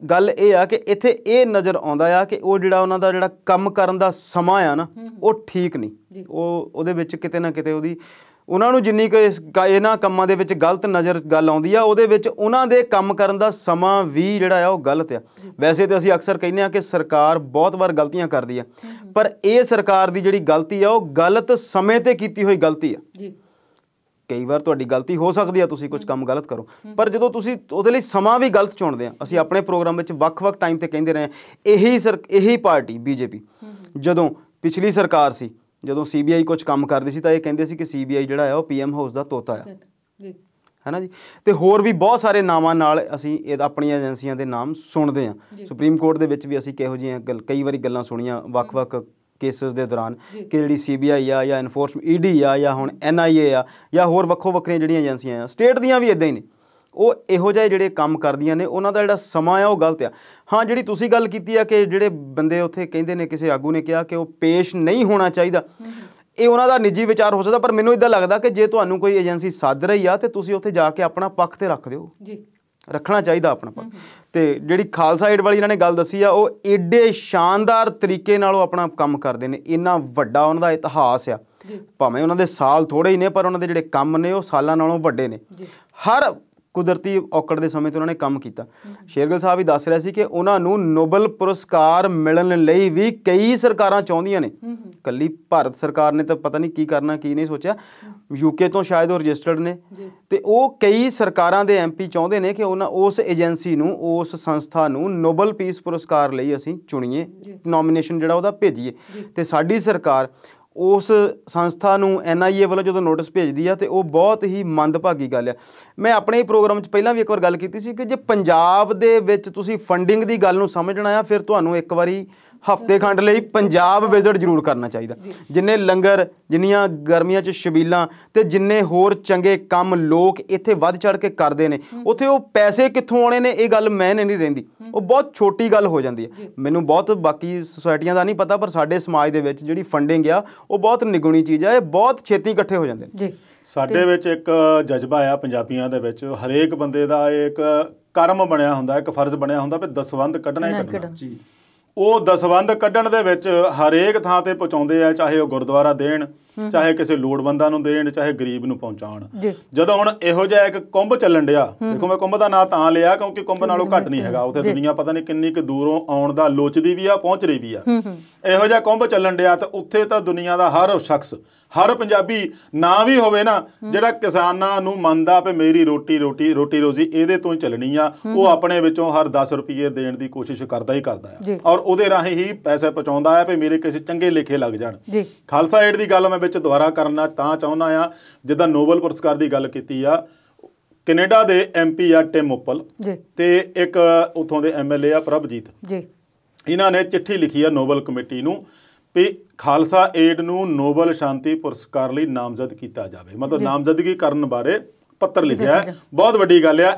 ਗੱਲ ਇਹ ਆ ਕਿ ਇੱਥੇ ਇਹ ਨਜ਼ਰ ਆਉਂਦਾ ਆ ਕਿ ਉਹ ਜਿਹੜਾ ਉਹਨਾਂ ਦਾ ਜਿਹੜਾ ਕੰਮ ਕਰਨ ਦਾ ਸਮਾਂ ਆ ਨਾ, ਉਹ ਠੀਕ ਨਹੀਂ। ਉਹਦੇ ਵਿੱਚ ਕਿਤੇ ਨਾ ਕਿਤੇ ਉਹਨਾਂ ਨੂੰ ਜਿੰਨੀ ਕੁ ਇਹਨਾਂ ਕੰਮਾਂ ਦੇ ਵਿੱਚ ਗਲਤ ਨਜ਼ਰ ਗੱਲ ਆਉਂਦੀ ਆ, ਉਹਦੇ ਵਿੱਚ ਉਹਨਾਂ ਦੇ ਕੰਮ ਕਰਨ ਦਾ ਸਮਾਂ ਵੀ ਜਿਹੜਾ ਆ ਉਹ ਗਲਤ ਆ। ਵੈਸੇ ਤਾਂ ਅਸੀਂ ਅਕਸਰ ਕਹਿੰਦੇ ਆ ਕਿ ਸਰਕਾਰ ਬਹੁਤ ਵਾਰ ਗਲਤੀਆਂ ਕਰਦੀ ਆ, ਪਰ ਇਹ ਸਰਕਾਰ ਦੀ ਜਿਹੜੀ ਗਲਤੀ ਆ ਉਹ ਗਲਤ ਸਮੇਂ 'ਤੇ ਕੀਤੀ ਹੋਈ ਗਲਤੀ ਆ। ਕਈ ਵਾਰ ਤੁਹਾਡੀ ਗਲਤੀ ਹੋ ਸਕਦੀ ਆ, ਤੁਸੀਂ ਕੁਝ ਕੰਮ ਗਲਤ ਕਰੋ, ਪਰ ਜਦੋਂ ਤੁਸੀਂ ਉਹਦੇ ਲਈ ਸਮਾਂ ਵੀ ਗਲਤ ਚੁਣਦੇ ਆ। ਅਸੀਂ ਆਪਣੇ ਪ੍ਰੋਗਰਾਮ ਵਿੱਚ ਵੱਖ-ਵੱਖ ਟਾਈਮ 'ਤੇ ਕਹਿੰਦੇ ਰਹੇ, ਇਹੀ ਪਾਰਟੀ BJP ਜਦੋਂ ਪਿਛਲੀ ਸਰਕਾਰ ਸੀ, ਜਦੋਂ CBI ਕੁਝ ਕੰਮ ਕਰਦੀ ਸੀ ਤਾਂ ਇਹ ਕਹਿੰਦੇ ਸੀ ਕਿ CBI ਜਿਹੜਾ ਆ ਉਹ PM ਹਾਊਸ ਦਾ ਤੋਤਾ ਆ, ਹੈ ਨਾ ਜੀ। ਤੇ ਹੋਰ ਵੀ ਬਹੁਤ ਸਾਰੇ ਨਾਵਾਂ ਨਾਲ ਅਸੀਂ ਆਪਣੀਆਂ ਏਜੰਸੀਆਂ ਦੇ ਨਾਮ ਸੁਣਦੇ ਹਾਂ। ਸੁਪਰੀਮ ਕੋਰਟ ਦੇ ਵਿੱਚ ਵੀ ਅਸੀਂ ਕਿਹੋ ਜਿਹੀਆਂ ਕਈ ਵਾਰੀ ਗੱਲਾਂ ਸੁਣੀਆਂ ਵੱਖ-ਵੱਖ ਕੇਸਿਸ ਦੇ ਦੌਰਾਨ ਕਿ ਜਿਹੜੀ CBI ਆ ਜਾਂ ਇਨਫੋਰਸਮੈਂਟ ED ਆ ਜਾਂ ਹੁਣ NIA ਆ ਜਾਂ ਹੋਰ ਵੱਖੋ ਵੱਖਰੀਆਂ ਜਿਹੜੀਆਂ ਏਜੰਸੀਆਂ ਆ, ਸਟੇਟ ਦੀਆਂ ਵੀ ਇੱਦਾਂ ਹੀ ਨੇ, ਉਹ ਇਹੋ ਜਿਹੇ ਜਿਹੜੇ ਕੰਮ ਕਰਦੀਆਂ ਨੇ, ਉਹਨਾਂ ਦਾ ਜਿਹੜਾ ਸਮਾਂ ਆ ਉਹ ਗਲਤ ਆ। ਹਾਂ, ਜਿਹੜੀ ਤੁਸੀਂ ਗੱਲ ਕੀਤੀ ਆ ਕਿ ਜਿਹੜੇ ਬੰਦੇ ਉੱਥੇ ਕਹਿੰਦੇ ਨੇ, ਕਿਸੇ ਆਗੂ ਨੇ ਕਿਹਾ ਕਿ ਉਹ ਪੇਸ਼ ਨਹੀਂ ਹੋਣਾ ਚਾਹੀਦਾ, ਇਹ ਉਹਨਾਂ ਦਾ ਨਿੱਜੀ ਵਿਚਾਰ ਹੋ ਸਕਦਾ, ਪਰ ਮੈਨੂੰ ਇੱਦਾਂ ਲੱਗਦਾ ਕਿ ਜੇ ਤੁਹਾਨੂੰ ਕੋਈ ਏਜੰਸੀ ਸੱਦ ਰਹੀ ਆ ਤੇ ਤੁਸੀਂ ਉੱਥੇ ਜਾ ਕੇ ਆਪਣਾ ਪੱਖ ਤੇ ਰੱਖ ਦਿਓ ਜੀ, ਰੱਖਣਾ ਚਾਹੀਦਾ ਆਪਣਾ ਪੱਖ। ਤੇ ਜਿਹੜੀ ਖਾਲਸਾ ਏਡ ਵਾਲੀ ਇਹਨਾਂ ਨੇ ਗੱਲ ਦੱਸੀ ਆ, ਉਹ ਏਡੇ ਸ਼ਾਨਦਾਰ ਤਰੀਕੇ ਨਾਲ ਉਹ ਆਪਣਾ ਕੰਮ ਕਰਦੇ ਨੇ, ਇੰਨਾ ਵੱਡਾ ਉਹਨਾਂ ਦਾ ਇਤਿਹਾਸ ਆ, ਭਾਵੇਂ ਉਹਨਾਂ ਦੇ ਸਾਲ ਥੋੜ੍ਹੇ ਹੀ ਨੇ ਪਰ ਉਹਨਾਂ ਦੇ ਜਿਹੜੇ ਕੰਮ ਨੇ ਉਹ ਸਾਲਾਂ ਨਾਲੋਂ ਵੱਡੇ ਨੇ। ਹਰ ਕੁਦਰਤੀ ਔਕੜ ਦੇ ਸਮੇਂ 'ਤੇ ਉਹਨਾਂ ਨੇ ਕੰਮ ਕੀਤਾ। ਸ਼ੇਰਗਿੱਲ ਸਾਹਿਬ ਵੀ ਦੱਸ ਰਿਹਾ ਸੀ ਕਿ ਉਹਨਾਂ ਨੂੰ ਨੋਬਲ ਪੁਰਸਕਾਰ ਮਿਲਣ ਲਈ ਵੀ ਕਈ ਸਰਕਾਰਾਂ ਚਾਹੁੰਦੀਆਂ ਨੇ, ਇਕੱਲੀ ਭਾਰਤ ਸਰਕਾਰ ਨੇ ਤਾਂ ਪਤਾ ਨਹੀਂ ਕੀ ਕਰਨਾ ਕੀ ਨਹੀਂ ਸੋਚਿਆ, UK ਤੋਂ ਸ਼ਾਇਦ ਉਹ ਰਜਿਸਟਰਡ ਨੇ, ਤੇ ਉਹ ਕਈ ਸਰਕਾਰਾਂ ਦੇ MP ਚਾਹੁੰਦੇ ਨੇ ਕਿ ਉਹਨਾਂ ਉਸ ਏਜੰਸੀ ਨੂੰ, ਉਸ ਸੰਸਥਾ ਨੂੰ ਨੋਬਲ ਪੀਸ ਪੁਰਸਕਾਰ ਲਈ ਅਸੀਂ ਚੁਣੀਏ, ਨੋਮੀਨੇਸ਼ਨ ਜਿਹੜਾ ਉਹਦਾ ਭੇਜੀਏ। ਤੇ ਸਾਡੀ ਸਰਕਾਰ ਉਸ ਸੰਸਥਾ ਨੂੰ NIA ਵੱਲੋਂ ਜਦੋਂ ਨੋਟਿਸ ਭੇਜਦੀ ਆ ਤੇ ਉਹ ਬਹੁਤ ਹੀ ਮੰਦਭਾਗੀ ਗੱਲ ਆ। ਮੈਂ ਆਪਣੇ ਹੀ ਪ੍ਰੋਗਰਾਮ 'ਚ ਪਹਿਲਾਂ ਵੀ ਇੱਕ ਵਾਰ ਗੱਲ ਕੀਤੀ ਸੀ ਕਿ ਜੇ ਪੰਜਾਬ ਦੇ ਵਿੱਚ ਤੁਸੀਂ ਫੰਡਿੰਗ ਦੀ ਗੱਲ ਨੂੰ ਸਮਝਣਾ ਆ, ਫਿਰ ਤੁਹਾਨੂੰ ਇੱਕ ਵਾਰੀ ਹਫ਼ਤੇ ਖੰਡ ਲਈ ਪੰਜਾਬ ਵਿਜ਼ਿਟ ਜ਼ਰੂਰ ਕਰਨਾ ਚਾਹੀਦਾ। ਜਿੰਨੇ ਲੰਗਰ, ਜਿੰਨੀਆਂ ਗਰਮੀਆਂ 'ਚ ਛਬੀਲਾਂ ਤੇ ਜਿੰਨੇ ਹੋਰ ਚੰਗੇ ਕੰਮ ਲੋਕ ਇੱਥੇ ਵੱਧ ਚੜ੍ਹ ਕੇ ਕਰਦੇ ਨੇ, ਉੱਥੇ ਉਹ ਪੈਸੇ ਕਿੱਥੋਂ ਆਉਣੇ ਨੇ ਇਹ ਗੱਲ ਮੈਂ ਨਹੀਂ ਰਹਿੰਦੀ, ਉਹ ਬਹੁਤ ਛੋਟੀ ਗੱਲ ਹੋ ਜਾਂਦੀ ਹੈ। ਮੈਨੂੰ ਬਹੁਤ ਬਾਕੀ ਸੁਸਾਇਟੀਆਂ ਦਾ ਨਹੀਂ ਪਤਾ, ਪਰ ਸਾਡੇ ਸਮਾਜ ਦੇ ਵਿੱਚ ਜਿਹੜੀ ਫੰਡਿੰਗ ਆ ਉਹ ਬਹੁਤ ਨਿਗੁਣੀ ਚੀਜ਼ ਆ, ਇਹ ਬਹੁਤ ਛੇਤੀ ਇਕੱਠੇ ਹੋ ਜਾਂਦੇ ਨੇ। ਸਾਡੇ ਵਿੱਚ ਇੱਕ ਜਜ਼ਬਾ ਆ ਪੰਜਾਬੀਆਂ ਦੇ ਵਿੱਚ, ਹਰੇਕ ਬੰਦੇ ਦਾ ਇੱਕ ਕਰਮ ਬਣਿਆ ਹੁੰਦਾ, ਇੱਕ ਫਰਜ਼ ਬਣਿਆ ਹੁੰਦਾ ਵੀ ਦਸਵੰਧ ਕੱਢਣਾ ਹੀ ਕੱਢਣਾ। ਉਹ ਦਸਵੰਧ ਕੱਢਣ ਦੇ ਵਿੱਚ ਹਰੇਕ ਥਾਂ ਤੇ ਪਹੁੰਚਾਉਂਦੇ ਆ, ਚਾਹੇ ਉਹ ਗੁਰਦੁਆਰਾ ਦੇਣ, ਚਾਹੇ ਕਿਸੇ ਲੋੜਵੰਦਾਂ ਨੂੰ ਦੇਣ, ਚਾਹੇ ਗਰੀਬ ਨੂੰ ਪਹੁੰਚਾਉਣ। ਜਦੋਂ ਹੁਣ ਇਹੋ ਜਿਹਾ ਇੱਕ ਕੁੰਭ ਚੱਲਣ ਡਿਆ, ਦੇਖੋ ਮੈਂ ਕੁੰਭ ਦਾ ਨਾਂ ਤਾਂ ਲਿਆ ਕਿਉਂਕਿ ਕੁੰਭ ਨਾਲੋਂ ਘੱਟ ਨਹੀਂ ਹੈਗਾ, ਉੱਥੇ ਦੁਨੀਆ ਪਤਾ ਨਹੀਂ ਕਿੰਨੀ ਕੁ ਦੂਰੋਂ ਆਉਣ ਦਾ ਲੋਚਦੀ ਵੀ ਆ, ਪਹੁੰਚ ਰਹੀ ਵੀ ਆ। ਇਹੋ ਜਿਹਾ ਕੁੰਭ ਚੱਲਣ ਡਿਆ ਤਾਂ ਉੱਥੇ ਤਾਂ ਦੁਨੀਆ ਦਾ ਹਰ ਸ਼ਖਸ, ਹਰ ਪੰਜਾਬੀ ਨਾ ਵੀ ਹੋਵੇ ਨਾ, ਜਿਹੜਾ ਕਿਸਾਨਾਂ ਨੂੰ ਮੰਨਦਾ ਵੀ ਮੇਰੀ ਰੋਟੀ ਰੋਜ਼ੀ ਇਹਦੇ ਤੋਂ ਹੀ ਚੱਲਣੀ ਆ, ਉਹ ਆਪਣੇ ਵਿੱਚੋਂ ਹਰ 10 ਰੁਪਏ ਦੇਣ ਦੀ ਕੋਸ਼ਿਸ਼ ਕਰਦਾ ਹੀ ਕਰਦਾ ਆ, ਔਰ ਉਹਦੇ ਰਾਹੀਂ ਹੀ ਪੈਸੇ ਪਹੁੰਚਾਉਂਦਾ ਆ ਵੀ ਮੇਰੇ ਕਿਸੇ ਚੰਗੇ ਲੇਖੇ ਲੱਗ ਜਾਣ। ਖਾਲਸਾ ਏਡ ਦੀ ਗੱਲ ਮੈਂ ਵਿੱਚ ਦੁਬਾਰਾ ਕਰਨਾ ਤਾਂ ਚਾਹੁੰਦਾ ਆ, ਜਿੱਦਾਂ ਨੋਬਲ ਪੁਰਸਕਾਰ ਦੀ ਗੱਲ ਕੀਤੀ ਆ, ਕੈਨੇਡਾ ਦੇ MP ਆ ਟਿਮ ਉਪਲ ਤੇ ਇੱਕ ਉੱਥੋਂ ਦੇ MLA ਆ ਪ੍ਰਭਜੀਤ, ਇਹਨਾਂ ਨੇ ਚਿੱਠੀ ਲਿਖੀ ਆ ਨੋਬਲ ਕਮੇਟੀ ਨੂੰ ਵੀ ਖਾਲਸਾ ਏਡ ਨੂੰ ਨੋਬਲ ਸ਼ਾਂਤੀ ਪੁਰਸਕਾਰ ਲਈ ਨਾਮਜ਼ਦ ਕੀਤਾ ਜਾਵੇ, ਮਤਲਬ ਨਾਮਜ਼ਦਗੀ ਕਰਨ ਬਾਰੇ ਪੱਤਰ ਲਿਖਿਆ। ਬਹੁਤ ਵੱਡੀ ਗੱਲ ਆ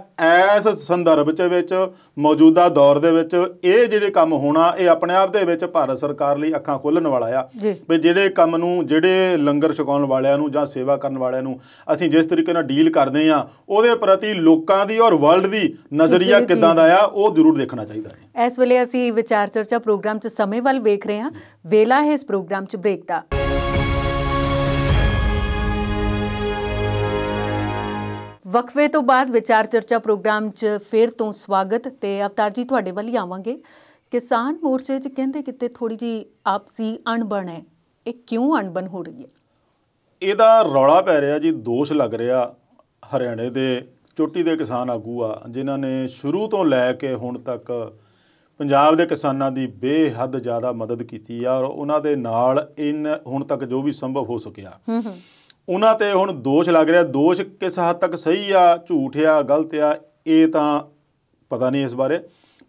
ਇਸ ਸੰਦਰਭ ਵਿੱਚ, ਮੌਜੂਦਾ ਦੌਰ ਦੇ ਵਿੱਚ ਇਹ ਜਿਹੜੇ ਕੰਮ ਹੋਣਾ, ਇਹ ਆਪਣੇ ਆਪ ਦੇ ਵਿੱਚ ਭਾਰਤ ਸਰਕਾਰ ਲਈ ਅੱਖਾਂ ਖੋਲ੍ਹਣ ਵਾਲਾ ਆ ਵੀ ਜਿਹੜੇ ਕੰਮ ਨੂੰ, ਜਿਹੜੇ ਲੰਗਰ ਛਕਾਉਣ ਵਾਲਿਆਂ ਨੂੰ ਜਾਂ ਸੇਵਾ ਕਰਨ ਵਾਲਿਆਂ ਨੂੰ ਅਸੀਂ ਜਿਸ ਤਰੀਕੇ ਨਾਲ ਡੀਲ ਕਰਦੇ ਆ, ਉਹਦੇ ਪ੍ਰਤੀ ਲੋਕਾਂ ਦੀ ਔਰ ਵਰਲਡ ਦੀ ਨਜ਼ਰੀਆ ਕਿੱਦਾਂ ਦਾ ਆ, ਉਹ ਜ਼ਰੂਰ ਦੇਖਣਾ ਚਾਹੀਦਾ ਹੈ। ਇਸ ਵੇਲੇ ਅਸੀਂ ਵਿਚਾਰ ਚਰਚਾ ਪ੍ਰੋਗਰਾਮ 'ਚ ਸਮੇਂ ਵੱਲ ਵੇਖ ਰਹੇ ਹਾਂ, ਵੇਲਾ ਹੈ ਇਸ ਪ੍ਰੋਗਰਾਮ 'ਚ ਬ੍ਰੇਕ ਦਾ। ਵਕਫੇ ਤੋਂ ਬਾਅਦ ਵਿਚਾਰ ਚਰਚਾ ਪ੍ਰੋਗਰਾਮ 'ਚ ਫਿਰ ਤੋਂ ਸਵਾਗਤ। ਤੇ ਅਵਤਾਰ ਜੀ, ਤੁਹਾਡੇ ਵੱਲ ਹੀ ਆਵਾਂਗੇ। ਕਿਸਾਨ ਮੋਰਚੇ 'ਚ ਕਹਿੰਦੇ ਕਿਤੇ ਥੋੜੀ ਜੀ ਆਪਸੀ ਅਣਬਣ ਹੈ, ਇਹ ਕਿਉਂ ਅਣਬਣ ਹੋ ਰਹੀ ਹੈ? ਇਹਦਾ ਰੌਲਾ ਪੈ ਰਿਹਾ ਜੀ, ਦੋਸ਼ ਲੱਗ ਰਿਹਾ ਹਰਿਆਣੇ ਦੇ ਚੋਟੀ ਦੇ ਕਿਸਾਨ ਆਗੂ ਆ, ਜਿਨ੍ਹਾਂ ਨੇ ਸ਼ੁਰੂ ਤੋਂ ਲੈ ਕੇ ਹੁਣ ਤੱਕ ਪੰਜਾਬ ਦੇ ਕਿਸਾਨਾਂ ਦੀ ਬੇਹੱਦ ਜ਼ਿਆਦਾ ਮਦਦ ਕੀਤੀ ਆ, ਔਰ ਉਹਨਾਂ ਦੇ ਨਾਲ ਹੁਣ ਤੱਕ ਜੋ ਵੀ ਸੰਭਵ ਹੋ ਸਕਿਆ ਉਹਨਾਂ ਤੇ ਹੁਣ ਦੋਸ਼ ਲੱਗ ਰਿਹਾ। ਦੋਸ਼ ਕਿਸ ਹੱਦ ਤੱਕ ਸਹੀ ਆ, ਝੂਠ ਆ, ਗਲਤ ਆ, ਇਹ ਤਾਂ ਪਤਾ ਨਹੀਂ ਇਸ ਬਾਰੇ,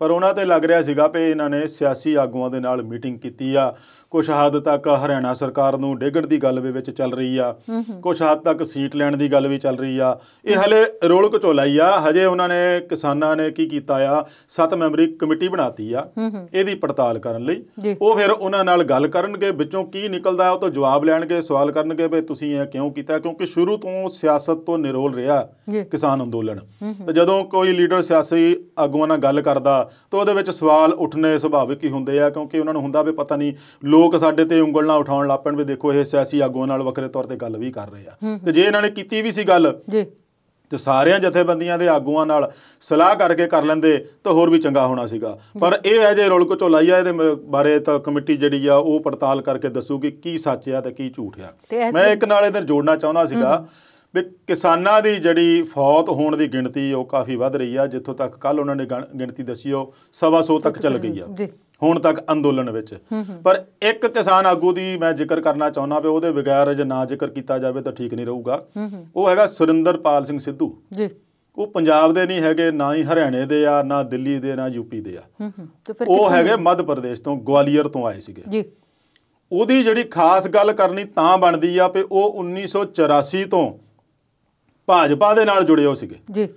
ਪਰ ਉਹਨਾਂ ਤੇ ਲੱਗ ਰਿਹਾ ਸੀਗਾ ਵੀ ਇਹਨਾਂ ਨੇ ਸਿਆਸੀ ਆਗੂਆਂ ਦੇ ਨਾਲ ਮੀਟਿੰਗ ਕੀਤੀ ਆ। ਕੁਛ ਹੱਦ ਤੱਕ ਹਰਿਆਣਾ ਸਰਕਾਰ ਨੂੰ ਡੇਗਣ ਦੀ ਗੱਲ ਵੀ ਵਿੱਚ ਚੱਲ ਰਹੀ ਆ, ਕੁਛ ਹੱਦ ਤੱਕ ਸੀਟ ਲੈਣ ਦੀ ਗੱਲ ਵੀ ਚੱਲ ਰਹੀ ਆ। ਇਹ ਹਲੇ ਰੋਲ ਘਚੋਲਾ ਹੀ ਆ। ਹਜੇ ਉਹਨਾਂ ਨੇ, ਕਿਸਾਨਾਂ ਨੇ ਕੀ ਕੀਤਾ ਆ, 7 ਮੈਂਬਰੀ ਕਮੇਟੀ ਬਣਾਤੀ ਆ ਇਹਦੀ ਪੜਤਾਲ ਕਰਨ ਲਈ। ਉਹ ਫਿਰ ਉਹਨਾਂ ਨਾਲ ਗੱਲ ਕਰਨਗੇ, ਵਿੱਚੋਂ ਕੀ ਨਿਕਲਦਾ ਉਹ ਤੋਂ ਜਵਾਬ ਲੈਣਗੇ, ਸਵਾਲ ਕਰਨਗੇ ਵੀ ਤੁਸੀਂ ਇਹ ਕਿਉਂ ਕੀਤਾ, ਕਿਉਂਕਿ ਸ਼ੁਰੂ ਤੋਂ ਸਿਆਸਤ ਤੋਂ ਨਿਰੋਲ ਰਿਹਾ ਕਿਸਾਨ ਅੰਦੋਲਨ। ਤੇ ਜਦੋਂ ਕੋਈ ਲੀਡਰ ਸਿਆਸੀ ਆਗੂਆਂ ਨਾਲ ਗੱਲ ਕਰਦਾ ਤਾਂ ਉਹਦੇ ਵਿੱਚ ਸਵਾਲ ਉੱਠਣੇ ਸੁਭਾਵਿਕ ਹੀ ਹੁੰਦੇ ਆ, ਕਿਉਂਕਿ ਉਹਨਾਂ ਨੂੰ ਹੁੰਦਾ ਵੀ ਪਤਾ ਨਹੀਂ ਲੋਕ ਸਾਡੇ ਤੇ ਉਂਗਲ ਨਾਲ ਉਠਾਉਣ ਲੱਗ ਪੈਣ ਵੀ ਦੇਖੋ ਇਹ ਸਿਆਸੀ ਆਗੂਆਂ ਨਾਲ ਵੱਖਰੇ ਤੌਰ ਤੇ ਗੱਲ ਵੀ ਕਰ ਰਹੇ ਆ। ਤੇ ਜੇ ਇਹਨਾਂ ਨੇ ਕੀਤੀ ਵੀ ਸੀ ਗੱਲ ਤੇ ਸਾਰਿਆਂ ਜਥੇਬੰਦੀਆਂ ਦੇ ਆਗੂਆਂ ਨਾਲ ਸਲਾਹ ਕਰਕੇ ਕਰ ਲੈਂਦੇ ਤਾਂ ਹੋਰ ਵੀ ਚੰਗਾ ਹੋਣਾ ਸੀਗਾ। ਪਰ ਇਹ ਹੈ ਜੇ ਰੌਲ ਘਚੋਲਾ ਆ, ਇਹਦੇ ਬਾਰੇ ਤਾਂ ਕਮੇਟੀ ਜਿਹੜੀ ਆ ਉਹ ਪੜਤਾਲ ਕਰਕੇ ਦੱਸੂਗੀ ਕੀ ਸੱਚ ਆ ਤੇ ਕੀ ਝੂਠ ਆ। ਮੈਂ ਇੱਕ ਨਾਲ ਇਹਦੇ ਜੋੜਨਾ ਚਾਹੁੰਦਾ ਸੀਗਾ ਵੀ ਕਿਸਾਨਾਂ ਦੀ ਜਿਹੜੀ ਫੌਤ ਹੋਣ ਦੀ ਗਿਣਤੀ ਉਹ ਕਾਫੀ ਵੱਧ ਰਹੀ ਆ। ਜਿੱਥੋਂ ਤੱਕ ਕੱਲ੍ਹ ਉਹਨਾਂ ਨੇ ਗਿਣਤੀ ਦੱਸੀ ਉਹ 125 ਤੱਕ ਚੱਲ ਗਈ ਆ ਹੁਣ ਤੱਕ ਅੰਦੋਲਨ ਵਿੱਚ। ਪਰ ਇੱਕ ਕਿਸਾਨ ਆਗੂ ਦੀ ਮੈਂ ਜ਼ਿਕਰ ਕਰਨਾ ਚਾਹੁੰਦਾ ਵੀ ਉਹਦੇ ਬਗੈਰ ਜੇ ਨਾ ਜ਼ਿਕਰ ਕੀਤਾ ਜਾਵੇ ਤਾਂ ਠੀਕ ਨਹੀਂ ਰਹੂਗਾ। ਉਹ ਹੈਗਾ ਸੁਰਿੰਦਰਪਾਲ ਸਿੰਘ ਸਿੱਧੂ। ਉਹ ਪੰਜਾਬ ਦੇ ਨਹੀਂ ਹੈਗੇ, ਨਾ ਹੀ ਹਰਿਆਣੇ ਦੇ ਆ, ਨਾ ਦਿੱਲੀ ਦੇ, ਨਾ UP ਦੇ ਆ। ਉਹ ਹੈਗੇ ਮੱਧ ਪ੍ਰਦੇਸ਼ ਤੋਂ, ਗਵਾਲੀਅਰ ਤੋਂ ਆਏ ਸੀਗੇ। ਉਹਦੀ ਜਿਹੜੀ ਖਾਸ ਗੱਲ ਕਰਨੀ ਤਾਂ ਬਣਦੀ ਆ ਵੀ ਉਹ 1984 ਤੋਂ ਭਾਜਪਾ ਦੇ ਨਾਲ ਜੁੜੇ ਹੋ ਸੀਗੇ।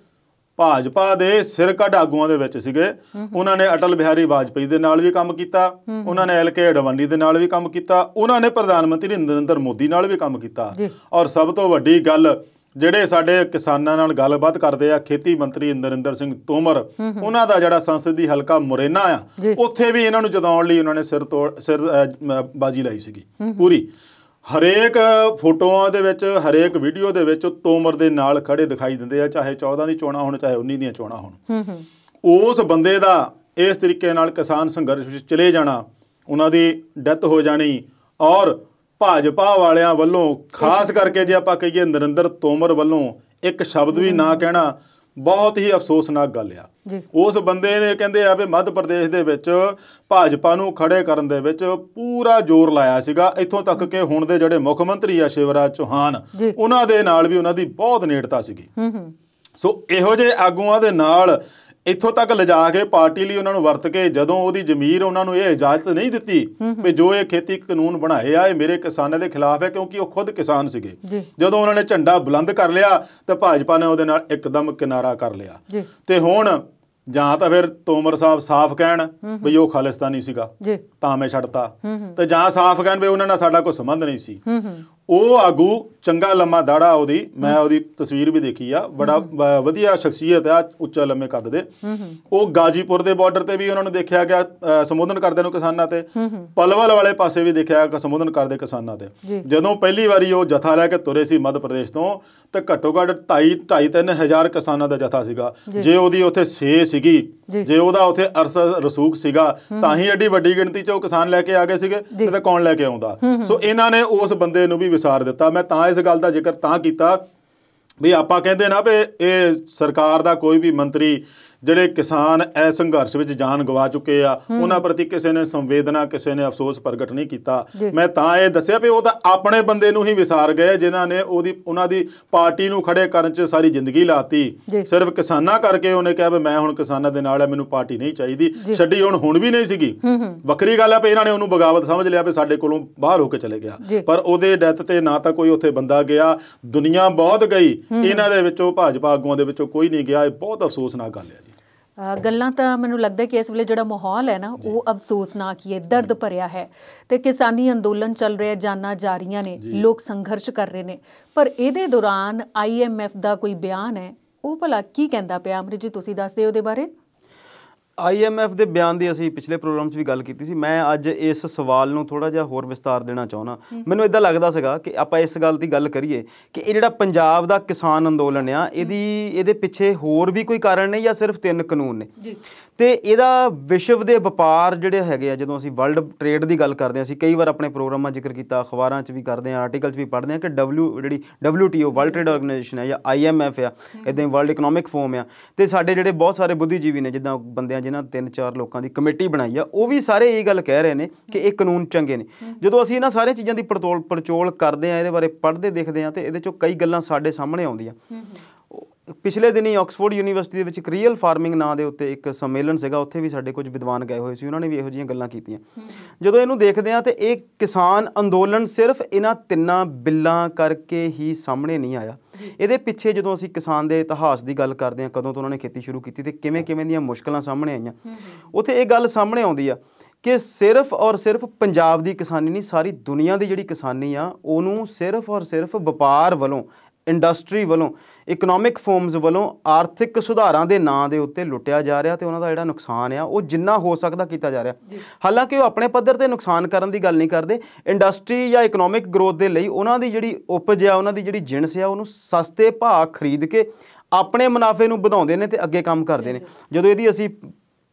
ਭਾਜਪਾ ਦੇ ਸਿਰਕੱਢ ਆਗੂਆਂ ਦੇ ਵਿੱਚ ਸੀਗੇ। ਉਹਨਾਂ ਨੇ ਅਟਲ ਬਿਹਾਰੀ ਵਾਜਪੇਈ ਦੇ ਨਾਲ ਵੀ ਕੰਮ ਕੀਤਾ, ਉਹਨਾਂ ਨੇ LK ਅਡਵਾਨੀ ਦੇ ਨਾਲ ਵੀ ਕੰਮ ਕੀਤਾ, ਉਹਨਾਂ ਨੇ ਪ੍ਰਧਾਨ ਮੰਤਰੀ ਨਰਿੰਦਰ ਮੋਦੀ ਨਾਲ ਵੀ ਕੰਮ ਕੀਤਾ। ਔਰ ਸਭ ਤੋਂ ਵੱਡੀ ਗੱਲ, ਜਿਹੜੇ ਸਾਡੇ ਕਿਸਾਨਾਂ ਨਾਲ ਗੱਲਬਾਤ ਕਰਦੇ ਆ, ਖੇਤੀ ਮੰਤਰੀ ਨਰਿੰਦਰ ਸਿੰਘ ਤੋਮਰ, ਉਹਨਾਂ ਦਾ ਜਿਹੜਾ ਸੰਸਦੀ ਹਲਕਾ ਮੁਰੇਨਾ ਆ, ਉੱਥੇ ਵੀ ਇਹਨਾਂ ਨੂੰ ਜਿਤਾਉਣ ਲਈ ਉਹਨਾਂ ਨੇ ਸਿਰ ਬਾਜੀ ਲਾਈ ਸੀਗੀ ਪੂਰੀ। ਹਰੇਕ ਫੋਟੋਆਂ ਦੇ ਵਿੱਚ, ਹਰੇਕ ਵੀਡੀਓ ਦੇ ਵਿੱਚ ਤੋਮਰ ਦੇ ਨਾਲ ਖੜੇ ਦਿਖਾਈ ਦਿੰਦੇ ਆ, ਚਾਹੇ 14 ਦੀ ਚੋਣਾਂ ਹੋਣ, ਚਾਹੇ 19 ਦੀਆਂ ਚੋਣਾਂ ਹੋਣ। ਉਸ ਬੰਦੇ ਦਾ ਇਸ ਤਰੀਕੇ ਨਾਲ ਕਿਸਾਨ ਸੰਘਰਸ਼ ਵਿੱਚ ਚਲੇ ਜਾਣਾ, ਉਹਨਾਂ ਦੀ ਡੈਥ ਹੋ ਜਾਣੀ, ਔਰ ਭਾਜਪਾ ਵਾਲਿਆਂ ਵੱਲੋਂ ਖਾਸ ਕਰਕੇ ਜੇ ਆਪਾਂ ਕਹੀਏ ਨਰਿੰਦਰ ਤੋਮਰ ਵੱਲੋਂ ਇੱਕ ਸ਼ਬਦ ਵੀ ਨਾ ਕਹਿਣਾ, ਬਹੁਤ ਹੀ ਅਫਸੋਸਨਾਕ ਗੱਲ ਆ। ਉਸ ਬੰਦੇ ਨੇ ਕਹਿੰਦੇ ਆ ਵੀ ਮੱਧ ਪ੍ਰਦੇਸ਼ ਦੇ ਵਿੱਚ ਭਾਜਪਾ ਨੂੰ ਖੜੇ ਕਰਨ ਦੇ ਵਿੱਚ ਪੂਰਾ ਜ਼ੋਰ ਲਾਇਆ ਸੀਗਾ, ਇੱਥੋਂ ਤੱਕ ਕਿ ਹੁਣ ਦੇ ਜਿਹੜੇ ਮੁੱਖ ਮੰਤਰੀ ਆ ਸ਼ਿਵਰਾਜ ਚੌਹਾਨ, ਉਹਨਾਂ ਦੇ ਨਾਲ ਵੀ ਉਹਨਾਂ ਦੀ ਬਹੁਤ ਨੇੜਤਾ ਸੀਗੀ। ਸੋ ਇਹੋ ਜਿਹੇ ਆਗੂਆਂ ਦੇ ਨਾਲ ਇੱਥੋਂ ਤੱਕ ਲਿਜਾ ਕੇ ਪਾਰਟੀ ਲਈ ਉਹਨਾਂ ਨੂੰ ਵਰਤ ਕੇ, ਜਦੋਂ ਉਹਦੀ ਜ਼ਮੀਰ ਉਹਨਾਂ ਨੂੰ ਇਹ ਇਜਾਜ਼ਤ ਨਹੀਂ ਦਿੱਤੀ ਵੀ ਜੋ ਇਹ ਖੇਤੀ ਕਾਨੂੰਨ ਬਣਾਏ ਆ ਇਹ ਮੇਰੇ ਕਿਸਾਨਾਂ ਦੇ ਖਿਲਾਫ ਹੈ, ਕਿਉਂਕਿ ਉਹ ਖੁਦ ਕਿਸਾਨ ਸੀਗੇ। ਜਦੋਂ ਉਹਨਾਂ ਨੇ ਝੰਡਾ ਬੁਲੰਦ ਕਰ ਲਿਆ ਤਾਂ ਭਾਜਪਾ ਨੇ ਉਹਦੇ ਨਾਲ ਇੱਕਦਮ ਕਿਨਾਰਾ ਕਰ ਲਿਆ। ਤੇ ਹੁਣ ਜਾਂ ਤਾਂ ਫਿਰ ਤੋਮਰ ਸਾਹਿਬ ਸਾਫ਼ ਕਹਿਣ ਵੀ ਉਹ ਖਾਲਿਸਤਾਨੀ ਸੀਗਾ ਤਾਂ ਮੈਂ ਛੱਡਤਾ, ਤੇ ਜਾਂ ਸਾਫ਼ ਕਹਿਣ ਵੀ ਉਹਨਾਂ ਨਾਲ ਸਾਡਾ ਕੋਈ ਸੰਬੰਧ ਨਹੀਂ ਸੀ। ਉਹ ਆਗੂ ਚੰਗਾ ਲੰਮਾ ਦਾੜਾ, ਉਹਦੀ ਮੈਂ ਉਹਦੀ ਤਸਵੀਰ ਵੀ ਦੇਖੀ ਆ, ਬੜਾ ਵਧੀਆ ਸ਼ਖਸੀਅਤ ਆ, ਉੱਚਾ ਲੰਮੇ ਕੱਦ ਦੇ। ਉਹ ਗਾਜੀਪੁਰ ਦੇ ਬਾਰਡਰ ਤੇ ਵੀ ਉਹਨਾਂ ਨੂੰ ਦੇਖਿਆ ਗਿਆ ਸੰਬੋਧਨ ਕਰਦੇ ਨੂੰ ਕਿਸਾਨਾਂ ਤੇ, ਪਲਵਲ ਵਾਲੇ ਪਾਸੇ ਵੀ ਦੇਖਿਆ ਸੰਬੋਧਨ ਕਰਦੇ ਕਿਸਾਨਾਂ ਤੇ। ਜਦੋਂ ਪਹਿਲੀ ਵਾਰੀ ਉਹ ਜਥਾ ਲੈ ਕੇ ਤੁਰੇ ਸੀ ਮੱਧ ਪ੍ਰਦੇਸ਼ ਤੋਂ, ਤੇ ਘੱਟੋ ਘੱਟ 2,500-3 ਹਜ਼ਾਰ ਕਿਸਾਨਾਂ ਦਾ ਜਥਾ ਸੀਗਾ। ਜੇ ਉਹਦੀ ਉੱਥੇ ਸੇ ਸੀਗੀ, ਜੇ ਉਹਦਾ ਉੱਥੇ ਅਰਸਾ ਰਸੂਖ ਸੀਗਾ, ਤਾਂ ਹੀ ਐਡੀ ਵੱਡੀ ਗਿਣਤੀ 'ਚ ਉਹ ਕਿਸਾਨ ਲੈ ਕੇ ਆ ਗਏ ਸੀਗੇ, ਨਹੀਂ ਤਾਂ ਕੌਣ ਲੈ ਕੇ ਆਉਂਦਾ। ਸੋ ਇਹਨਾਂ ਨੇ ਉਸ ਬੰਦੇ ਨੂੰ ਵੀ ਵਿਸਾਰ ਦਿੱਤਾ। ਮੈਂ ਤਾਂ ਇਸ ਗੱਲ ਦਾ ਜ਼ਿਕਰ ਤਾਂ ਕੀਤਾ ਵੀ ਆਪਾਂ ਕਹਿੰਦੇ ਨਾ ਵੀ ਇਹ ਸਰਕਾਰ ਦਾ ਕੋਈ ਵੀ ਮੰਤਰੀ, ਜਿਹੜੇ ਕਿਸਾਨ ਇਸ ਸੰਘਰਸ਼ ਵਿੱਚ ਜਾਨ ਗਵਾ ਚੁੱਕੇ ਆ, ਉਹਨਾਂ ਪ੍ਰਤੀ ਕਿਸੇ ਨੇ ਸੰਵੇਦਨਾ, ਕਿਸੇ ਨੇ ਅਫਸੋਸ ਪ੍ਰਗਟ ਨਹੀਂ ਕੀਤਾ। ਮੈਂ ਤਾਂ ਇਹ ਦੱਸਿਆ ਵੀ ਉਹ ਤਾਂ ਆਪਣੇ ਬੰਦੇ ਨੂੰ ਹੀ ਵਿਸਾਰ ਗਏ, ਜਿਨ੍ਹਾਂ ਨੇ ਉਹਨਾਂ ਦੀ ਪਾਰਟੀ ਨੂੰ ਖੜੇ ਕਰਨ 'ਚ ਸਾਰੀ ਜ਼ਿੰਦਗੀ ਲਾਤੀ। ਸਿਰਫ ਕਿਸਾਨਾਂ ਕਰਕੇ ਉਹਨੇ ਕਿਹਾ ਵੀ ਮੈਂ ਹੁਣ ਕਿਸਾਨਾਂ ਦੇ ਨਾਲ ਆ, ਮੈਨੂੰ ਪਾਰਟੀ ਨਹੀਂ ਚਾਹੀਦੀ। ਛੱਡੀ ਹੁਣ ਵੀ ਨਹੀਂ ਸੀਗੀ, ਵੱਖਰੀ ਗੱਲ ਆ ਵੀ ਇਹਨਾਂ ਨੇ ਉਹਨੂੰ ਬਗਾਵਤ ਸਮਝ ਲਿਆ ਵੀ ਸਾਡੇ ਕੋਲੋਂ ਬਾਹਰ ਹੋ ਕੇ ਚਲੇ ਗਿਆ। ਪਰ ਉਹਦੇ ਡੈਥ ਤੇ ਨਾ ਤਾਂ ਕੋਈ ਉੱਥੇ ਬੰਦਾ ਗਿਆ, ਦੁਨੀਆ ਬਹੁਤ ਗਈ, ਇਹਨਾਂ ਦੇ ਵਿੱਚੋਂ ਭਾਜਪਾ ਆਗੂਆਂ ਦੇ ਵਿੱਚੋਂ ਕੋਈ ਨਹੀਂ ਗਿਆ। ਇਹ ਬਹੁਤ ਅਫਸੋਸਨਾਕ ਗੱਲ ਹੈ ਜੀ। ਗੱਲਾਂ ਤਾਂ ਮੈਨੂੰ ਲੱਗਦਾ ਕਿ ਇਸ ਵੇਲੇ ਜਿਹੜਾ ਮਾਹੌਲ ਹੈ ਨਾ ਉਹ ਅਫਸੋਸਨਾਕ ਹੀ ਹੈ, ਦਰਦ ਭਰਿਆ ਹੈ, ਤੇ ਕਿਸਾਨੀ ਅੰਦੋਲਨ ਚੱਲ ਰਿਹਾ, ਜਾਨਾਂ ਜਾ ਰਹੀਆਂ ਨੇ, ਲੋਕ ਸੰਘਰਸ਼ ਕਰ ਰਹੇ ਨੇ। ਪਰ ਇਹਦੇ ਦੌਰਾਨ IMF ਦਾ ਕੋਈ ਬਿਆਨ ਹੈ, ਉਹ ਭਲਾ ਕੀ ਕਹਿੰਦਾ ਪਿਆ? ਅਮਰਿਤ ਜੀ ਤੁਸੀਂ ਦੱਸ ਦਿਓ ਉਹਦੇ ਬਾਰੇ। IMF ਦੇ ਬਿਆਨ ਦੀ ਅਸੀਂ ਪਿਛਲੇ ਪ੍ਰੋਗਰਾਮ 'ਚ ਵੀ ਗੱਲ ਕੀਤੀ ਸੀ। ਮੈਂ ਅੱਜ ਇਸ ਸਵਾਲ ਨੂੰ ਥੋੜ੍ਹਾ ਜਿਹਾ ਹੋਰ ਵਿਸਤਾਰ ਦੇਣਾ ਚਾਹੁੰਦਾ। ਮੈਨੂੰ ਇੱਦਾਂ ਲੱਗਦਾ ਸੀਗਾ ਕਿ ਆਪਾਂ ਇਸ ਗੱਲ ਦੀ ਗੱਲ ਕਰੀਏ ਕਿ ਇਹ ਜਿਹੜਾ ਪੰਜਾਬ ਦਾ ਕਿਸਾਨ ਅੰਦੋਲਨ ਆ, ਇਹਦੇ ਪਿੱਛੇ ਹੋਰ ਵੀ ਕੋਈ ਕਾਰਨ ਨੇ ਜਾਂ ਸਿਰਫ 3 ਕਾਨੂੰਨ ਨੇ। ਤੇ ਇਹਦਾ ਵਿਸ਼ਵ ਦੇ ਵਪਾਰ ਜਿਹੜੇ ਹੈਗੇ ਆ, ਜਦੋਂ ਅਸੀਂ ਵਰਲਡ ਟ੍ਰੇਡ ਦੀ ਗੱਲ ਕਰਦੇ ਹਾਂ, ਅਸੀਂ ਕਈ ਵਾਰ ਆਪਣੇ ਪ੍ਰੋਗਰਾਮਾਂ ਜ਼ਿਕਰ ਕੀਤਾ, ਅਖਬਾਰਾਂ 'ਚ ਵੀ ਕਰਦੇ ਹਾਂ, ਆਰਟੀਕਲ 'ਚ ਵੀ ਪੜ੍ਹਦੇ ਹਾਂ ਕਿ ਜਿਹੜੀ WTO ਵਰਲਡ ਟ੍ਰੇਡ ਆਰਗੇਨਾਈਜੇਸ਼ਨ ਹੈ, ਜਾਂ IMF ਆ, ਇੱਦਾਂ ਹੀ ਵਰਲਡ ਇਕਨੋਮਿਕ ਫੋਰਮ ਆ, ਤੇ ਸਾਡੇ ਜਿਹੜੇ ਬਹੁਤ ਸਾਰੇ ਬੁੱਧੀਜੀਵੀ ਨੇ, ਜਿੱਦਾਂ ਬੰਦਿਆਂ ਜਿਨ੍ਹਾਂ 3-4 ਲੋਕਾਂ ਦੀ ਕਮੇਟੀ ਬਣਾਈ ਆ, ਉਹ ਵੀ ਸਾਰੇ ਇਹ ਗੱਲ ਕਹਿ ਰਹੇ ਨੇ ਕਿ ਇਹ ਕਾਨੂੰਨ ਚੰਗੇ ਨੇ। ਜਦੋਂ ਅਸੀਂ ਇਹਨਾਂ ਸਾਰੀਆਂ ਚੀਜ਼ਾਂ ਦੀ ਪੜਚੋਲ ਕਰਦੇ ਹਾਂ, ਇਹਦੇ ਬਾਰੇ ਪੜ੍ਹਦੇ ਦੇਖਦੇ ਹਾਂ, ਤੇ ਇਹਦੇ 'ਚੋਂ ਕਈ ਗੱਲਾਂ ਸਾਡੇ ਸਾਹਮਣੇ ਆਉਂਦੀਆਂ। ਪਿਛਲੇ ਦਿਨੀ ਆਕਸਫੋਰਡ ਯੂਨੀਵਰਸਿਟੀ ਦੇ ਵਿੱਚ ਇੱਕ ਰੀਅਲ ਫਾਰਮਿੰਗ ਨਾਂ ਦੇ ਉੱਤੇ ਇੱਕ ਸੰਮੇਲਨ ਸੀਗਾ, ਉੱਥੇ ਵੀ ਸਾਡੇ ਕੁਝ ਵਿਦਵਾਨ ਗਏ ਹੋਏ ਸੀ, ਉਹਨਾਂ ਨੇ ਵੀ ਇਹੋ ਜਿਹੀਆਂ ਗੱਲਾਂ ਕੀਤੀਆਂ। ਜਦੋਂ ਇਹਨੂੰ ਦੇਖਦੇ ਹਾਂ ਤੇ ਇਹ ਕਿਸਾਨ ਅੰਦੋਲਨ ਸਿਰਫ ਇਹਨਾਂ 3 ਬਿੱਲਾਂ ਕਰਕੇ ਹੀ ਸਾਹਮਣੇ ਨਹੀਂ ਆਇਆ। ਇਹਦੇ ਪਿੱਛੇ ਜਦੋਂ ਅਸੀਂ ਕਿਸਾਨ ਦੇ ਇਤਿਹਾਸ ਦੀ ਗੱਲ ਕਰਦੇ ਹਾਂ, ਕਦੋਂ ਤੋਂ ਉਹਨਾਂ ਨੇ ਖੇਤੀ ਸ਼ੁਰੂ ਕੀਤੀ ਤੇ ਕਿਵੇਂ ਦੀਆਂ ਮੁਸ਼ਕਲਾਂ ਸਾਹਮਣੇ ਆਈਆਂ, ਉੱਥੇ ਇਹ ਗੱਲ ਸਾਹਮਣੇ ਆਉਂਦੀ ਆ ਕਿ ਸਿਰਫ ਔਰ ਸਿਰਫ ਪੰਜਾਬ ਦੀ ਕਿਸਾਨੀ ਨਹੀਂ, ਸਾਰੀ ਦੁਨੀਆ ਦੀ ਜਿਹੜੀ ਕਿਸਾਨੀ ਆ, ਉਹਨੂੰ ਸਿਰਫ ਔਰ ਸਿਰਫ ਵਪਾਰ ਵੱਲੋਂ, ਇੰਡਸਟਰੀ ਵੱਲੋਂ, ਇਕਨੋਮਿਕ ਫੋਰਮਸ ਵੱਲੋਂ ਆਰਥਿਕ ਸੁਧਾਰਾਂ ਦੇ ਨਾਂ ਦੇ ਉੱਤੇ ਲੁੱਟਿਆ ਜਾ ਰਿਹਾ, ਤੇ ਉਹਨਾਂ ਦਾ ਜਿਹੜਾ ਨੁਕਸਾਨ ਆ ਉਹ ਜਿੰਨਾ ਹੋ ਸਕਦਾ ਕੀਤਾ ਜਾ ਰਿਹਾ। ਹਾਲਾਂਕਿ ਉਹ ਆਪਣੇ ਪੱਧਰ ਤੇ ਨੁਕਸਾਨ ਕਰਨ ਦੀ ਗੱਲ ਨਹੀਂ ਕਰਦੇ, ਇੰਡਸਟਰੀ ਜਾਂ ਇਕਨੋਮਿਕ ਗਰੋਥ ਦੇ ਲਈ ਉਹਨਾਂ ਦੀ ਜਿਹੜੀ ਉਪਜ ਆ, ਉਹਨਾਂ ਦੀ ਜਿਹੜੀ ਜਿਣਸ ਆ, ਉਹਨੂੰ ਸਸਤੇ ਭਾਅ ਖਰੀਦ ਕੇ ਆਪਣੇ ਮੁਨਾਫੇ ਨੂੰ ਵਧਾਉਂਦੇ ਨੇ ਤੇ ਅੱਗੇ ਕੰਮ ਕਰਦੇ ਨੇ। ਜਦੋਂ ਇਹਦੀ ਅਸੀਂ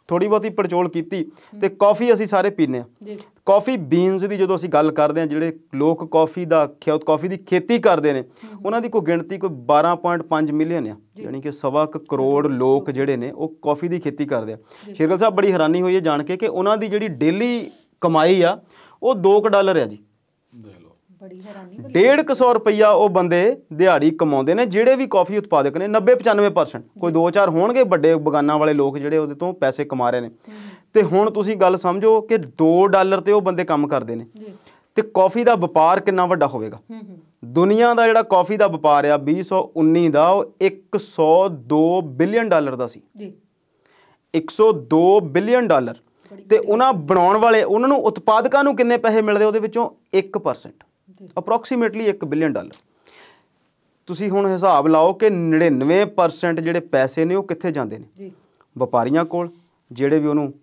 ਥੋੜ੍ਹੀ ਬਹੁਤੀ ਪੜਚੋਲ ਕੀਤੀ ਤੇ ਕੌਫੀ ਅਸੀਂ ਸਾਰੇ ਪੀਂਦੇ ਹਾਂ। ਕੌਫੀ ਬੀਨਸ ਦੀ ਜਦੋਂ ਅਸੀਂ ਗੱਲ ਕਰਦੇ ਹਾਂ, ਜਿਹੜੇ ਲੋਕ ਕੌਫੀ ਦੀ ਖੇਤੀ ਕਰਦੇ ਨੇ, ਉਹਨਾਂ ਦੀ ਕੋਈ ਗਿਣਤੀ ਕੋਈ 12.5 ਮਿਲੀਅਨ ਆ, ਯਾਨੀ ਕਿ 1.25 ਕਰੋੜ ਲੋਕ ਜਿਹੜੇ ਨੇ ਉਹ ਕੌਫੀ ਦੀ ਖੇਤੀ ਕਰਦੇ ਆ। ਸ਼ੇਰਗਿੱਲ ਸਾਹਿਬ, ਬੜੀ ਹੈਰਾਨੀ ਹੋਈ ਹੈ ਜਾਣ ਕੇ ਕਿ ਉਹਨਾਂ ਦੀ ਜਿਹੜੀ ਡੇਲੀ ਕਮਾਈ ਆ ਉਹ $2 ਆ ਜੀ। 150 ਰੁਪਈਆ ਉਹ ਬੰਦੇ ਦਿਹਾੜੀ ਕਮਾਉਂਦੇ ਨੇ, ਜਿਹੜੇ ਵੀ ਕੌਫੀ ਉਤਪਾਦਕ ਨੇ। 90-95%, ਕੋਈ 2-4 ਹੋਣਗੇ ਵੱਡੇ ਬਗਾਨਾਂ ਵਾਲੇ ਲੋਕ ਜਿਹੜੇ ਉਹਦੇ ਤੋਂ ਪੈਸੇ ਕਮਾ ਰਹੇ ਨੇ। ਤੇ ਹੁਣ ਤੁਸੀਂ ਗੱਲ ਸਮਝੋ ਕਿ $2 ਤੇ ਉਹ ਬੰਦੇ ਕੰਮ ਕਰਦੇ ਨੇ, ਤੇ ਕਾਫੀ ਦਾ ਵਪਾਰ ਕਿੰਨਾ ਵੱਡਾ ਹੋਵੇਗਾ। ਦੁਨੀਆ ਦਾ ਜਿਹੜਾ ਕਾਫੀ ਦਾ ਵਪਾਰ ਆ 2019 ਦਾ ਉਹ 102 ਬਿਲੀਅਨ ਡਾਲਰ ਦਾ ਸੀ ਜੀ। 102 ਬਿਲੀਅਨ ਡਾਲਰ। ਤੇ ਉਹਨਾਂ ਬਣਾਉਣ ਵਾਲੇ ਉਹਨਾਂ ਨੂੰ ਉਤਪਾਦਕਾਂ ਨੂੰ ਕਿੰਨੇ ਪੈਸੇ ਮਿਲਦੇ ਉਹਦੇ ਵਿੱਚੋਂ 1%, ਅਪਰੋਕਸੀਮੇਟਲੀ 1 ਬਿਲੀਅਨ ਡਾਲਰ। ਤੁਸੀਂ ਹੁਣ ਹਿਸਾਬ ਲਾਓ ਕਿ 99% ਜਿਹੜੇ ਪੈਸੇ ਨੇ ਉਹ ਕਿੱਥੇ ਜਾਂਦੇ ਨੇ? ਵਪਾਰੀਆਂ ਕੋਲ, ਜਿਹੜੇ ਵੀ ਉਹਨੂੰ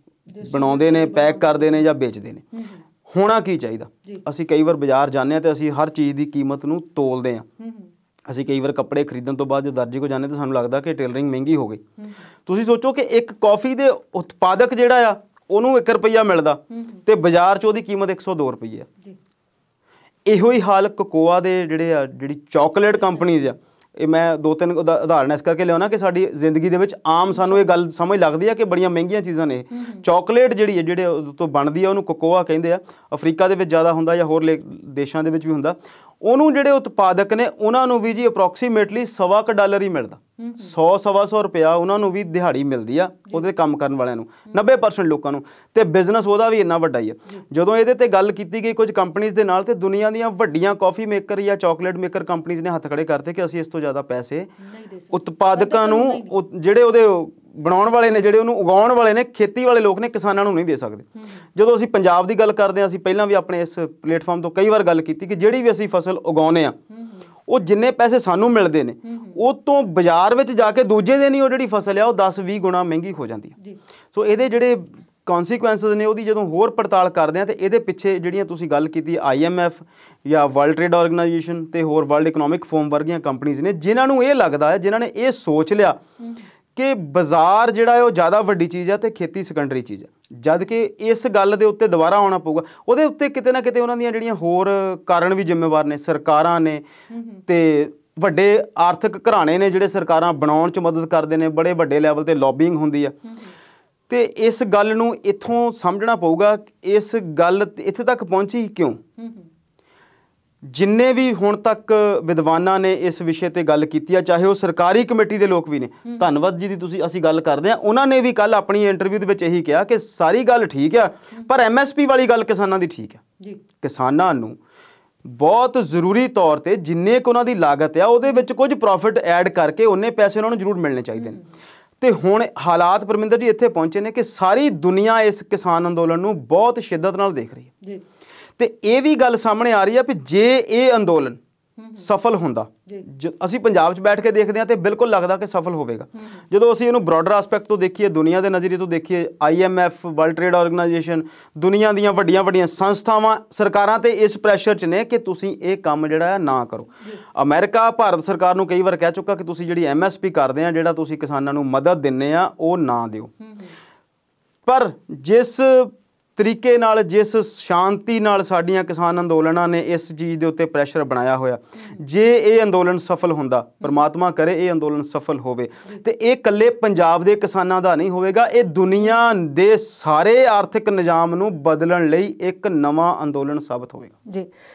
ਬਣਾਉਂਦੇ ਨੇ, ਪੈਕ ਕਰਦੇ ਨੇ ਜਾਂ ਵੇਚਦੇ ਨੇ। ਹੋਣਾ ਕੀ ਚਾਹੀਦਾ? ਅਸੀਂ ਕਈ ਵਾਰ ਬਾਜ਼ਾਰ ਜਾਂਦੇ ਹਾਂ ਤੇ ਅਸੀਂ ਹਰ ਚੀਜ਼ ਦੀ ਕੀਮਤ ਨੂੰ ਤੋਲਦੇ ਹਾਂ। ਅਸੀਂ ਕਈ ਵਾਰ ਕੱਪੜੇ ਖਰੀਦਣ ਤੋਂ ਬਾਅਦ ਜੋ ਦਰਜੀ ਕੋਲ ਜਾਂਦੇ ਤਾਂ ਸਾਨੂੰ ਲੱਗਦਾ ਕਿ ਟੇਲਰਿੰਗ ਮਹਿੰਗੀ ਹੋ ਗਈ। ਤੁਸੀਂ ਸੋਚੋ ਕਿ ਇੱਕ ਕੌਫੀ ਦੇ ਉਤਪਾਦਕ ਜਿਹੜਾ ਆ ਉਹਨੂੰ 1 ਰੁਪਈਆ ਮਿਲਦਾ ਤੇ ਬਾਜ਼ਾਰ 'ਚ ਉਹਦੀ ਕੀਮਤ 102 ਰੁਪਈਏ ਆ। ਇਹੋ ਹੀ ਹਾਲ ਕੋਕੋਆ ਦੇ ਜਿਹੜੀ ਚਾਕਲੇਟ ਕੰਪਨੀਜ਼ ਆ। ਇਹ ਮੈਂ 2-3 ਉਦਾਹਰਨ ਇਸ ਕਰਕੇ ਲਿਆਉਣਾ ਕਿ ਸਾਡੀ ਜ਼ਿੰਦਗੀ ਦੇ ਵਿੱਚ ਆਮ ਸਾਨੂੰ ਇਹ ਗੱਲ ਸਮਝ ਲੱਗਦੀ ਆ ਕਿ ਬੜੀਆਂ ਮਹਿੰਗੀਆਂ ਚੀਜ਼ਾਂ ਨੇ। ਚਾਕਲੇਟ ਜਿਹੜੀ ਹੈ ਜਿਹੜੇ ਤੋਂ ਬਣਦੀ ਆ ਉਹਨੂੰ ਕੋਕੋਆ ਕਹਿੰਦੇ ਆ। ਅਫਰੀਕਾ ਦੇ ਵਿੱਚ ਜ਼ਿਆਦਾ ਹੁੰਦਾ ਜਾਂ ਹੋਰ ਦੇਸ਼ਾਂ ਦੇ ਵਿੱਚ ਵੀ ਹੁੰਦਾ। ਉਹਨੂੰ ਜਿਹੜੇ ਉਤਪਾਦਕ ਨੇ ਉਹਨਾਂ ਨੂੰ ਵੀ ਜੀ ਅਪਰੋਕਸੀਮੇਟਲੀ $1.25 ਹੀ ਮਿਲਦਾ। 100-125 ਰੁਪਇਆ ਉਹਨਾਂ ਨੂੰ ਵੀ ਦਿਹਾੜੀ ਮਿਲਦੀ ਆ ਉਹਦੇ ਕੰਮ ਕਰਨ ਵਾਲਿਆਂ ਨੂੰ, 90% ਲੋਕਾਂ ਨੂੰ। ਤੇ ਬਿਜ਼ਨਸ ਉਹਦਾ ਵੀ ਇੰਨਾ ਵੱਡਾ ਹੀ ਆ। ਜਦੋਂ ਇਹਦੇ ਤੇ ਗੱਲ ਕੀਤੀ ਗਈ ਕੁਝ ਕੰਪਨੀਜ਼ ਦੇ ਨਾਲ ਤੇ ਦੁਨੀਆ ਦੀਆਂ ਵੱਡੀਆਂ ਕਾਫੀ ਮੇਕਰ ਜਾਂ ਚਾਕਲੇਟ ਮੇਕਰ ਕੰਪਨੀਜ਼ ਨੇ ਹੱਥ ਖੜੇ ਕਰਤੇ ਕਿ ਅਸੀਂ ਇਸ ਤੋਂ ਜ਼ਿਆਦਾ ਪੈਸੇ ਉਤਪਾਦਕਾਂ ਨੂੰ, ਜਿਹੜੇ ਉਹਦੇ ਬਣਾਉਣ ਵਾਲੇ ਨੇ, ਜਿਹੜੇ ਉਹਨੂੰ ਉਗਾਉਣ ਵਾਲੇ ਨੇ, ਖੇਤੀ ਵਾਲੇ ਲੋਕ ਨੇ, ਕਿਸਾਨਾਂ ਨੂੰ ਨਹੀਂ ਦੇ ਸਕਦੇ। ਜਦੋਂ ਅਸੀਂ ਪੰਜਾਬ ਦੀ ਗੱਲ ਕਰਦੇ ਹਾਂ, ਅਸੀਂ ਪਹਿਲਾਂ ਵੀ ਆਪਣੇ ਇਸ ਪਲੇਟਫਾਰਮ ਤੋਂ ਕਈ ਵਾਰ ਗੱਲ ਕੀਤੀ ਕਿ ਜਿਹੜੀ ਵੀ ਅਸੀਂ ਫਸਲ ਉਗਾਉਂਦੇ ਹਾਂ ਉਹ ਜਿੰਨੇ ਪੈਸੇ ਸਾਨੂੰ ਮਿਲਦੇ ਨੇ ਉਹ ਤੋਂ ਬਾਜ਼ਾਰ ਵਿੱਚ ਜਾ ਕੇ ਦੂਜੇ ਦਿਨ ਹੀ ਉਹ ਜਿਹੜੀ ਫਸਲ ਆ ਉਹ 10-20 ਗੁਣਾ ਮਹਿੰਗੀ ਹੋ ਜਾਂਦੀ ਹੈ। ਸੋ ਇਹਦੇ ਜਿਹੜੇ ਕੌਨਸੀਕੁਐਂਸਸ ਨੇ ਉਹਦੀ ਜਦੋਂ ਹੋਰ ਪੜਤਾਲ ਕਰਦੇ ਹਾਂ ਤੇ ਇਹਦੇ ਪਿੱਛੇ ਜਿਹੜੀਆਂ ਤੁਸੀਂ ਗੱਲ ਕੀਤੀ IMF ਜਾਂ ਵਰਲਡ ਟ੍ਰੇਡ ਆਰਗੇਨਾਈਜੇਸ਼ਨ ਤੇ ਹੋਰ ਵਰਲਡ ਇਕਨੋਮਿਕ ਫੋਰਮ ਵਰਗੀਆਂ ਕੰਪਨੀਜ਼ ਨੇ, ਜਿਨ੍ਹਾਂ ਨੂੰ ਇਹ ਲੱਗਦਾ ਹੈ, ਜਿਨ੍ਹਾਂ ਨੇ ਇਹ ਸੋਚ ਲਿਆ ਕਿ ਬਾਜ਼ਾਰ ਜਿਹੜਾ ਹੈ ਉਹ ਜ਼ਿਆਦਾ ਵੱਡੀ ਚੀਜ਼ ਹੈ ਤੇ ਖੇਤੀ ਸੈਕੰਡਰੀ ਚੀਜ਼ ਹੈ। ਜਦ ਕਿ ਇਸ ਗੱਲ ਦੇ ਉੱਤੇ ਦੁਬਾਰਾ ਆਉਣਾ ਪਊਗਾ। ਉਹਦੇ ਉੱਤੇ ਕਿਤੇ ਨਾ ਕਿਤੇ ਉਹਨਾਂ ਦੀਆਂ ਜਿਹੜੀਆਂ ਹੋਰ ਕਾਰਨ ਵੀ ਜ਼ਿੰਮੇਵਾਰ ਨੇ, ਸਰਕਾਰਾਂ ਨੇ ਤੇ ਵੱਡੇ ਆਰਥਿਕ ਘਰਾਣੇ ਨੇ ਜਿਹੜੇ ਸਰਕਾਰਾਂ ਬਣਾਉਣ 'ਚ ਮਦਦ ਕਰਦੇ ਨੇ। ਬੜੇ ਵੱਡੇ ਲੈਵਲ 'ਤੇ ਲੌਬਿੰਗ ਹੁੰਦੀ ਆ ਤੇ ਇਸ ਗੱਲ ਨੂੰ ਇੱਥੋਂ ਸਮਝਣਾ ਪਊਗਾ। ਇਸ ਗੱਲ ਇੱਥੇ ਤੱਕ ਪਹੁੰਚੀ ਕਿਉਂ? ਜਿੰਨੇ ਵੀ ਹੁਣ ਤੱਕ ਵਿਦਵਾਨਾਂ ਨੇ ਇਸ ਵਿਸ਼ੇ ਤੇ ਗੱਲ ਕੀਤੀ ਆ, ਚਾਹੇ ਉਹ ਸਰਕਾਰੀ ਕਮੇਟੀ ਦੇ ਲੋਕ ਵੀ ਨੇ, ਧੰਨਵਾਦ ਜੀ ਦੀ ਅਸੀਂ ਗੱਲ ਕਰਦੇ ਹਾਂ, ਉਹਨਾਂ ਨੇ ਵੀ ਕੱਲ੍ਹ ਆਪਣੀ ਇੰਟਰਵਿਊ ਦੇ ਵਿੱਚ ਇਹੀ ਕਿਹਾ ਕਿ ਸਾਰੀ ਗੱਲ ਠੀਕ ਆ ਪਰ MSP ਵਾਲੀ ਗੱਲ ਕਿਸਾਨਾਂ ਦੀ ਠੀਕ ਆ। ਕਿਸਾਨਾਂ ਨੂੰ ਬਹੁਤ ਜ਼ਰੂਰੀ ਤੌਰ ਤੇ ਜਿੰਨੇ ਕੁ ਉਹਨਾਂ ਦੀ ਲਾਗਤ ਆ ਉਹਦੇ ਵਿੱਚ ਕੁਝ ਪ੍ਰੋਫਿਟ ਐਡ ਕਰਕੇ ਉਹਨੇ ਪੈਸੇ ਉਹਨਾਂ ਨੂੰ ਜ਼ਰੂਰ ਮਿਲਣੇ ਚਾਹੀਦੇ ਨੇ। ਤੇ ਹੁਣ ਹਾਲਾਤ ਪਰਮਿੰਦਰ ਜੀ ਇੱਥੇ ਪਹੁੰਚੇ ਨੇ ਕਿ ਸਾਰੀ ਦੁਨੀਆ ਇਸ ਕਿਸਾਨ ਅੰਦੋਲਨ ਨੂੰ ਬਹੁਤ ਸ਼ਿੱਦਤ ਨਾਲ ਦੇਖ ਰਹੀ ਹੈ ਤੇ ਇਹ ਵੀ ਗੱਲ ਸਾਹਮਣੇ ਆ ਰਹੀ ਹੈ ਵੀ ਜੇ ਇਹ ਅੰਦੋਲਨ ਸਫਲ ਹੁੰਦਾ, ਅਸੀਂ ਪੰਜਾਬ 'ਚ ਬੈਠ ਕੇ ਦੇਖਦੇ ਹਾਂ ਤੇ ਬਿਲਕੁਲ ਲੱਗਦਾ ਕਿ ਸਫਲ ਹੋਵੇਗਾ। ਜਦੋਂ ਅਸੀਂ ਇਹਨੂੰ ਬ੍ਰੌਡਰ ਐਸਪੈਕਟ ਤੋਂ ਦੇਖੀਏ, ਦੁਨੀਆ ਦੇ ਨਜ਼ਰੀਏ ਤੋਂ ਦੇਖੀਏ, IMF, ਵਰਲਡ ਟ੍ਰੇਡ ਆਰਗੇਨਾਈਜੇਸ਼ਨ, ਦੁਨੀਆ ਦੀਆਂ ਵੱਡੀਆਂ ਸੰਸਥਾਵਾਂ, ਸਰਕਾਰਾਂ ਤੇ ਇਸ ਪ੍ਰੈਸ਼ਰ 'ਚ ਨੇ ਕਿ ਤੁਸੀਂ ਇਹ ਕੰਮ ਜਿਹੜਾ ਹੈ ਨਾ ਕਰੋ। ਅਮਰੀਕਾ ਭਾਰਤ ਸਰਕਾਰ ਨੂੰ ਕਈ ਵਾਰ ਕਹਿ ਚੁੱਕਾ ਕਿ ਤੁਸੀਂ ਜਿਹੜੀ MSP ਕਰਦੇ ਆ, ਜਿਹੜਾ ਤੁਸੀਂ ਕਿਸਾਨਾਂ ਨੂੰ ਮਦਦ ਦਿੰਦੇ ਆ, ਉਹ ਨਾ ਦਿਓ। ਪਰ ਜਿਸ ਤਰੀਕੇ ਨਾਲ, ਜਿਸ ਸ਼ਾਂਤੀ ਨਾਲ ਸਾਡੀਆਂ ਕਿਸਾਨ ਅੰਦੋਲਨਾਂ ਨੇ ਇਸ ਚੀਜ਼ ਦੇ ਉੱਤੇ ਪ੍ਰੈਸ਼ਰ ਬਣਾਇਆ ਹੋਇਆ, ਜੇ ਇਹ ਅੰਦੋਲਨ ਸਫਲ ਹੁੰਦਾ, ਪਰਮਾਤਮਾ ਕਰੇ ਇਹ ਅੰਦੋਲਨ ਸਫਲ ਹੋਵੇ, ਤੇ ਇਹ ਇਕੱਲੇ ਪੰਜਾਬ ਦੇ ਕਿਸਾਨਾਂ ਦਾ ਨਹੀਂ ਹੋਵੇਗਾ, ਇਹ ਦੁਨੀਆ ਦੇ ਸਾਰੇ ਆਰਥਿਕ ਨਿਜ਼ਾਮ ਨੂੰ ਬਦਲਣ ਲਈ ਇੱਕ ਨਵਾਂ ਅੰਦੋਲਨ ਸਾਬਤ ਹੋਵੇਗਾ। ਜੀ,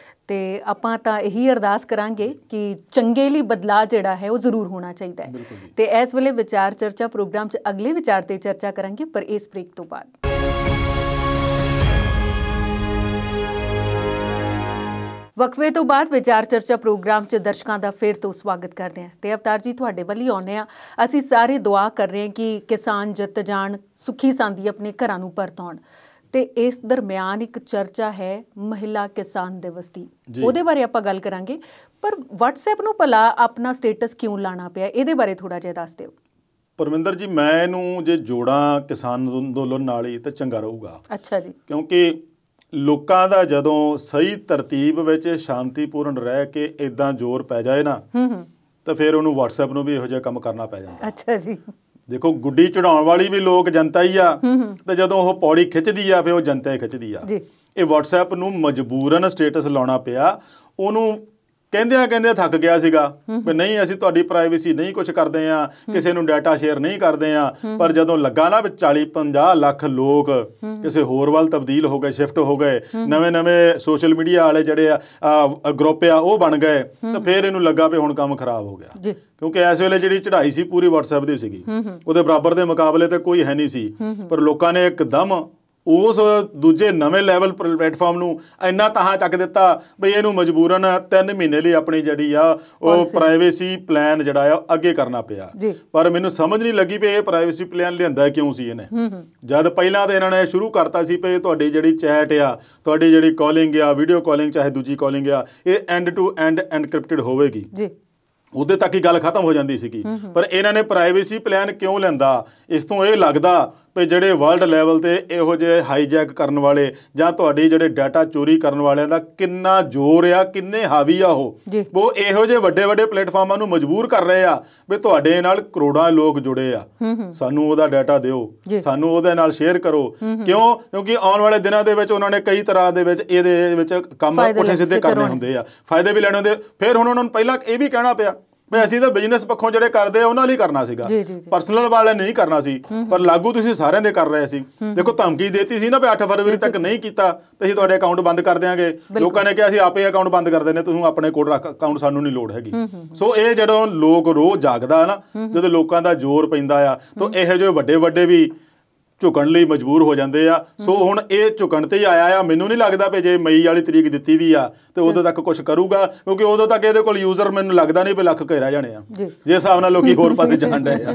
ਤੇ ਆਪਾਂ ਤਾਂ ਇਹੀ ਅਰਦਾਸ ਕਰਾਂਗੇ ਕਿ ਚੰਗੇ ਲਈ ਬਦਲਾਅ ਜਿਹੜਾ ਹੈ ਉਹ ਜ਼ਰੂਰ ਹੋਣਾ ਚਾਹੀਦਾ ਹੈ। ਤੇ ਇਸ ਵੇਲੇ ਵਿਚਾਰ ਚਰਚਾ ਪ੍ਰੋਗਰਾਮ 'ਚ ਅਗਲੇ ਵਿਚਾਰ ਤੇ ਚਰਚਾ ਕਰਾਂਗੇ, ਪਰ ਇਸ ਬ੍ਰੇਕ ਤੋਂ ਬਾਅਦ। ਵਕਫੇ ਤੋਂ ਬਾਅਦ ਵਿਚਾਰ ਚਰਚਾ ਪ੍ਰੋਗਰਾਮ 'ਚ ਦਰਸ਼ਕਾਂ ਦਾ ਫਿਰ ਤੋਂ ਸਵਾਗਤ ਕਰਦੇ ਹਾਂ ਤੇ ਅਵਤਾਰ ਜੀ ਤੁਹਾਡੇ ਵੱਲ ਹੀ ਆਉਂਦੇ ਹਾਂ। ਅਸੀਂ ਸਾਰੇ ਦੁਆ ਕਰ ਰਹੇ ਹਾਂ ਕਿ ਕਿਸਾਨ ਜਿੱਤ ਜਾਣ, ਸੁਖੀ ਸਾਂਦੀ ਆਪਣੇ ਘਰਾਂ ਨੂੰ ਪਰਤ ਆਉਣ। ਤੇ ਇਸ ਦਰਮਿਆਨ ਇੱਕ ਚਰਚਾ ਹੈ ਮਹਿਲਾ ਕਿਸਾਨ ਦਿਵਸ ਦੀ, ਉਹਦੇ ਬਾਰੇ ਆਪਾਂ ਗੱਲ ਕਰਾਂਗੇ। ਪਰ WhatsApp ਨੂੰ ਭਲਾ ਆਪਣਾ ਸਟੇਟਸ ਕਿਉਂ ਲਾਣਾ ਪਿਆ, ਇਹਦੇ ਬਾਰੇ ਥੋੜਾ ਜਿਹਾ ਦੱਸ ਦਿਓ। ਪਰਮਿੰਦਰ ਜੀ, ਮੈਂ ਇਹਨੂੰ ਜੇ ਜੋੜਾਂ ਕਿਸਾਨ ਅੰਦੋਲਨ ਨਾਲ ਹੀ ਤਾਂ ਚੰਗਾ ਰਹੂਗਾ। ਅੱਛਾ ਜੀ। ਕਿਉਂਕਿ ਲੋਕਾਂ ਦਾ ਜਦੋਂ ਸਹੀ ਤਰਤੀਬ ਵਿੱਚ ਸ਼ਾਂਤੀਪੂਰਨ ਰਹਿ ਕੇ ਇਦਾਂ ਜ਼ੋਰ ਪੈ ਜਾਏ ਨਾ ਤਾਂ ਫਿਰ ਉਹਨੂੰ WhatsApp ਨੂੰ ਵੀ ਇਹੋ ਜਿਹਾ ਕੰਮ ਕਰਨਾ ਪੈ ਜਾਂਦਾ। ਅੱਛਾ ਜੀ। ਦੇਖੋ, ਗੁੱਡੀ ਚੜਾਉਣ ਵਾਲੀ ਵੀ ਲੋਕ ਜਨਤਾ ਹੀ ਆ ਤੇ ਜਦੋਂ ਉਹ ਪੌੜੀ ਖਿੱਚਦੀ ਆ ਫਿਰ ਉਹ ਜਨਤਾ ਹੀ ਖਿੱਚਦੀ ਆ। ਇਹ WhatsApp ਨੂੰ ਮਜਬੂਰਨ ਸਟੇਟਸ ਲਾਉਣਾ ਪਿਆ। ਉਹਨੂੰ ਕਹਿੰਦਿਆਂ ਥੱਕ ਗਿਆ ਸੀਗਾ ਵੀ ਨਹੀਂ, ਅਸੀਂ ਤੁਹਾਡੀ ਪ੍ਰਾਈਵੇਸੀ ਨਹੀਂ ਕੁਝ ਕਰਦੇ ਆ, ਕਿਸੇ ਨੂੰ ਡਾਟਾ ਸ਼ੇਅਰ ਨਹੀਂ ਕਰਦੇ ਆ। ਪਰ ਜਦੋਂ ਲੱਗਾ ਨਾ ਵੀ 40-50 ਲੱਖ ਲੋਕ ਕਿਸੇ ਹੋਰ ਵੱਲ ਤਬਦੀਲ ਹੋ ਗਏ, ਸ਼ਿਫਟ ਹੋ ਗਏ, ਨਵੇਂ ਸੋਸ਼ਲ ਮੀਡੀਆ ਵਾਲੇ ਜਿਹੜੇ ਆ ਗਰੁੱਪ ਆ ਉਹ ਬਣ ਗਏ, ਤਾਂ ਫਿਰ ਇਹਨੂੰ ਲੱਗਾ ਵੀ ਹੁਣ ਕੰਮ ਖਰਾਬ ਹੋ ਗਿਆ। ਕਿਉਂਕਿ ਇਸ ਵੇਲੇ ਜਿਹੜੀ ਚੜ੍ਹਾਈ ਸੀ ਪੂਰੀ WhatsApp ਦੀ ਸੀਗੀ, ਉਹਦੇ ਬਰਾਬਰ ਦੇ ਮੁਕਾਬਲੇ ਤੇ ਕੋਈ ਹੈ ਨਹੀਂ ਸੀ। ਪਰ ਲੋਕਾਂ ਨੇ ਇੱਕਦਮ ਉਸ ਦੂਜੇ ਨਵੇਂ ਲੈਵਲ ਪਲੇਟਫਾਰਮ ਨੂੰ ਇੰਨਾ ਤਾਹਾਂ ਚੱਕ ਦਿੱਤਾ ਬਈ ਇਹਨੂੰ ਮਜਬੂਰਨ 3 ਮਹੀਨੇ ਲਈ ਆਪਣੀ ਜਿਹੜੀ ਆ ਉਹ ਪ੍ਰਾਈਵੇਸੀ ਪਲਾਨ ਜਿਹੜਾ ਆ ਅੱਗੇ ਕਰਨਾ ਪਿਆ। ਪਰ ਮੈਨੂੰ ਸਮਝ ਨਹੀਂ ਲੱਗੀ ਵੀ ਇਹ ਪ੍ਰਾਈਵੇਸੀ ਪਲਾਨ ਲਿਆਂਦਾ ਕਿਉਂ ਸੀ ਇਹਨੇ, ਜਦ ਪਹਿਲਾਂ ਤਾਂ ਇਹਨਾਂ ਨੇ ਸ਼ੁਰੂ ਕਰਤਾ ਸੀ ਵੀ ਤੁਹਾਡੀ ਜਿਹੜੀ ਚੈਟ ਆ, ਤੁਹਾਡੀ ਜਿਹੜੀ ਕਾਲਿੰਗ ਆ, ਵੀਡੀਓ ਕਾਲਿੰਗ ਚਾਹੇ ਦੂਜੀ ਕਾਲਿੰਗ ਆ, ਇਹ ਐਂਡ ਟੂ ਐਂਡ ਐਨਕ੍ਰਿਪਟਡ ਹੋਵੇਗੀ, ਉਹਦੇ ਤੱਕ ਹੀ ਗੱਲ ਖਤਮ ਹੋ ਜਾਂਦੀ ਸੀਗੀ। ਪਰ ਇਹਨਾਂ ਨੇ ਪ੍ਰਾਈਵੇਸੀ ਪਲਾਨ ਕਿਉਂ ਲੈਂਦਾ? ਇਸ ਤੋਂ ਇਹ ਲੱਗਦਾ ਵੀ ਜਿਹੜੇ ਵਰਲਡ ਲੈਵਲ ਤੇ ਇਹੋ ਜਿਹੇ ਹਾਈਜੈਕ ਕਰਨ ਵਾਲੇ ਜਾਂ ਤੁਹਾਡੀ ਜਿਹੜੇ ਡਾਟਾ ਚੋਰੀ ਕਰਨ ਵਾਲਿਆਂ ਦਾ ਕਿੰਨਾ ਜ਼ੋਰ ਆ, ਕਿੰਨੇ ਹਾਵੀ ਆ ਉਹ ਇਹੋ ਜਿਹੇ ਵੱਡੇ ਵੱਡੇ ਪਲੇਟਫਾਰਮਾਂ ਨੂੰ ਮਜਬੂਰ ਕਰ ਰਹੇ ਆ ਵੀ ਤੁਹਾਡੇ ਨਾਲ ਕਰੋੜਾਂ ਲੋਕ ਜੁੜੇ ਆ, ਸਾਨੂੰ ਉਹਦਾ ਡਾਟਾ ਦਿਓ, ਸਾਨੂੰ ਉਹਦੇ ਨਾਲ ਸ਼ੇਅਰ ਕਰੋ। ਕਿਉਂ? ਕਿਉਂਕਿ ਆਉਣ ਵਾਲੇ ਦਿਨਾਂ ਦੇ ਵਿੱਚ ਉਹਨਾਂ ਨੇ ਕਈ ਤਰ੍ਹਾਂ ਦੇ ਵਿੱਚ ਇਹਦੇ ਵਿੱਚ ਕੰਮ ਪੁੱਠੇ ਸਿੱਧੇ ਕਰਨੇ ਹੁੰਦੇ ਆ, ਫਾਇਦੇ ਵੀ ਲੈਣੇ ਹੁੰਦੇ। ਫਿਰ ਹੁਣ ਉਹਨਾਂ ਨੂੰ ਪਹਿਲਾਂ ਇਹ ਵੀ ਕਹਿਣਾ ਪਿਆ ਵੀ ਅਸੀਂ ਤਾਂ ਬਿਜ਼ਨਸ ਪੱਖੋਂ ਜਿਹੜੇ ਕਰਦੇ ਆ ਉਹਨਾਂ ਲਈ ਕਰਨਾ ਸੀਗਾ, ਪਰਸਨਲ ਵਾਲਿਆਂ ਨੇ ਨਹੀਂ ਕਰਨਾ ਸੀ, ਪਰ ਲਾਗੂ ਤੁਸੀਂ ਸਾਰਿਆਂ ਦੇ ਕਰ ਰਹੇ ਸੀ। ਦੇਖੋ ਧਮਕੀ ਦੇਤੀ ਸੀ ਨਾ ਵੀ 8 ਫਰਵਰੀ ਤੱਕ ਨਹੀਂ ਕੀਤਾ ਤੇ ਅਸੀਂ ਤੁਹਾਡੇ ਅਕਾਊਂਟ ਬੰਦ ਕਰ ਦਿਆਂਗੇ। ਲੋਕਾਂ ਨੇ ਕਿਹਾ ਅਸੀਂ ਆਪੇ ਅਕਾਊਂਟ ਬੰਦ ਕਰ ਦਿੰਦੇ, ਤੁਸੀਂ ਆਪਣੇ ਕੋਲ ਰੱਖ ਅਕਾਊਂਟ, ਸਾਨੂੰ ਨਹੀਂ ਲੋੜ ਹੈਗੀ। ਸੋ ਇਹ ਜਦੋਂ ਲੋਕ ਰੋਜ਼ ਜਾਗਦਾ ਨਾ, ਜਦੋਂ ਲੋਕਾਂ ਦਾ ਜ਼ੋਰ ਪੈਂਦਾ ਆ ਤਾਂ ਇਹੋ ਜਿਹੇ ਵੱਡੇ ਵੱਡੇ ਵੀ ਝੁਕਣ ਲਈ ਮਜਬੂਰ ਹੋ ਜਾਂਦੇ ਆ। ਸੋ ਹੁਣ ਇਹ ਝੁਕਣ ਤੇ ਹੀ ਆਇਆ ਆ। ਮੈਨੂੰ ਨਹੀਂ ਲੱਗਦਾ ਵੀ ਜੇ ਮਈ ਵਾਲੀ ਤਰੀਕ ਦਿੱਤੀ ਵੀ ਆ ਤੇ ਉਦੋਂ ਤੱਕ ਕੁਝ ਕਰੂਗਾ, ਕਿਉਂਕਿ ਉਦੋਂ ਤੱਕ ਇਹਦੇ ਕੋਲ ਯੂਜ਼ਰ ਮੈਨੂੰ ਲੱਗਦਾ ਨਹੀਂ ਵੀ ਲੱਖ ਕੇ ਰਹਿ ਜਾਣੇ ਆ, ਜੇ ਹਿਸਾਬ ਨਾਲ ਲੋਕੀ ਹੋਰ ਪਾਸੇ ਜਾਣ ਡਏ ਆ।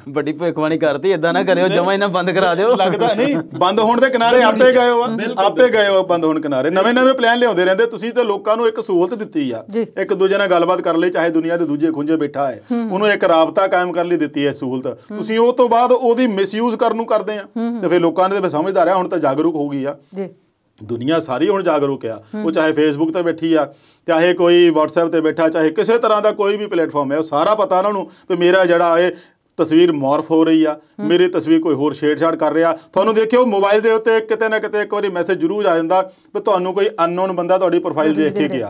ਵੱਡੀ ਭਵਿੱਖਬਾਣੀ ਕਰਤੀ, ਏਦਾਂ ਨਾ ਕਰਿਓ ਜਮਾ ਇਹਨਾਂ ਬੰਦ ਕਰਾ ਦਿਓ। ਲੱਗਦਾ ਨਹੀਂ ਬੰਦ ਹੋਣ ਦੇ ਕਿਨਾਰੇ ਆਪੇ ਗਏ ਹੋ, ਆਪੇ ਗਏ ਹੋ ਬੰਦ ਹੋਣ ਕਿਨਾਰੇ। ਨਵੇਂ ਨਵੇਂ ਪਲਾਨ ਲਿਆਉਂਦੇ ਰਹਿੰਦੇ ਤੁਸੀਂ, ਤੇ ਲੋਕਾਂ ਨੂੰ ਇੱਕ ਸਹੂਲਤ ਦਿੱਤੀ ਆ ਇੱਕ ਦੂਜੇ ਨਾਲ ਗੱਲਬਾਤ ਕਰਨ ਲਈ, ਚਾਹੇ ਦੁਨੀਆ ਦੇ ਦੂਜੇ ਖੁੰਝੇ ਬੈਠਾ ਹੈ ਉਹਨੂੰ ਇੱਕ ਰਾਬਤਾ ਕਾਇਮ ਕਰਨ ਲਈ ਦਿੱਤੀ ਹੈ ਸਹੂਲਤ। ਤੁਸੀਂ ਉਹ ਤੋਂ ਬਾਅਦ ਉਹਦੀ ਮਿਸਯੂਜ਼ ਕਰਨ ਨੂੰ ਕਰਦੇ ਆ ਤੇ ਫਿਰ ਲੋਕਾਂ ਨੇ ਸਮਝਦਾਰ ਆ, ਹੁਣ ਤਾਂ ਜਾਗਰੂਕ ਹੋ ਗਈ ਆ ਦੁਨੀਆ ਸਾਰੀ, ਹੁਣ ਜਾਗਰੂਕ ਆ। ਉਹ ਚਾਹੇ ਫੇਸਬੁੱਕ ਤੇ ਬੈਠੀ ਆ, ਚਾਹੇ ਕੋਈ WhatsApp ਤੇ ਬੈਠਾ, ਚਾਹੇ ਕਿਸੇ ਤਰ੍ਹਾਂ ਦਾ ਕੋਈ ਵੀ ਪਲੇਟਫਾਰਮ ਹੈ, ਉਹ ਸਾਰਾ ਪਤਾ ਉਹਨਾਂ ਨੂੰ ਵੀ ਮੇਰਾ ਜਿਹੜਾ ਇਹ ਤਸਵੀਰ ਮੌਰਫ ਹੋ ਰਹੀ ਆ, ਮੇਰੀ ਤਸਵੀਰ ਕੋਈ ਹੋਰ ਛੇੜਛਾੜ ਕਰ ਰਿਹਾ। ਤੁਹਾਨੂੰ ਦੇਖਿਓ ਮੋਬਾਈਲ ਦੇ ਉੱਤੇ ਕਿਤੇ ਨਾ ਕਿਤੇ ਇੱਕ ਵਾਰੀ ਮੈਸੇਜ ਜ਼ਰੂਰ ਆ ਜਾਂਦਾ ਵੀ ਤੁਹਾਨੂੰ ਕੋਈ ਅਨਨੋਨ ਬੰਦਾ ਤੁਹਾਡੀ ਪ੍ਰੋਫਾਈਲ ਦੇਖ ਕੇ ਗਿਆ,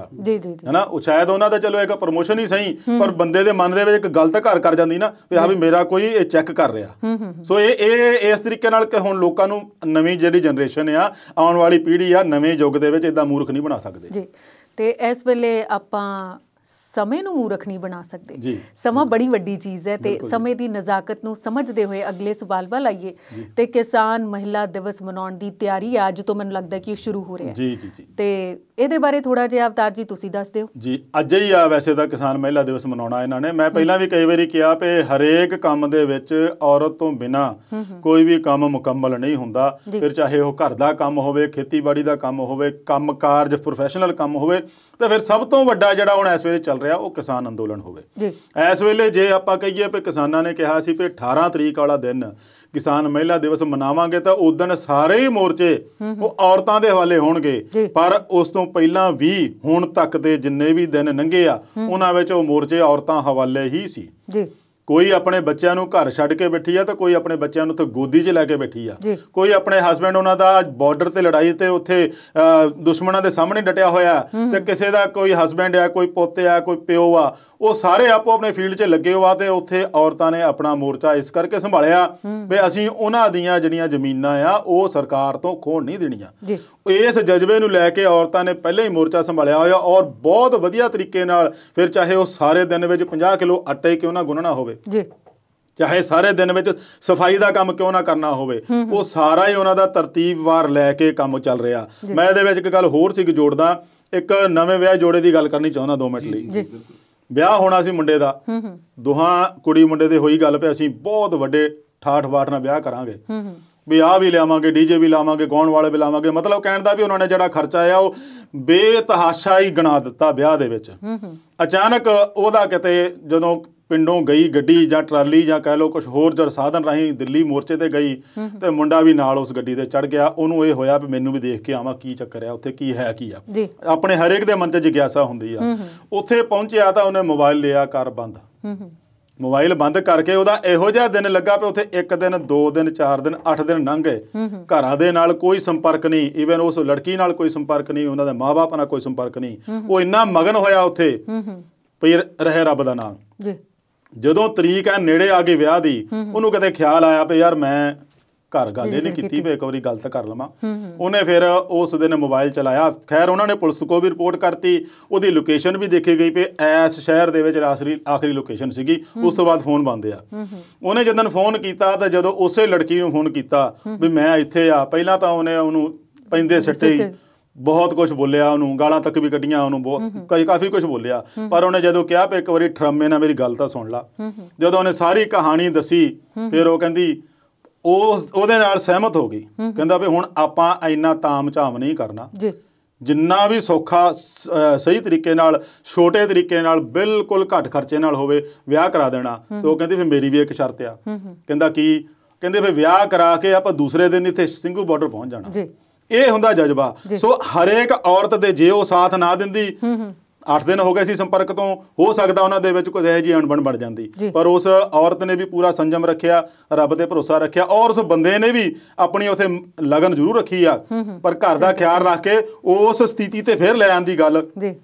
ਹੈ ਨਾ। ਉਹ ਸ਼ਾਇਦ ਉਹਨਾਂ ਦਾ ਚਲੋ ਇੱਕ ਪ੍ਰਮੋਸ਼ਨ ਹੀ ਸਹੀ, ਪਰ ਬੰਦੇ ਦੇ ਮਨ ਦੇ ਵਿੱਚ ਇੱਕ ਗਲਤ ਘਰ ਕਰ ਜਾਂਦੀ ਨਾ ਵੀ ਹਾਂ ਵੀ ਮੇਰਾ ਕੋਈ ਇਹ ਚੈੱਕ ਕਰ ਰਿਹਾ। ਸੋ ਇਹ ਇਸ ਤਰੀਕੇ ਨਾਲ ਕਿ ਹੁਣ ਲੋਕਾਂ ਨੂੰ, ਨਵੀਂ ਜਿਹੜੀ ਜਨਰੇਸ਼ਨ ਆ, ਆਉਣ ਵਾਲੀ ਪੀੜ੍ਹੀ ਆ, ਨਵੇਂ ਯੁੱਗ ਦੇ ਵਿੱਚ ਇੱਦਾਂ ਮੂਰਖ ਨਹੀਂ ਬਣਾ ਸਕਦੇ ਜੀ। ਤੇ ਇਸ ਵੇਲੇ ਆਪਾਂ ਸਮੇਂ ਨੂੰ ਮੂਰਖ ਨਹੀਂ ਬਣਾ ਸਕਦੇ। ਸਮਾਂ ਬੜੀ ਵੱਡੀ ਚੀਜ਼ ਹੈ ਤੇ ਸਮੇਂ ਦੀ ਨਜ਼ਾਕਤ ਨੂੰ ਸਮਝਦੇ ਹੋਏ ਅਗਲੇ ਸਵਾਲ ਵੱਲ ਆਈਏ ਤੇ ਕਿਸਾਨ ਮਹਿਲਾ ਦਿਵਸ ਮਨਾਉਣ ਦੀ ਤਿਆਰੀ ਅੱਜ ਤੋਂ ਮੈਨੂੰ ਲੱਗਦਾ ਕਿ ਸ਼ੁਰੂ ਹੋ ਰਿਹਾ ਹੈ ਤੇ ਇਹਦੇ ਬਾਰੇ ਥੋੜਾ ਜਿਹਾ ਅਵਤਾਰ ਜੀ ਤੁਸੀਂ ਦੱਸ ਦਿਓ। ਜੀ ਅੱਜ ਹੀ ਆ ਵੈਸੇ ਤਾਂ ਕਿਸਾਨ ਮਹਿਲਾ ਦਿਵਸ ਮਨਾਉਣਾ ਇਹਨਾਂ ਨੇ। ਮੈਂ ਪਹਿਲਾਂ ਵੀ ਕਈ ਵਾਰੀ ਕਿਹਾ ਵੀ ਹਰੇਕ ਕੰਮ ਦੇ ਵਿੱਚ ਔਰਤ ਤੋਂ ਬਿਨਾਂ ਕੋਈ ਵੀ ਕੰਮ ਮੁਕੰਮਲ ਨਹੀਂ ਹੁੰਦਾ। ਫਿਰ ਚਾਹੇ ਉਹ ਘਰ ਦਾ ਕੰਮ ਹੋਵੇ, ਖੇਤੀਬਾੜੀ ਦਾ ਕੰਮ ਹੋਵੇ, ਕੰਮ ਕਾਰਜ ਪ੍ਰੋਫੈਸ਼ਨਲ ਕੰਮ ਹੋਵੇ, ਤਾਂ ਫਿਰ ਸਭ ਤੋਂ ਵੱਡਾ ਜਿਹੜਾ ਹੁਣ ਇਸ ਵੇਲੇ ਚੱਲ ਰਿਹਾ ਉਹ ਕਿਸਾਨ ਅੰਦੋਲਨ ਹੋਵੇ। ਇਸ ਵੇਲੇ ਜੇ ਆਪਾਂ ਕਹੀਏ ਵੀ ਕਿਸਾਨਾਂ ਨੇ ਕਿਹਾ ਸੀ ਵੀ 18 ਤਰੀਕ ਵਾਲਾ ਦਿਨ ਕਿਸਾਨ ਮਹਿਲਾ ਦਿਵਸ ਮਨਾਵਾਂਗੇ ਤਾਂ ਉਸ ਦਿਨ ਸਾਰੇ ਹੀ ਮੋਰਚੇ ਉਹ ਔਰਤਾਂ ਦੇ ਹਵਾਲੇ ਹੋਣਗੇ। ਪਰ ਉਸ ਤੋਂ ਪਹਿਲਾਂ ਵੀ ਹੁਣ ਤੱਕ ਦੇ ਜਿੰਨੇ ਵੀ ਦਿਨ ਲੰਘੇ ਆ ਉਹਨਾਂ ਵਿੱਚ ਉਹ ਮੋਰਚੇ ਔਰਤਾਂ ਹਵਾਲੇ ਹੀ ਸੀ। ਕੋਈ ਆਪਣੇ ਬੱਚਿਆਂ ਨੂੰ ਘਰ ਛੱਡ ਕੇ ਬੈਠੀ ਆ ਤਾਂ ਕੋਈ ਆਪਣੇ ਬੱਚਿਆਂ ਨੂੰ ਉੱਥੇ ਗੋਦੀ 'ਚ ਲੈ ਕੇ ਬੈਠੀ ਆ, ਕੋਈ ਆਪਣੇ ਹਸਬੈਂਡ ਉਹਨਾਂ ਦਾ ਬਾਰਡਰ ਤੇ ਲੜਾਈ ਤੇ ਉੱਥੇ ਦੁਸ਼ਮਣਾਂ ਦੇ ਸਾਹਮਣੇ ਡਟਿਆ ਹੋਇਆ, ਤੇ ਕਿਸੇ ਦਾ ਕੋਈ ਹਸਬੈਂਡ ਆ, ਕੋਈ ਪੋਤੇ ਆ, ਕੋਈ ਪਿਓ ਆ, ਉਹ ਸਾਰੇ ਆਪੋ ਆਪਣੇ ਫੀਲਡ 'ਚ ਲੱਗੇ ਹੋਆ ਤੇ ਉੱਥੇ ਔਰਤਾਂ ਨੇ ਆਪਣਾ ਮੋਰਚਾ ਇਸ ਕਰਕੇ ਸੰਭਾਲਿਆ ਵੀ ਅਸੀਂ ਉਹਨਾਂ ਦੀਆਂ ਜਿਹੜੀਆਂ ਜ਼ਮੀਨਾਂ ਆ ਉਹ ਸਰਕਾਰ ਤੋਂ ਖੋਹਣ ਨਹੀਂ ਦੇਣੀਆਂ। ਇਸ ਜਜ਼ਬੇ ਨੂੰ ਲੈ ਕੇ ਔਰਤਾਂ ਨੇ ਪਹਿਲਾਂ ਹੀ ਮੋਰਚਾ ਸੰਭਾਲਿਆ ਹੋਇਆ ਔਰ ਬਹੁਤ ਵਧੀਆ ਤਰੀਕੇ ਨਾਲ, ਫਿਰ ਚਾਹੇ ਉਹ ਸਾਰੇ ਦਿਨ ਵਿੱਚ 50 ਕਿਲੋ ਆਟਾ ਹੀ ਕਿਉਂ ਨਾ ਗੁੰਨਣਾ ਹੋਵੇ, ਚਾਹੇ ਸਾਰੇ ਦਿਨ ਵਿੱਚ ਸਫਾਈ ਦਾ ਕੰਮ ਕਿਉਂ ਨਾ ਕਰਨਾ ਹੋਵੇ, ਉਹ ਸਾਰਾ ਹੀ ਉਹਨਾਂ ਦਾ ਤਰਤੀਬਵਾਰ ਲੈ ਕੇ ਕੰਮ ਚੱਲ ਰਿਹਾ। ਮੈਂ ਇਹਦੇ ਵਿੱਚ ਇੱਕ ਗੱਲ ਹੋਰ ਸੀ ਜੋੜਦਾ, ਇੱਕ ਨਵੇਂ ਵਿਆਹ ਜੋੜੇ ਦੀ ਗੱਲ ਕਰਨੀ ਚਾਹੁੰਦਾ 2 ਮਿੰਟ ਲਈ। ਵਿਆਹ ਹੋਣਾ ਸੀ ਮੁੰਡੇ ਦਾ, ਦੋਹਾਂ ਕੁੜੀ ਮੁੰਡੇ ਦੇ ਹੋਈ ਗੱਲ ਪਈ ਅਸੀਂ ਬਹੁਤ ਵੱਡੇ ਠਾਠ ਬਾਠ ਨਾਲ ਵਿਆਹ ਕਰਾਂਗੇ, ਵੀ ਆਹ ਵੀ ਲਿਆਵਾਂਗੇ, ਡੀਜੇ ਵੀ ਲਾਵਾਂਗੇ, ਗਾਉਣ ਵਾਲੇ ਵੀ ਲਾਵਾਂਗੇ। ਮਤਲਬ ਕਹਿਣ ਦਾ ਵੀ ਉਹਨਾਂ ਨੇ ਜਿਹੜਾ ਖਰਚਾ ਆ ਉਹ ਬੇਤਹਾਸ਼ਾ ਹੀ ਗਿਣਾ ਦਿੱਤਾ ਵਿਆਹ ਦੇ ਵਿੱਚ। ਅਚਾਨਕ ਉਹਦਾ ਕਿਤੇ ਜਦੋਂ ਪਿੰਡੋਂ ਗਈ ਗੱਡੀ ਜਾਂ ਟਰਾਲੀ ਜਾਂ ਕਹਿ ਲਓ ਕੁਛ ਹੋਰ ਜਰ ਸਾਧਨ ਰਾਹੀਂ ਦਿੱਲੀ ਮੋਰਚੇ ਤੇ ਗਈ ਤੇ ਮੁੰਡਾ ਵੀ ਨਾਲ ਉਸ ਗੱਡੀ ਤੇ ਚੜ ਗਿਆ। ਉਹਨੂੰ ਇਹ ਹੋਇਆ ਵੀ ਮੈਨੂੰ ਵੀ ਦੇਖ ਕੇ ਆਵਾਂ ਕੀ ਚੱਕਰ ਆ ਉੱਥੇ, ਕੀ ਹੈ ਕੀ ਆ। ਆਪਣੇ ਹਰੇਕ ਦੇ ਮਨ 'ਚ ਜਿਗਿਆਸਾ ਹੁੰਦੀ ਆ। ਉੱਥੇ ਪਹੁੰਚਿਆ ਤਾਂ ਉਹਨੇ ਮੋਬਾਈਲ ਲਿਆ ਕਰ ਬੰਦ, ਮੋਬਾਈਲ ਬੰਦ ਕਰਕੇ ਉਹਦਾ ਇਹੋ ਜਿਹਾ ਦਿਨ ਲੱਗਾ ਵੀ ਉੱਥੇ 1 ਦਿਨ 2 ਦਿਨ 4 ਦਿਨ 8 ਦਿਨ ਲੰਘ ਗਏ, ਘਰਾਂ ਦੇ ਨਾਲ ਕੋਈ ਸੰਪਰਕ ਨਹੀਂ, ਈਵਨ ਉਸ ਲੜਕੀ ਨਾਲ ਕੋਈ ਸੰਪਰਕ ਨਹੀਂ, ਉਹਨਾਂ ਦੇ ਮਾਂ-ਬਾਪ ਨਾਲ ਕੋਈ ਸੰਪਰਕ ਨਹੀਂ। ਉਹ ਇੰਨਾ ਮਗਨ ਹੋਇਆ ਉੱਥੇ ਵੀ ਰਹੇ ਰੱਬ ਦਾ ਨਾਮ। ਜਦੋਂ ਤਰੀਕ ਹੈ ਨੇੜੇ ਆ ਗਈ ਵਿਆਹ ਦੀ, ਉਹਨੂੰ ਕਿਤੇ ਖਿਆਲ ਆਇਆ ਵੀ ਯਾਰ ਮੈਂ ਘਰ ਗੱਲ ਇਹ ਨਹੀਂ ਕੀਤੀ ਵੀ ਇੱਕ ਵਾਰੀ ਗੱਲ ਤਾਂ ਕਰ ਲਵਾਂ। ਉਹਨੇ ਫਿਰ ਉਸ ਦਿਨ ਮੋਬਾਈਲ ਚਲਾਇਆ। ਖੈਰ ਉਹਨਾਂ ਨੇ ਪੁਲਿਸ ਕੋਲ ਵੀ ਰਿਪੋਰਟ ਕਰਤੀ, ਉਹਦੀ ਲੋਕੇਸ਼ਨ ਵੀ ਦੇਖੀ ਗਈ ਵੀ ਇਸ ਸ਼ਹਿਰ ਦੇ ਵਿੱਚ ਆਖਰੀ ਲੋਕੇਸ਼ਨ ਸੀਗੀ। ਉਸ ਤੋਂ ਬਾਅਦ ਫੋਨ ਬੰਦ ਆ। ਉਹਨੇ ਜਦੋਂ ਫੋਨ ਕੀਤਾ ਤਾਂ ਜਦੋਂ ਉਸੇ ਲੜਕੀ ਨੂੰ ਫੋਨ ਕੀਤਾ ਵੀ ਮੈਂ ਇੱਥੇ ਆ, ਪਹਿਲਾਂ ਤਾਂ ਉਹਨੂੰ ਪੈਂਦੇ ਸਿੱਟੇ ਬਹੁਤ ਕੁਝ ਬੋਲਿਆ, ਉਹਨੂੰ ਗਾਲਾਂ ਤੱਕ ਵੀ ਕੱਢੀਆਂ, ਉਹਨੂੰ ਬਹੁਤ ਕਾਫੀ ਕੁਝ ਬੋਲਿਆ। ਪਰ ਉਹਨੇ ਜਦੋਂ ਕਿਹਾ ਵੀ ਇੱਕ ਵਾਰੀ ਠਰਮੇ ਨਾਲ ਮੇਰੀ ਗੱਲ ਤਾਂ ਸੁਣ ਲਾ, ਜਦੋਂ ਉਹਨੇ ਸਾਰੀ ਕਹਾਣੀ ਦੱਸੀ ਫਿਰ ਉਹ ਕਹਿੰਦੀ ਉਹਦੇ ਨਾਲ ਸਹਿਮਤ ਹੋ ਗਈ। ਕਹਿੰਦਾ ਵੀ ਹੁਣ ਆਪਾਂ ਇੰਨਾ ਤਾਮ ਝਾਮ ਨਹੀਂ ਕਰਨਾ, ਜਿੰਨਾ ਵੀ ਸੌਖਾ ਸਹੀ ਤਰੀਕੇ ਨਾਲ ਛੋਟੇ ਤਰੀਕੇ ਨਾਲ ਬਿਲਕੁਲ ਘੱਟ ਖਰਚੇ ਨਾਲ ਹੋਵੇ ਵਿਆਹ ਕਰਾ ਦੇਣਾ। ਤੇ ਉਹ ਕਹਿੰਦੀ ਫਿਰ ਮੇਰੀ ਵੀ ਇੱਕ ਸ਼ਰਤ ਆ। ਕਹਿੰਦਾ ਕੀ? ਕਹਿੰਦੇ ਫਿਰ ਵਿਆਹ ਕਰਾ ਕੇ ਆਪਾਂ ਦੂਸਰੇ ਦਿਨ ਇੱਥੇ ਸਿੰਘੂ ਬਾਰਡਰ ਪਹੁੰਚ ਜਾਣਾ। ਇਹ ਹੁੰਦਾ ਜਜ਼ਬਾ। ਸੋ ਹਰੇਕ ਔਰਤ ਦੇ ਜੇ ਉਹ ਸਾਥ ਨਾ ਦਿੰਦੀ, 8 ਦਿਨ ਹੋ ਗਏ ਸੀ ਸੰਪਰਕ ਤੋਂ, ਹੋ ਸਕਦਾ ਉਹਨਾਂ ਦੇ ਵਿੱਚ ਕੁਝ ਇਹੋ ਜਿਹੀ ਅਣਬਣ ਬਣ ਜਾਂਦੀ। ਪਰ ਉਸ ਔਰਤ ਨੇ ਵੀ ਪੂਰਾ ਸੰਜਮ ਰੱਖਿਆ, ਰੱਬ ਤੇ ਭਰੋਸਾ ਰੱਖਿਆ, ਔਰ ਉਸ ਬੰਦੇ ਨੇ ਵੀ ਆਪਣੀ ਉੱਥੇ ਲਗਨ ਜ਼ਰੂਰ ਰੱਖੀ ਆ, ਪਰ ਘਰ ਦਾ ਖਿਆਲ ਰੱਖ ਕੇ ਉਸ ਸਥਿਤੀ ਤੇ ਫਿਰ ਲੈ ਆਂਦੀ ਗੱਲ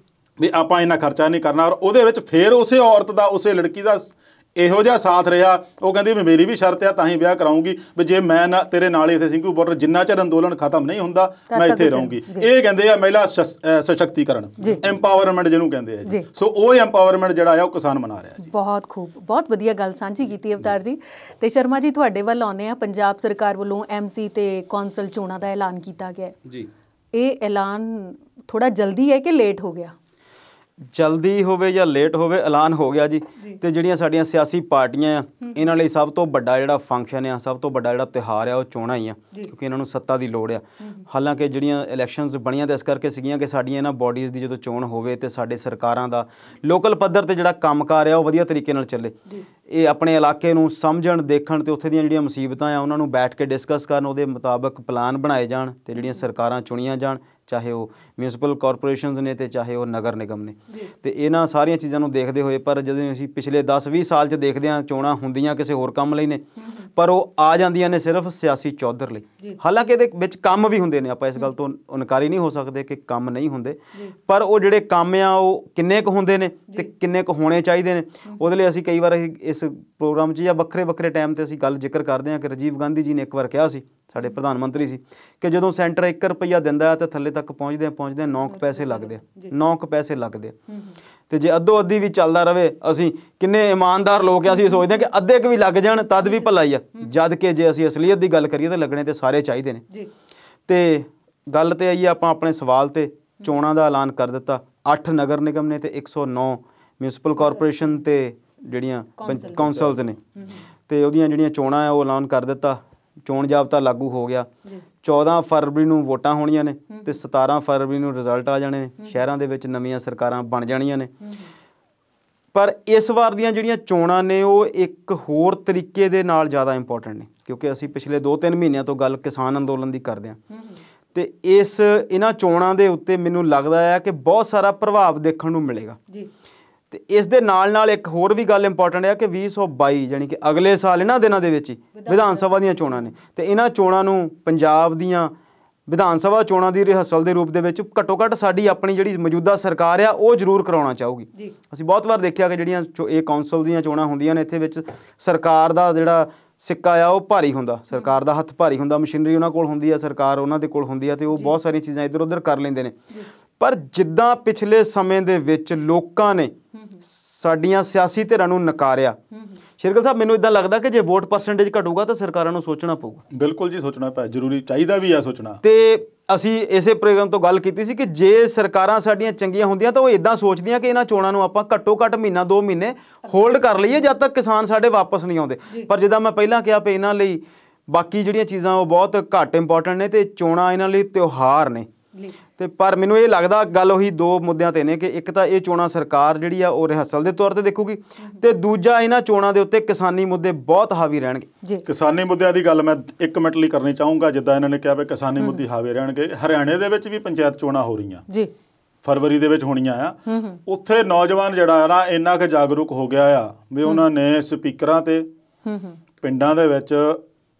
ਵੀ ਆਪਾਂ ਇੰਨਾ ਖਰਚਾ ਨਹੀਂ ਕਰਨਾ। ਔਰ ਉਹਦੇ ਵਿੱਚ ਫਿਰ ਉਸੇ ਔਰਤ ਦਾ, ਉਸੇ ਲੜਕੀ ਦਾ ਇਹੋ ਜਿਹਾ ਸਾਥ ਰਿਹਾ। ਉਹ ਕਹਿੰਦੀ ਵੀ ਮੇਰੀ ਵੀ ਸ਼ਰਤ ਆ, ਤਾਂ ਹੀ ਵਿਆਹ ਕਰਾਉਂਗੀ ਵੀ ਜੇ ਮੈਂ ਤੇਰੇ ਨਾਲ ਹੀ ਇੱਥੇ ਸਿੰਘੂ ਬਾਰਡਰ ਜਿੰਨਾ ਚਿਰ ਅੰਦੋਲਨ ਖਤਮ ਨਹੀਂ ਹੁੰਦਾ ਮੈਂ ਇੱਥੇ ਰਹੂੰਗੀ। ਇਹ ਕਹਿੰਦੇ ਆ ਮਹਿਲਾ ਸਸ਼ਕਤੀਕਰਨ, ਐਮਪਾਵਰਮੈਂਟ ਜਿਹਨੂੰ ਕਹਿੰਦੇ ਆ ਜੀ। ਸੋ ਉਹ ਐਮਪਾਵਰਮੈਂਟ ਜਿਹੜਾ ਆ ਉਹ ਕਿਸਾਨ ਮਨਾ ਰਿਹਾ ਜੀ। ਬਹੁਤ ਖੂਬ, ਬਹੁਤ ਵਧੀਆ ਗੱਲ ਸਾਂਝੀ ਕੀਤੀ ਅਵਤਾਰ ਜੀ। ਤੇ ਸ਼ਰਮਾ ਜੀ ਤੁਹਾਡੇ ਵੱਲ ਆਉਂਦੇ ਆ। ਪੰਜਾਬ ਸਰਕਾਰ ਵੱਲੋਂ MC ਤੇ ਕੌਂਸਲ ਚੋਣਾਂ ਦਾ ਐਲਾਨ ਕੀਤਾ ਗਿਆ ਜੀ। ਇਹ ਐਲਾਨ ਥੋੜਾ ਜਲਦੀ ਹੈ ਕਿ ਲੇਟ ਹੋ ਗਿਆ? ਜਲਦੀ ਹੋਵੇ ਜਾਂ ਲੇਟ ਹੋਵੇ, ਐਲਾਨ ਹੋ ਗਿਆ ਜੀ। ਤੇ ਜਿਹੜੀਆਂ ਸਾਡੀਆਂ ਸਿਆਸੀ ਪਾਰਟੀਆਂ ਆ, ਇਹਨਾਂ ਲਈ ਸਭ ਤੋਂ ਵੱਡਾ ਜਿਹੜਾ ਫੰਕਸ਼ਨ ਆ, ਸਭ ਤੋਂ ਵੱਡਾ ਜਿਹੜਾ ਤਿਉਹਾਰ ਆ ਉਹ ਚੋਣਾਂ ਹੀ ਆ, ਕਿਉਂਕਿ ਇਹਨਾਂ ਨੂੰ ਸੱਤਾ ਦੀ ਲੋੜ ਆ। ਹਾਲਾਂਕਿ ਜਿਹੜੀਆਂ ਇਲੈਕਸ਼ਨਸ ਬਣੀਆਂ ਤਾਂ ਇਸ ਕਰਕੇ ਸੀਗੀਆਂ ਕਿ ਸਾਡੀਆਂ ਇਹਨਾਂ ਬੋਡੀਜ਼ ਦੀ ਜਦੋਂ ਚੋਣ ਹੋਵੇ ਤੇ ਸਾਡੇ ਸਰਕਾਰਾਂ ਦਾ ਲੋਕਲ ਪੱਧਰ ਤੇ ਜਿਹੜਾ ਕੰਮਕਾਰ ਆ ਉਹ ਵਧੀਆ ਤਰੀਕੇ ਨਾਲ ਚੱਲੇ। ਇਹ ਆਪਣੇ ਇਲਾਕੇ ਨੂੰ ਸਮਝਣ, ਦੇਖਣ ਤੇ ਉੱਥੇ ਦੀਆਂ ਜਿਹੜੀਆਂ ਮੁਸੀਬਤਾਂ ਆ ਉਹਨਾਂ ਨੂੰ ਬੈਠ ਕੇ ਡਿਸਕਸ ਕਰਨ, ਉਹਦੇ ਮੁਤਾਬਕ ਪਲਾਨ ਬਣਾਏ ਜਾਣ ਤੇ ਜਿਹੜੀਆਂ ਸਰਕਾਰਾਂ ਚੁਣੀਆਂ ਜਾਣ, ਚਾਹੇ ਉਹ ਮਿਊਨਿਸਪਲ ਕਾਰਪੋਰੇਸ਼ਨਸ ਨੇ ਤੇ ਚਾਹੇ ਉਹ ਨਗਰ ਨਿਗਮ ਨੇ। ਤੇ ਇਹਨਾਂ ਸਾਰੀਆਂ ਚੀਜ਼ਾਂ ਨੂੰ ਦੇਖਦੇ ਹੋਏ, ਪਰ ਜਦੋਂ ਅਸੀਂ ਪਿਛਲੇ 10-20 ਸਾਲ 'ਚ ਦੇਖਦੇ ਹਾਂ, ਚੋਣਾਂ ਹੁੰਦੀਆਂ ਕਿਸੇ ਹੋਰ ਕੰਮ ਲਈ ਨੇ, ਪਰ ਉਹ ਆ ਜਾਂਦੀਆਂ ਨੇ ਸਿਰਫ ਸਿਆਸੀ ਚੌਧਰ ਲਈ। ਹਾਲਾਂਕਿ ਇਹਦੇ ਵਿੱਚ ਕੰਮ ਵੀ ਹੁੰਦੇ ਨੇ, ਆਪਾਂ ਇਸ ਗੱਲ ਤੋਂ ਇਨਕਾਰੀ ਨਹੀਂ ਹੋ ਸਕਦੇ ਕਿ ਕੰਮ ਨਹੀਂ ਹੁੰਦੇ, ਪਰ ਉਹ ਜਿਹੜੇ ਕੰਮ ਆ ਉਹ ਕਿੰਨੇ ਕੁ ਹੁੰਦੇ ਨੇ ਤੇ ਕਿੰਨੇ ਕੁ ਹੋਣੇ ਚਾਹੀਦੇ ਨੇ, ਉਹਦੇ ਲਈ ਅਸੀਂ ਕਈ ਵਾਰ ਇਸ ਪ੍ਰੋਗਰਾਮ 'ਚ ਜਾਂ ਵੱਖਰੇ ਟਾਈਮ 'ਤੇ ਅਸੀਂ ਗੱਲ ਜ਼ਿਕਰ ਕਰਦੇ ਹਾਂ ਕਿ ਰਾਜੀਵ ਗਾਂਧੀ ਜੀ ਨੇ ਇੱਕ ਵਾਰ ਕਿਹਾ ਸੀ, ਸਾਡੇ ਪ੍ਰਧਾਨ ਮੰਤਰੀ ਸੀ, ਕਿ ਜਦੋਂ ਸੈਂਟਰ 1 ਰੁਪਈਆ ਦਿੰਦਾ ਤਾਂ ਥੱਲੇ ਤੱਕ ਪਹੁੰਚਦੇ 9 ਪੈਸੇ ਲੱਗਦੇ ਆ, 9 ਪੈਸੇ ਲੱਗਦੇ ਆ। ਤੇ ਜੇ ਅੱਧੋ ਅੱਧੀ ਵੀ ਚੱਲਦਾ ਰਵੇ, ਅਸੀਂ ਕਿੰਨੇ ਇਮਾਨਦਾਰ ਲੋਕ ਆ, ਅਸੀਂ ਸੋਚਦੇ ਹਾਂ ਕਿ ਅੱਧੇ ਕੁ ਵੀ ਲੱਗ ਜਾਣ ਤਦ ਵੀ ਭਲਾ ਹੀ ਆ। ਜਦ ਕਿ ਜੇ ਅਸੀਂ ਅਸਲੀਅਤ ਦੀ ਗੱਲ ਕਰੀਏ ਤਾਂ ਲੱਗਣੇ ਤੇ ਸਾਰੇ ਚਾਹੀਦੇ ਨੇ। ਤੇ ਗੱਲ ਤੇ ਆਈਏ ਆਪਾਂ ਆਪਣੇ ਸਵਾਲ ਤੇ, ਚੋਣਾਂ ਦਾ ਐਲਾਨ ਕਰ ਦਿੱਤਾ। 8 ਨਗਰ ਨਿਗਮ ਨੇ ਤੇ 109 ਮਿਊਨਿਸਪਲ ਕਾਰਪੋਰੇਸ਼ਨ ਤੇ ਜਿਹੜੀਆਂ ਕੌਂਸਲਸ ਨੇ, ਤੇ ਉਹਦੀਆਂ ਜਿਹੜੀਆਂ ਚੋਣਾਂ ਆ ਉਹ ਐਲਾਨ ਕਰ ਦਿੱਤਾ। ਚੋਣ ਜਾਬਤਾ ਲਾਗੂ ਹੋ ਗਿਆ। 14 ਫਰਵਰੀ ਨੂੰ ਵੋਟਾਂ ਹੋਣੀਆਂ ਨੇ ਤੇ 17 ਫਰਵਰੀ ਨੂੰ ਰਿਜ਼ਲਟ ਆ ਜਾਣੇ ਨੇ। ਸ਼ਹਿਰਾਂ ਦੇ ਵਿੱਚ ਨਵੀਆਂ ਸਰਕਾਰਾਂ ਬਣ ਜਾਣੀਆਂ ਨੇ। ਪਰ ਇਸ ਵਾਰ ਦੀਆਂ ਜਿਹੜੀਆਂ ਚੋਣਾਂ ਨੇ ਉਹ ਇੱਕ ਹੋਰ ਤਰੀਕੇ ਦੇ ਨਾਲ ਜ਼ਿਆਦਾ ਇੰਪੋਰਟੈਂਟ ਨੇ, ਕਿਉਂਕਿ ਅਸੀਂ ਪਿਛਲੇ 2-3 ਮਹੀਨਿਆਂ ਤੋਂ ਗੱਲ ਕਿਸਾਨ ਅੰਦੋਲਨ ਦੀ ਕਰਦੇ ਹਾਂ ਤੇ ਇਹਨਾਂ ਚੋਣਾਂ ਦੇ ਉੱਤੇ ਮੈਨੂੰ ਲੱਗਦਾ ਹੈ ਕਿ ਬਹੁਤ ਸਾਰਾ ਪ੍ਰਭਾਵ ਦੇਖਣ ਨੂੰ ਮਿਲੇਗਾ। ਤੇ ਇਸ ਦੇ ਨਾਲ ਇੱਕ ਹੋਰ ਵੀ ਗੱਲ ਇੰਪੋਰਟੈਂਟ ਹੈ ਕਿ 2022 ਯਾਨੀ ਕਿ ਅਗਲੇ ਸਾਲ ਇਹਨਾਂ ਦਿਨਾਂ ਦੇ ਵਿੱਚ ਹੀ ਵਿਧਾਨ ਸਭਾ ਦੀਆਂ ਚੋਣਾਂ ਨੇ, ਤੇ ਇਹਨਾਂ ਚੋਣਾਂ ਨੂੰ ਪੰਜਾਬ ਦੀਆਂ ਵਿਧਾਨ ਸਭਾ ਚੋਣਾਂ ਦੀ ਰਿਹਰਸਲ ਦੇ ਰੂਪ ਦੇ ਵਿੱਚ ਘੱਟੋ ਘੱਟ ਸਾਡੀ ਆਪਣੀ ਜਿਹੜੀ ਮੌਜੂਦਾ ਸਰਕਾਰ ਆ ਉਹ ਜ਼ਰੂਰ ਕਰਾਉਣਾ ਚਾਹੂਗੀ। ਅਸੀਂ ਬਹੁਤ ਵਾਰ ਦੇਖਿਆ ਕਿ ਜਿਹੜੀਆਂ ਇਹ ਕੌਂਸਲ ਦੀਆਂ ਚੋਣਾਂ ਹੁੰਦੀਆਂ ਨੇ, ਇੱਥੇ ਵਿੱਚ ਸਰਕਾਰ ਦਾ ਜਿਹੜਾ ਸਿੱਕਾ ਆ ਉਹ ਭਾਰੀ ਹੁੰਦਾ, ਸਰਕਾਰ ਦਾ ਹੱਥ ਭਾਰੀ ਹੁੰਦਾ, ਮਸ਼ੀਨਰੀ ਉਹਨਾਂ ਕੋਲ ਹੁੰਦੀ ਆ, ਸਰਕਾਰ ਉਹਨਾਂ ਦੇ ਕੋਲ ਹੁੰਦੀ ਆ, ਤੇ ਉਹ ਬਹੁਤ ਸਾਰੀਆਂ ਚੀਜ਼ਾਂ ਇੱਧਰ ਉੱਧਰ ਕਰ ਲੈਂਦੇ ਨੇ। ਪਰ ਜਿੱਦਾਂ ਪਿਛਲੇ ਸਮੇਂ ਦੇ ਵਿੱਚ ਲੋਕਾਂ ਨੇ ਸਾਡੀਆਂ ਸਿਆਸੀ ਧਿਰਾਂ ਨੂੰ ਨਕਾਰਿਆ, ਸ਼ੇਰਗਿੱਲ ਸਾਹਿਬ ਮੈਨੂੰ ਇੱਦਾਂ ਲੱਗਦਾ ਕਿ ਜੇ ਵੋਟ ਪਰਸੈਂਟੇਜ ਘਟੂਗਾ ਤਾਂ ਸਰਕਾਰਾਂ ਨੂੰ ਸੋਚਣਾ ਪਊਗਾ। ਬਿਲਕੁਲ ਜੀ, ਸੋਚਣਾ ਪੈ ਜ਼ਰੂਰੀ ਚਾਹੀਦਾ ਵੀ ਆ ਸੋਚਣਾ। ਤੇ ਅਸੀਂ ਇਸੇ ਪ੍ਰੋਗਰਾਮ ਤੋਂ ਗੱਲ ਕੀਤੀ ਸੀ ਕਿ ਜੇ ਸਰਕਾਰਾਂ ਸਾਡੀਆਂ ਚੰਗੀਆਂ ਹੁੰਦੀਆਂ ਤਾਂ ਉਹ ਇੱਦਾਂ ਸੋਚਦੀਆਂ ਕਿ ਇਹਨਾਂ ਚੋਣਾਂ ਨੂੰ ਆਪਾਂ ਘੱਟੋ ਘੱਟ ਮਹੀਨਾ 2 ਮਹੀਨੇ ਹੋਲਡ ਕਰ ਲਈਏ ਜਦ ਤੱਕ ਕਿਸਾਨ ਸਾਡੇ ਵਾਪਸ ਨਹੀਂ ਆਉਂਦੇ। ਪਰ ਜਿੱਦਾਂ ਮੈਂ ਪਹਿਲਾਂ ਕਿਹਾ ਵੀ ਇਹਨਾਂ ਲਈ ਬਾਕੀ ਜਿਹੜੀਆਂ ਚੀਜ਼ਾਂ ਉਹ ਬਹੁਤ ਘੱਟ ਇੰਪੋਰਟੈਂਟ ਨੇ ਤੇ ਚੋਣਾਂ ਇਹਨਾਂ ਲਈ ਤਿਉਹਾਰ ਨੇ। ਤੇ ਪਰ ਮੈਨੂੰ ਇਹ ਲੱਗਦਾ ਗੱਲ ਉਹੀ 2 ਮੁੱਦਿਆਂ ਤੇ ਨੇ ਕਿ ਇੱਕ ਤਾਂ ਇਹ ਚੋਣਾਂ ਸਰਕਾਰ ਜਿਹੜੀ ਆ ਉਹ ਰਿਹਰਸਲ ਦੇ ਤੌਰ ਤੇ ਦੇਖੂਗੀ, ਤੇ ਦੂਜਾ ਇਹਨਾਂ ਚੋਣਾਂ ਦੇ ਉੱਤੇ ਕਿਸਾਨੀ ਮੁੱਦੇ ਬਹੁਤ ਹਾਵੀ ਰਹਿਣਗੇ। ਕਿਸਾਨੀ ਮੁੱਦਿਆਂ ਦੀ ਗੱਲ ਮੈਂ 1 ਮਿੰਟ ਲਈ ਕਰਨੀ ਚਾਹੂੰਗਾ। ਜਿੱਦਾਂ ਇਹਨਾਂ ਨੇ ਕਿਹਾ ਵੀ ਕਿਸਾਨੀ ਮੁੱਦੇ ਹਾਵੀ ਰਹਿਣਗੇ, ਹਰਿਆਣੇ ਦੇ ਵਿੱਚ ਵੀ ਪੰਚਾਇਤ ਚੋਣਾਂ ਹੋ ਰਹੀਆਂ ਜੀ, ਫਰਵਰੀ ਦੇ ਵਿੱਚ ਹੋਣੀਆਂ ਆ। ਉੱਥੇ ਨੌਜਵਾਨ ਜਿਹੜਾ ਨਾ ਇੰਨਾ ਕੁ ਜਾਗਰੂਕ ਹੋ ਗਿਆ ਆ ਵੀ ਉਹਨਾਂ ਨੇ ਸਪੀਕਰਾਂ ਤੇ ਪਿੰਡਾਂ ਦੇ ਵਿੱਚ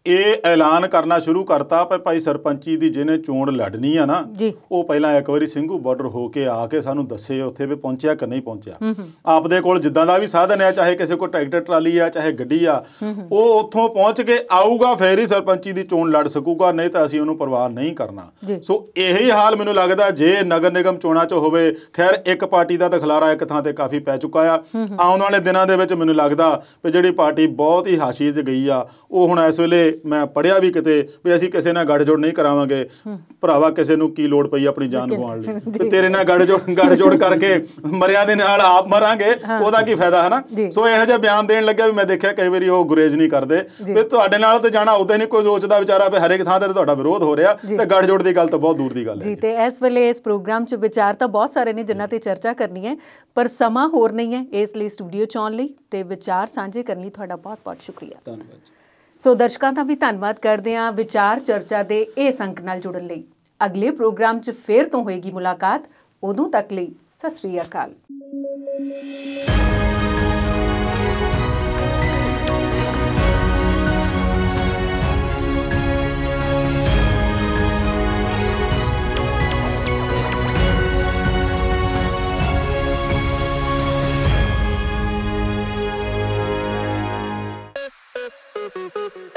ਇਹ ਐਲਾਨ ਕਰਨਾ ਸ਼ੁਰੂ ਕਰਤਾ ਪਰ ਭਾਈ ਸਰਪੰਚੀ ਦੀ ਜਿਹਨੇ ਚੋਣ ਲੜਨੀ ਆ ਨਾ ਉਹ ਪਹਿਲਾਂ ਇੱਕ ਵਾਰੀ ਸਿੰਘੂ ਬਾਰਡਰ ਹੋ ਕੇ ਆ ਕੇ ਸਾਨੂੰ ਦੱਸੇ ਉੱਥੇ ਵੀ ਪਹੁੰਚਿਆ ਕਿ ਨਹੀਂ ਪਹੁੰਚਿਆ। ਆਪਦੇ ਕੋਲ ਜਿੱਦਾਂ ਦਾ ਵੀ ਸਾਧਨ ਆ, ਚਾਹੇ ਕਿਸੇ ਕੋਲ ਟਰੈਕਟਰ ਟਰਾਲੀ ਆ ਚਾਹੇ ਗੱਡੀ ਆ, ਉਹ ਉੱਥੋਂ ਪਹੁੰਚ ਕੇ ਆਊਗਾ ਫੇਰ ਹੀ ਸਰਪੰਚੀ ਦੀ ਚੋਣ ਲੜ ਸਕੂਗਾ, ਨਹੀਂ ਤਾਂ ਅਸੀਂ ਉਹਨੂੰ ਪ੍ਰਵਾਨ ਨਹੀਂ ਕਰਨਾ। ਸੋ ਇਹੀ ਹਾਲ ਮੈਨੂੰ ਲੱਗਦਾ ਜੇ ਨਗਰ ਨਿਗਮ ਚੋਣਾਂ 'ਚ ਹੋਵੇ। ਖੈਰ ਇੱਕ ਪਾਰਟੀ ਦਾ ਤਾਂ ਖਲਾਰਾ ਇੱਕ ਥਾਂ ਤੇ ਕਾਫੀ ਪੈ ਚੁੱਕਾ ਆ। ਆਉਣ ਵਾਲੇ ਦਿਨਾਂ ਦੇ ਵਿੱਚ ਮੈਨੂੰ ਲੱਗਦਾ ਵੀ ਜਿਹੜੀ ਪਾਰਟੀ ਬਹੁਤ ਹੀ ਹਾਸ਼ੀਏ 'ਚ ਗਈ ਆ ਉਹ ਹੁਣ ਇਸ ਵੇਲੇ ਮੈਂ ਪੜ੍ਹਿਆ ਵੀ ਕਿਤੇ ਵੀ ਅਸੀਂ ਕਿਸੇ ਨਾਲ ਗੱਠਜੋੜ ਨਹੀਂ ਕਰਾਵਾਂਗੇ। ਭਰਾਵਾ ਕਿਸੇ ਨੂੰ ਕੀ ਲੋੜ ਪਈ ਆਪਣੀ ਜਾਨ ਗਵਾਉਣ ਲਈ, ਤੇਰੇ ਨਾਲ ਗੱਠਜੋੜ ਕਰਕੇ ਮਰਿਆਂ ਦੇ ਨਾਲ ਆਪ ਮਰਾਂਗੇ, ਉਹਦਾ ਕੀ ਫਾਇਦਾ ਹੈ ਨਾ। ਸੋ ਇਹੋ ਜਿਹਾ ਬਿਆਨ ਦੇਣ ਲੱਗਿਆ ਵੀ ਮੈਂ ਦੇਖਿਆ ਕਈ ਵਾਰੀ ਉਹ ਗੁਰੇਜ਼ ਨਹੀਂ ਕਰਦੇ ਵੀ ਤੁਹਾਡੇ ਨਾਲ ਤੇ ਜਾਣਾ ਉਦੋਂ ਨਹੀਂ ਕੋਈ ਸੋਚਦਾ ਵਿਚਾਰਾ ਵੀ ਹਰੇਕ ਥਾਂ ਤੇ ਤੁਹਾਡਾ ਵਿਰੋਧ ਹੋ ਰਿਹਾ ਤੇ ਗੱਠਜੋੜ ਦੀ ਗੱਲ ਤਾਂ ਬਹੁਤ ਦੂਰ ਦੀ ਗੱਲ ਹੈ ਜੀ। ਤੇ ਇਸ ਵੇਲੇ ਇਸ ਪ੍ਰੋਗਰਾਮ 'ਚ ਵਿਚਾਰ ਤਾਂ ਬਹੁਤ ਸਾਰੇ ਨੇ ਜਿਨ੍ਹਾਂ ਤੇ ਚਰਚਾ ਕਰਨੀ ਹੈ, ਪਰ ਸਮਾਂ ਹੋਰ ਨਹੀਂ ਹੈ। ਇਸ ਲਈ ਸਟੂਡੀਓ 'ਚ ਆਉਣ ਲਈ ਤੇ ਵਿਚਾਰ ਸਾਂਝੇ ਕਰਨ ਲਈ ਤੁਹਾਡਾ ਬਹੁਤ ਬਹੁਤ ਸ਼ੁਕਰੀਆ। ਧੰਨਵਾਦ। ਸੋ ਦਰਸ਼ਕਾਂ ਦਾ ਵੀ ਧੰਨਵਾਦ ਕਰਦੇ ਹਾਂ ਵਿਚਾਰ ਚਰਚਾ ਦੇ ਇਸ ਅੰਕ ਨਾਲ ਜੁੜਨ ਲਈ। ਅਗਲੇ ਪ੍ਰੋਗਰਾਮ 'ਚ ਫੇਰ ਤੋਂ ਹੋਏਗੀ ਮੁਲਾਕਾਤ। ਉਦੋਂ ਤੱਕ ਲਈ ਸਤਿ ਸ੍ਰੀ ਅਕਾਲ। Thank you.